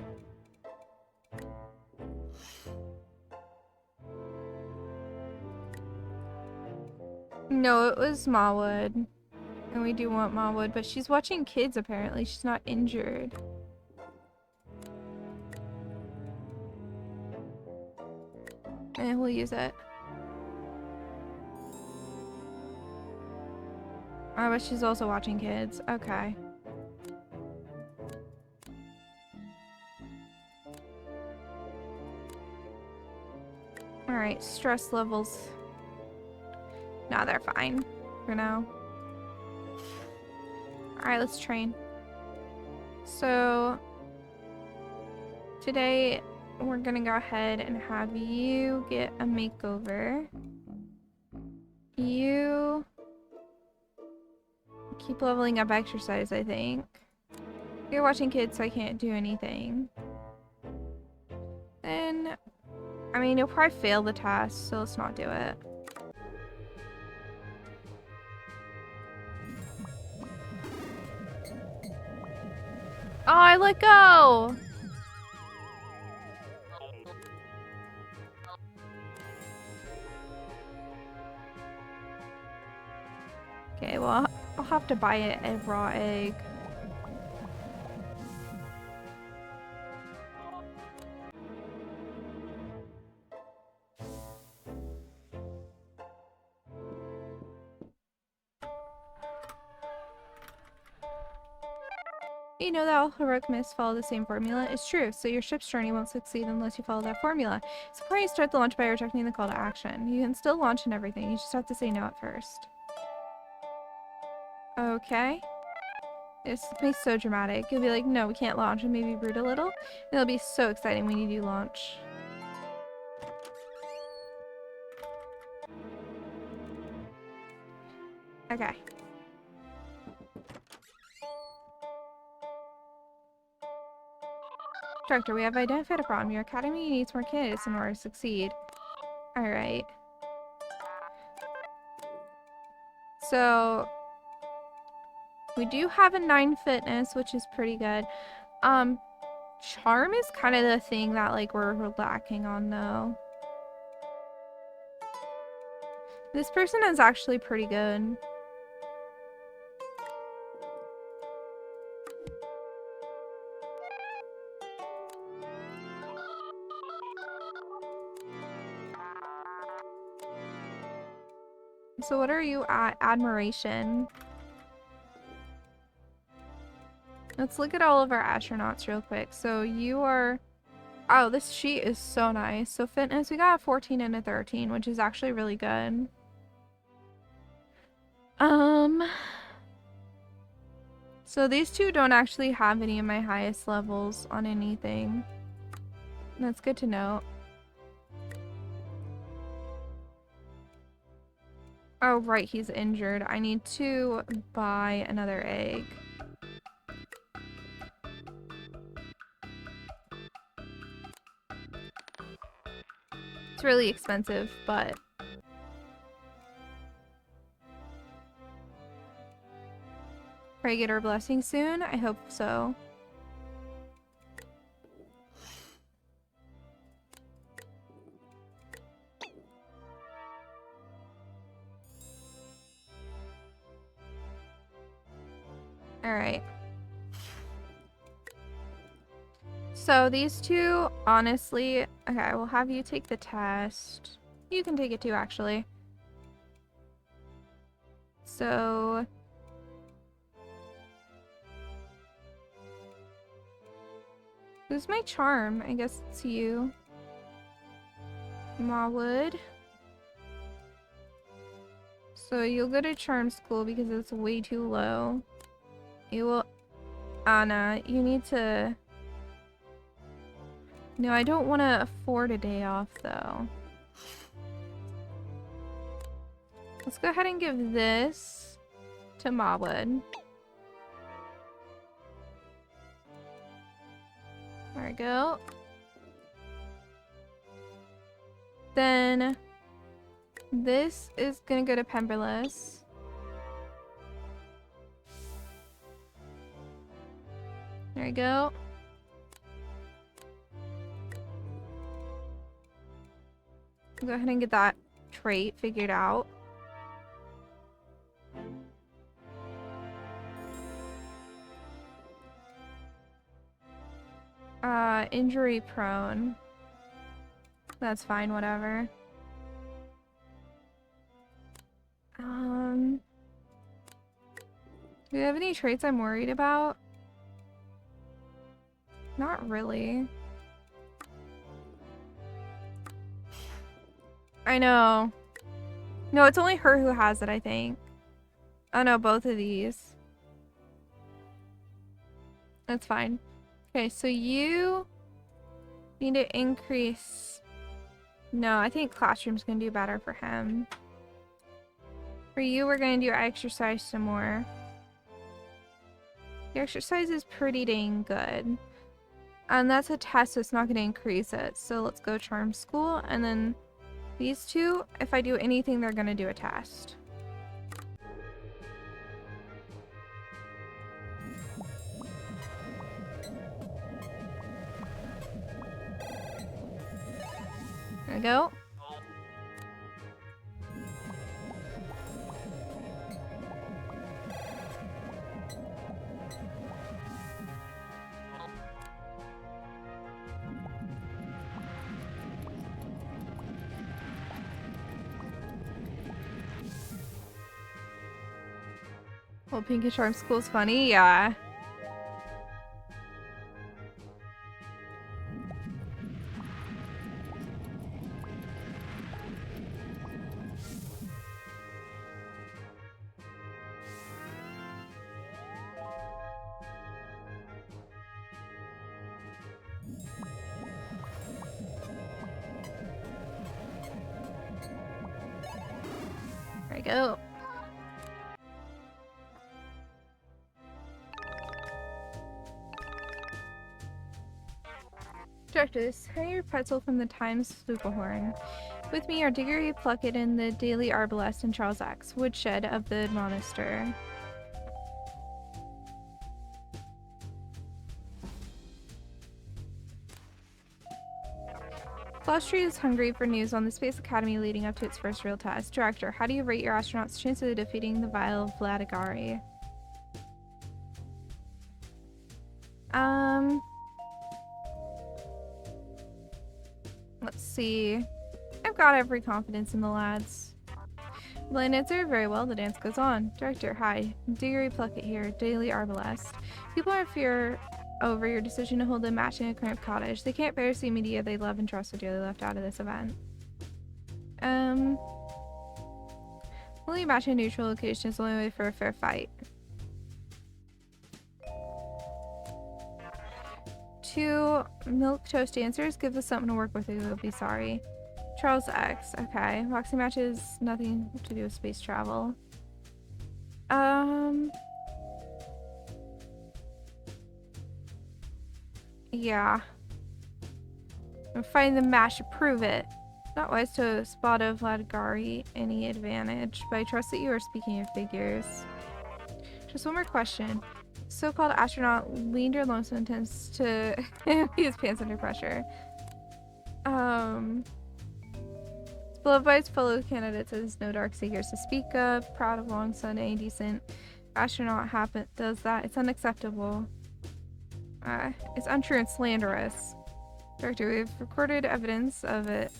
No, it was Mawood. And we do want Mawood, but she's watching kids apparently. She's not injured. And we'll use it. Oh, but she's also watching kids. Okay. Alright, stress levels. No, they're fine for now. Alright, let's train. So, today we're gonna go ahead and have you get a makeover. You keep leveling up exercise, I think. You're watching kids, so I can't do anything. I mean, you'll probably fail the test, so let's not do it. Oh, I let go! Okay, well, I'll have to buy a raw egg. You know that all heroic myths follow the same formula? It's true, so your ship's journey won't succeed unless you follow that formula. So before you start the launch by rejecting the call to action. You can still launch and everything, you just have to say no at first. Okay. This makes me so dramatic. You'll be like, no, we can't launch, and maybe root a little. And it'll be so exciting when you do launch. Okay. Director, we have identified a problem. Your academy needs more candidates in order to succeed. Alright. So, we do have a 9 fitness, which is pretty good. Charm is kind of the thing that, like, we're lacking on, though. This person is actually pretty good. So what are you at? Admiration. Let's look at all of our astronauts real quick. So you are... Oh, this sheet is so nice. So fitness, we got a 14 and a 13, which is actually really good. So these two don't actually have any of my highest levels on anything. That's good to know. Oh, right, he's injured. I need to buy another egg. It's really expensive, but... Pray get her blessing soon? I hope so. Alright. So these two, honestly... Okay, I will have you take the test. You can take it too, actually. So... Who's my charm? I guess it's you. Mawood. So you'll go to charm school because it's way too low. You will... Anna, you need to... No, I don't want to afford a day off, though. Let's go ahead and give this to Mawood. There we go. Then this is gonna go to Pemberless. There we go. Go ahead and get that trait figured out. Injury prone. That's fine, whatever. Do you have any traits I'm worried about? Not really. I know. No, it's only her who has it, I think. Oh no, both of these. That's fine. Okay, so you need to increase... No, I think classroom's gonna do better for him. For you, we're gonna do exercise some more. The exercise is pretty dang good. And that's a test, so it's not going to increase it. So let's go charm school. And then these two, if I do anything, they're going to do a test. There we go. Well, Pink and Charm School's funny, yeah. There we go. Directors, hurry your pretzel from the Times flugelhorn. With me are Diggory Pluckett and the Daily Arbalest and Charles X, Woodshed of the Monaster. Flashtree is hungry for news on the Space Academy leading up to its first real test. Director, how do you rate your astronauts' chance of defeating the vile Vladigari? Let's see. I've got every confidence in the lads. Blind answer, very well, the dance goes on. Director, hi. Diggory Pluckett here, Daily Arbalest. People are in fear over your decision to hold a match in a cramped cottage. They can't bear to see media they love and trust so dearly left out of this event. Only a match in a neutral location is the only way for a fair fight. 2 milk toast dancers. Give us something to work with or you'll be sorry. Charles X. Okay. Boxing matches, nothing to do with space travel. Yeah. I'm fighting the match to prove it. Not wise to spot a Vladigari any advantage, but I trust that you are speaking of figures. Just one more question. So-called astronaut leaned or lonesome intends to pee his pants under pressure. Beloved by his fellow candidates as no dark secrets to speak of. Proud of long son, a decent astronaut does that. It's unacceptable. It's untrue and slanderous. Director, we've recorded evidence of it.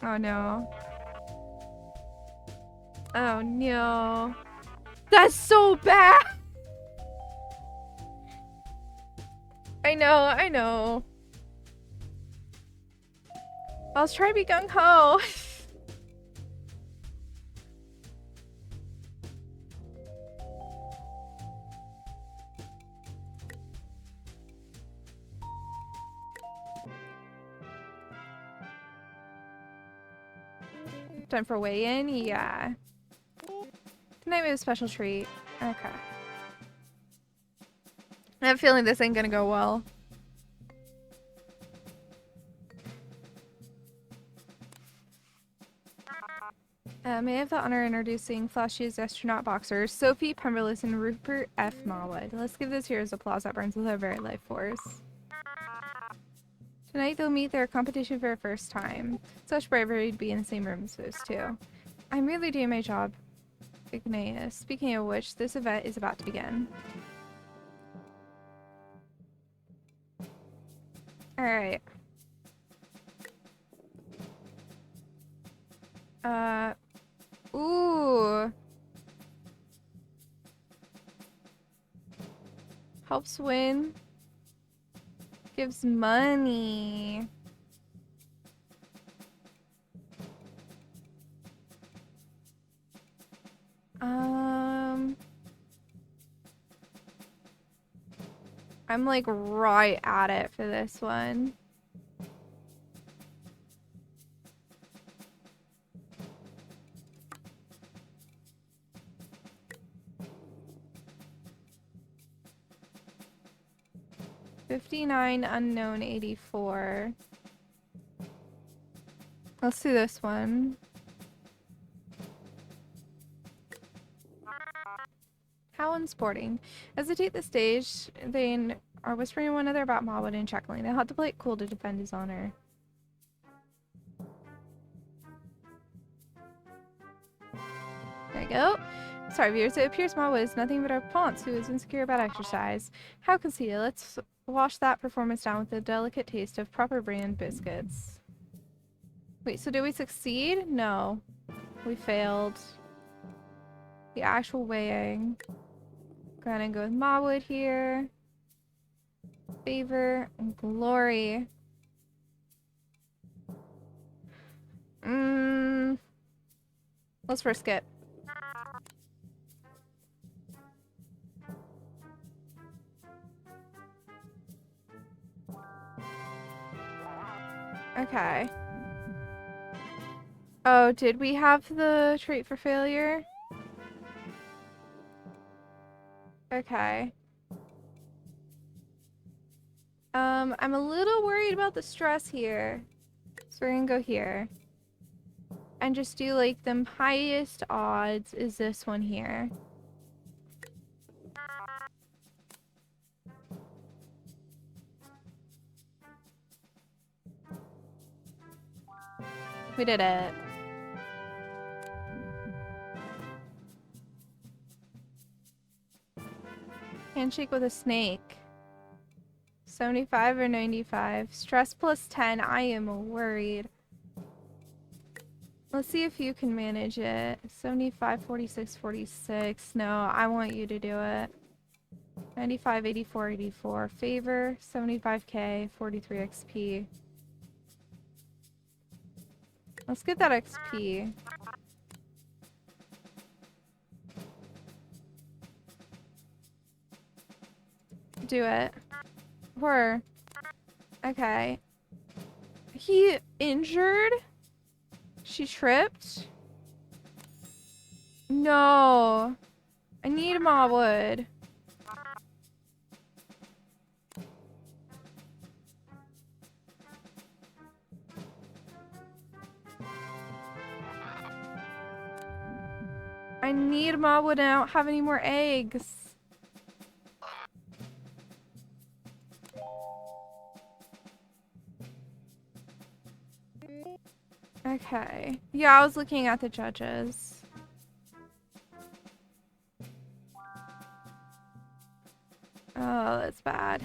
Oh no. Oh no. That's so bad! I know. I was trying to be gung-ho. Time for weigh-in? Yeah. Tonight we have a special treat. Okay. I have a feeling this ain't gonna go well. May I have the honor of introducing Flash's astronaut boxers, Sophie Pemberless and Rupert F. Marwood. Let's give this hero's applause that burns with our very life force. Tonight they'll meet their competition for the first time. Such bravery to be in the same room as those two. I'm really doing my job, Ignaeus. Speaking of which, this event is about to begin. Alright. Ooh. Helps win. Gives money. I'm like right at it for this one. 59, unknown 84. Let's do this one. How unsporting. As they take the stage, they are whispering to one another about Mawwood and chuckling. They'll have to play it cool to defend his honor. There you go. Sorry, viewers. It appears Mawwood is nothing but a ponce who is insecure about exercise. How conceited. Let's wash that performance down with the delicate taste of proper brand biscuits. Wait, so did we succeed? No. We failed. The actual weighing. Gonna go with Mawwood here. Favor and glory. Let's risk it. Okay. Oh, did we have the trait for failure? Okay. I'm a little worried about the stress here. So we're gonna go here. And just do like the highest odds is this one here. We did it. Handshake with a snake. 75 or 95. Stress plus 10. I am worried. Let's see if you can manage it. 75, 46, 46. No, I want you to do it. 95, 84, 84. Favor. 75k, 43 XP. Let's get that XP. Do it. Where? Okay. He injured? She tripped? No. I need Mawwood. I need Mawwood and I don't have any more eggs. Okay. Yeah, I was looking at the judges. Oh, that's bad.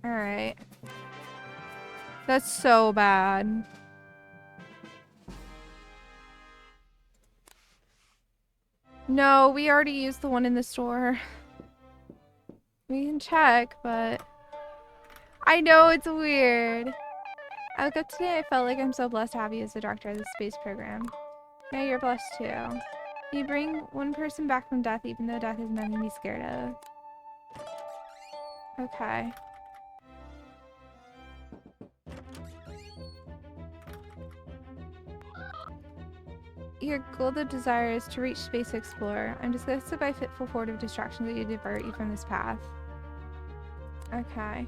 Alright. That's so bad. No, we already used the one in the store. We can check, but... I know, it's weird. I woke up today, I felt like I'm so blessed to have you as the director of the space program. Now you're blessed too. You bring one person back from death, even though death is nothing to be scared of. Okay. Your goal of desire is to reach Space Explorer. I'm disgusted by fitful horde of distractions that you divert you from this path. Okay.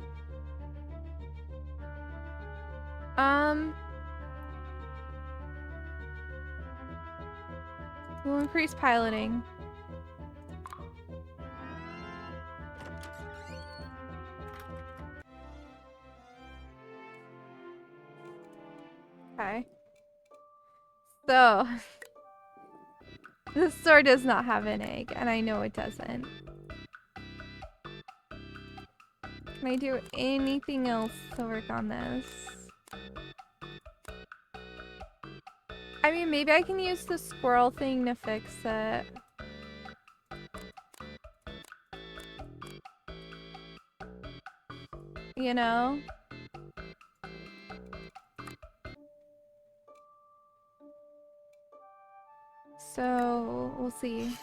We'll increase piloting. Okay. So, this store does not have an egg, and I know it doesn't. Can I do anything else to work on this? I mean, maybe I can use the squirrel thing to fix it. You know? So, we'll see.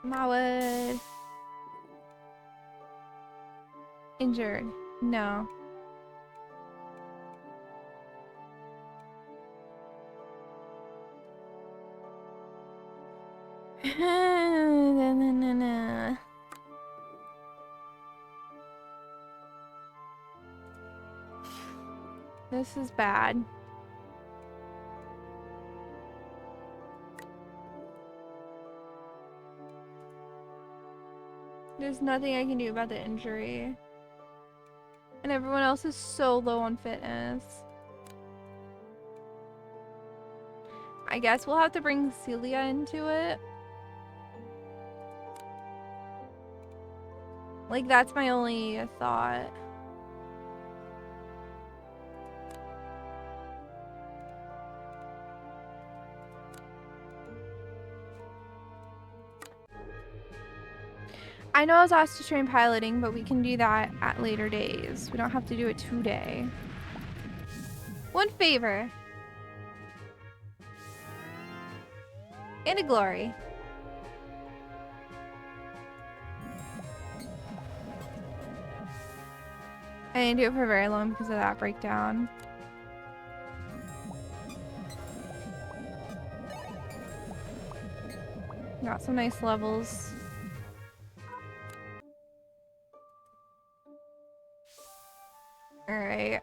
Mawwood. Injured. No. This is bad. There's nothing I can do about the injury. And everyone else is so low on fitness. I guess we'll have to bring Celia into it. Like, that's my only thought. I know I was asked to train piloting, but we can do that at later days. We don't have to do it today. One favor. And a glory. I didn't do it for very long because of that breakdown. Got some nice levels. Alright.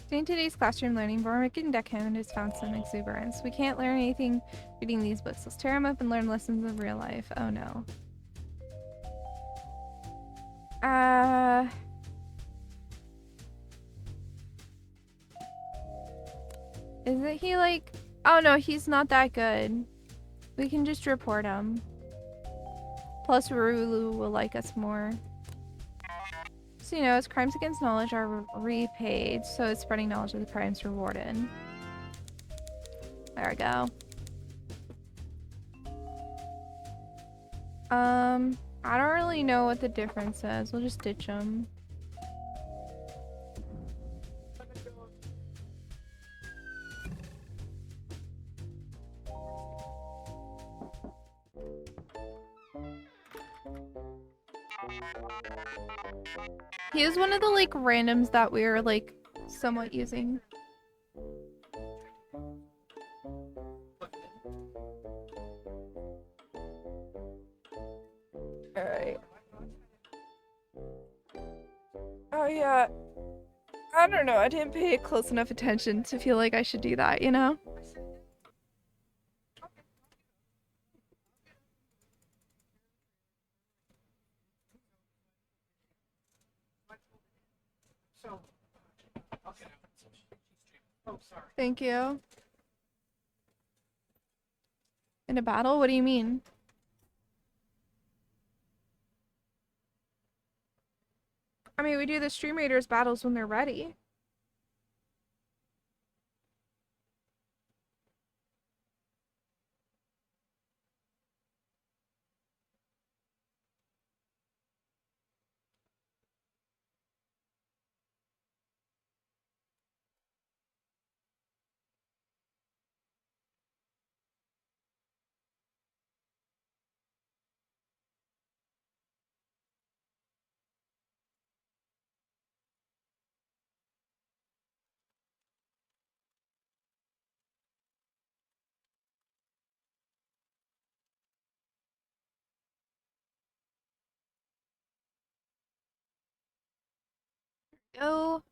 During today's classroom learning, Bormick and Deckhand has found some exuberance. We can't learn anything reading these books. Let's tear them up and learn lessons of real life. Oh no. Isn't he like... Oh no, he's not that good. We can just report him. Plus, Rulu will like us more. So, you know, as crimes against knowledge are repaid, so is spreading knowledge of the crimes rewarded. There we go. I don't really know what the difference is. We'll just ditch them. He is one of the, like, randoms that we're, like, somewhat using. Alright. Oh, yeah. I don't know. I didn't pay close enough attention to feel like I should do that, you know? Thank you. In a battle? What do you mean? I mean, we do the Stream Raiders battles when they're ready. Go.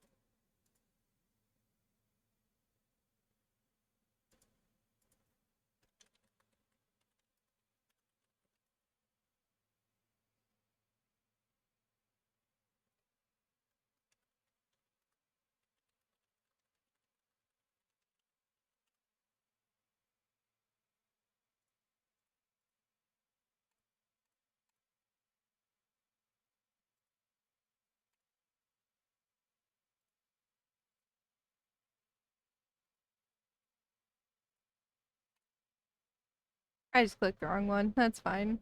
I just clicked the wrong one. That's fine.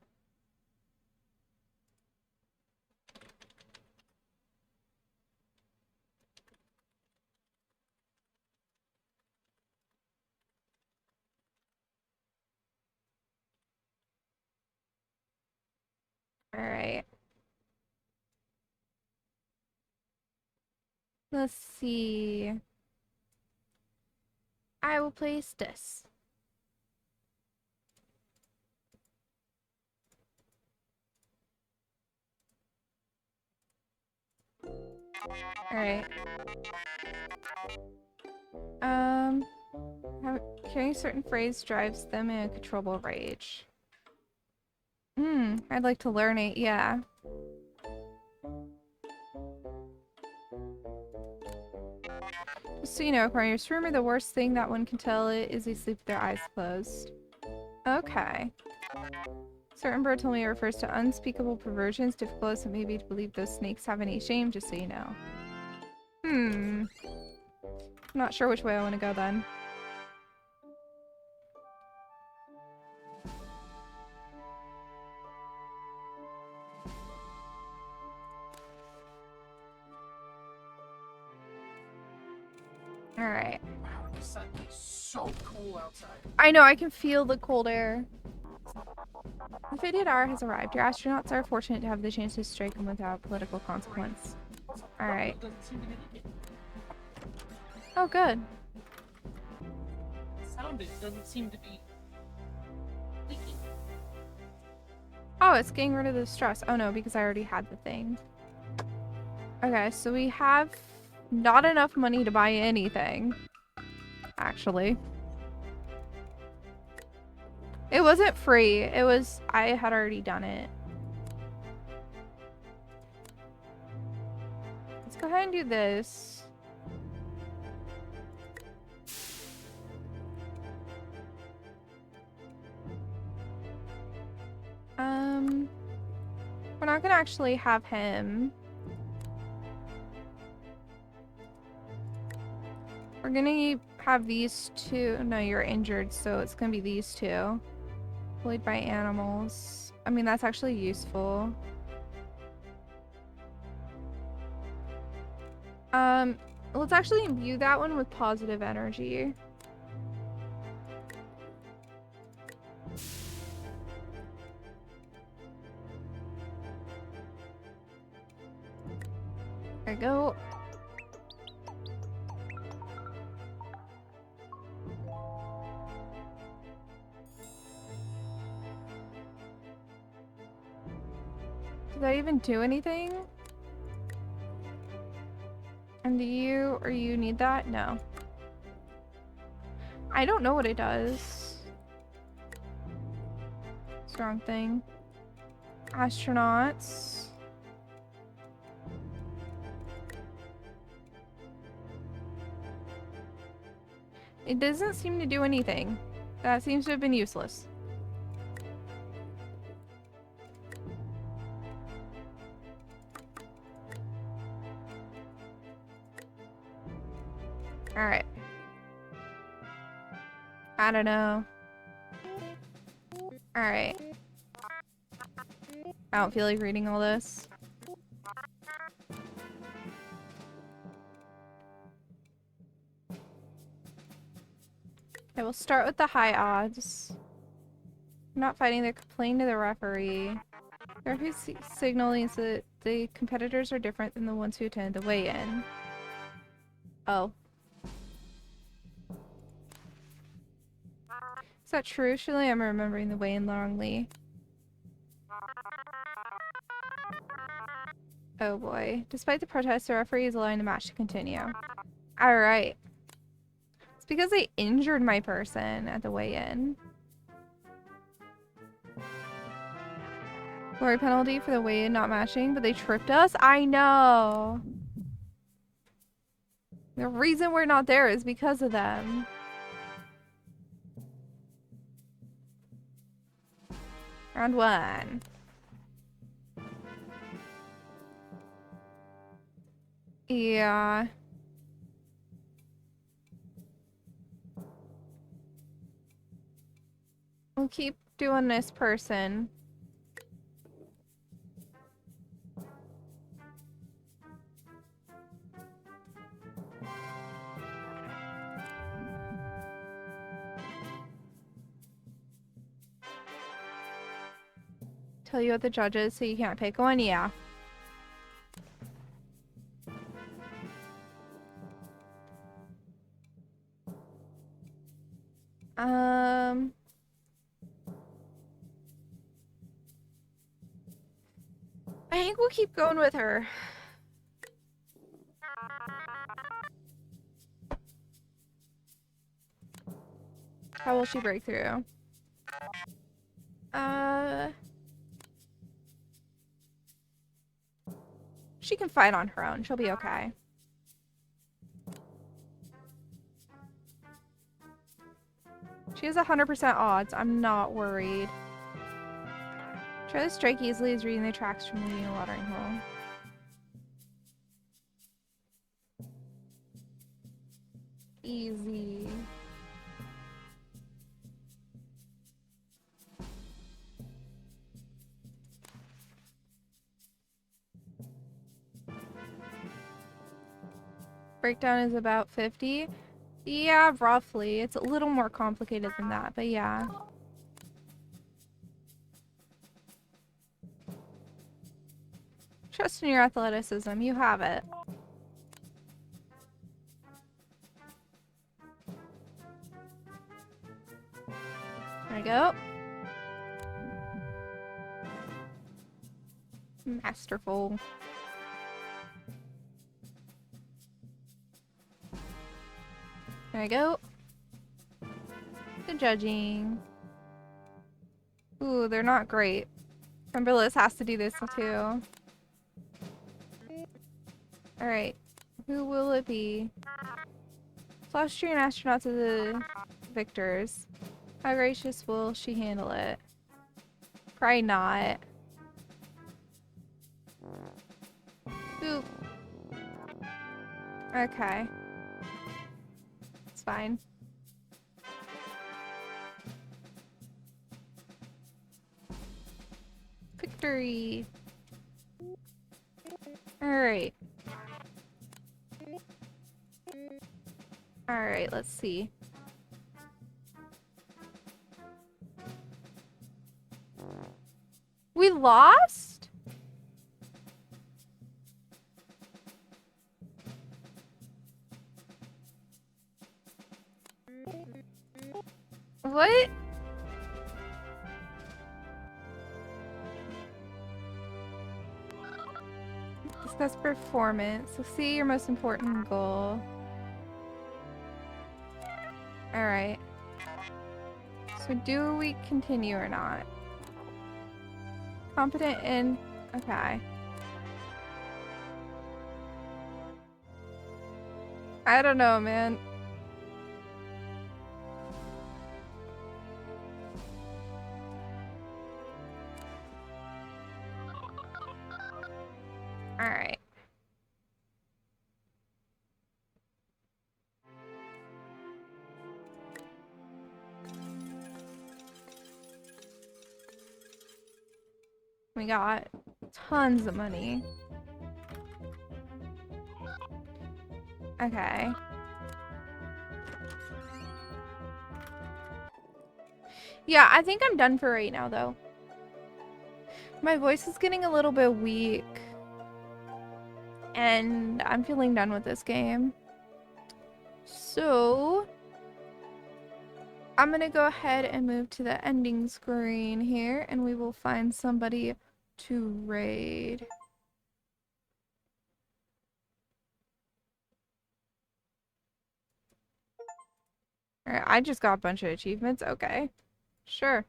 Alright. Let's see. I will place this. Alright. Carrying a certain phrase drives them in uncontrollable rage. I'd like to learn it, yeah. Just so you know, according to this rumor, the worst thing that one can tell it is they sleep with their eyes closed. Okay. Certain bird told me it refers to unspeakable perversions, difficult as it may be to believe those snakes have any shame, just so you know. I'm not sure which way I want to go then. Alright. Wow, the sun is so cool outside. I know, I can feel the cold air. The fated hour has arrived. Your astronauts are fortunate to have the chance to strike them without political consequence. Alright. Oh, good. Sound, it doesn't seem to be leaking. Oh, it's getting rid of the stress. Oh no, because I already had the thing. Okay, so we have not enough money to buy anything. Actually. It wasn't free. It was... I had already done it. Let's go ahead and do this. We're not gonna actually have him. We're gonna have these two. No, you're injured, so it's gonna be these two. Bullied by animals. I mean, that's actually useful. Let's actually imbue that one with positive energy. There we go. Did that even do anything? And do you, or you need that? No. I don't know what it does. Strong thing. Astronauts. It doesn't seem to do anything. That seems to have been useless. Alright. I don't know. Alright. I don't feel like reading all this. Okay, we'll start with the high odds. I'm not fighting, they're complaining to the referee. The referee signaling that the competitors are different than the ones who attended the weigh-in. Oh. Is that true? Surely I'm remembering the weigh-in wrongly. Oh boy. Despite the protests, the referee is allowing the match to continue. Alright. It's because they injured my person at the weigh-in. Glory penalty for the weigh-in not matching, but they tripped us? I know! The reason we're not there is because of them. Round one. Yeah. We'll keep doing this person. Tell you what the judges, so you can't pick one? Yeah. I think we'll keep going with her. How will she break through? She can fight on her own. She'll be okay. She has 100% odds. I'm not worried. Try to strike easily as reading the tracks from leaving a watering hole. Easy. Breakdown is about 50. Yeah, roughly. It's a little more complicated than that, but yeah. Trust in your athleticism. You have it. There we go. Masterful. There we go. Good judging. Ooh, they're not great. Remember, Liz has to do this too. Alright. Who will it be? Austrian astronauts are the victors. How gracious will she handle it? Probably not. Boop. Okay. It's fine. Victory! Alright. Alright, let's see. We lost? What? Discuss performance. So see your most important goal. Alright. So do we continue or not? Competent in... Okay. I don't know, man. Alright. We got tons of money. Okay. Yeah, I think I'm done for right now, though. My voice is getting a little bit weak. And I'm feeling done with this game. So... I'm gonna go ahead and move to the ending screen here, and we will find somebody to raid. Alright, I just got a bunch of achievements. Okay. Sure.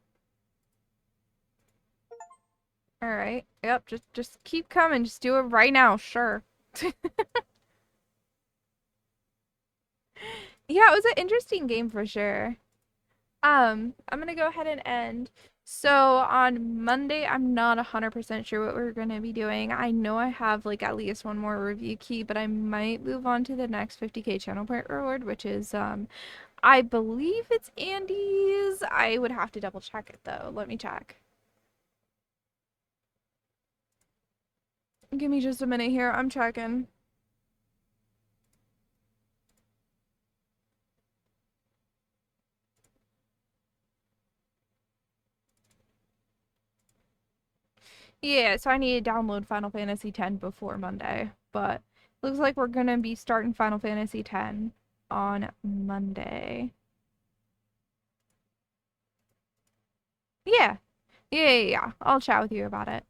Alright. Yep, just keep coming. Just do it right now. Sure. Yeah, it was an interesting game for sure. I'm gonna go ahead and end. So on Monday, I'm not 100% sure what we're gonna be doing. I know I have like at least one more review key, but I might move on to the next 50k channel point reward, which is I believe it's Andy's. I would have to double check it though. Let me check. Give me just a minute here. I'm checking. Yeah, so I need to download Final Fantasy X before Monday, but looks like we're gonna be starting Final Fantasy X on Monday. Yeah. Yeah. I'll chat with you about it.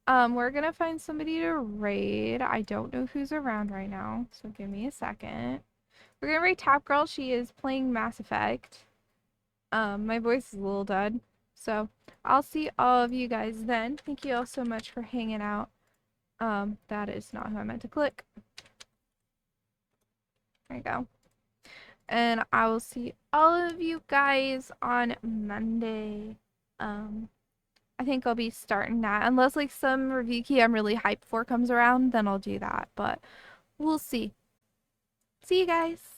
We're gonna find somebody to raid. I don't know who's around right now, so give me a second. We're gonna raid Tap Girl. She is playing Mass Effect. My voice is a little dead, so I'll see all of you guys then. Thank you all so much for hanging out. That is not who I meant to click. There you go. And I will see all of you guys on Monday. I think I'll be starting that. Unless like some review key I'm really hyped for comes around, then I'll do that. But we'll see. See you guys.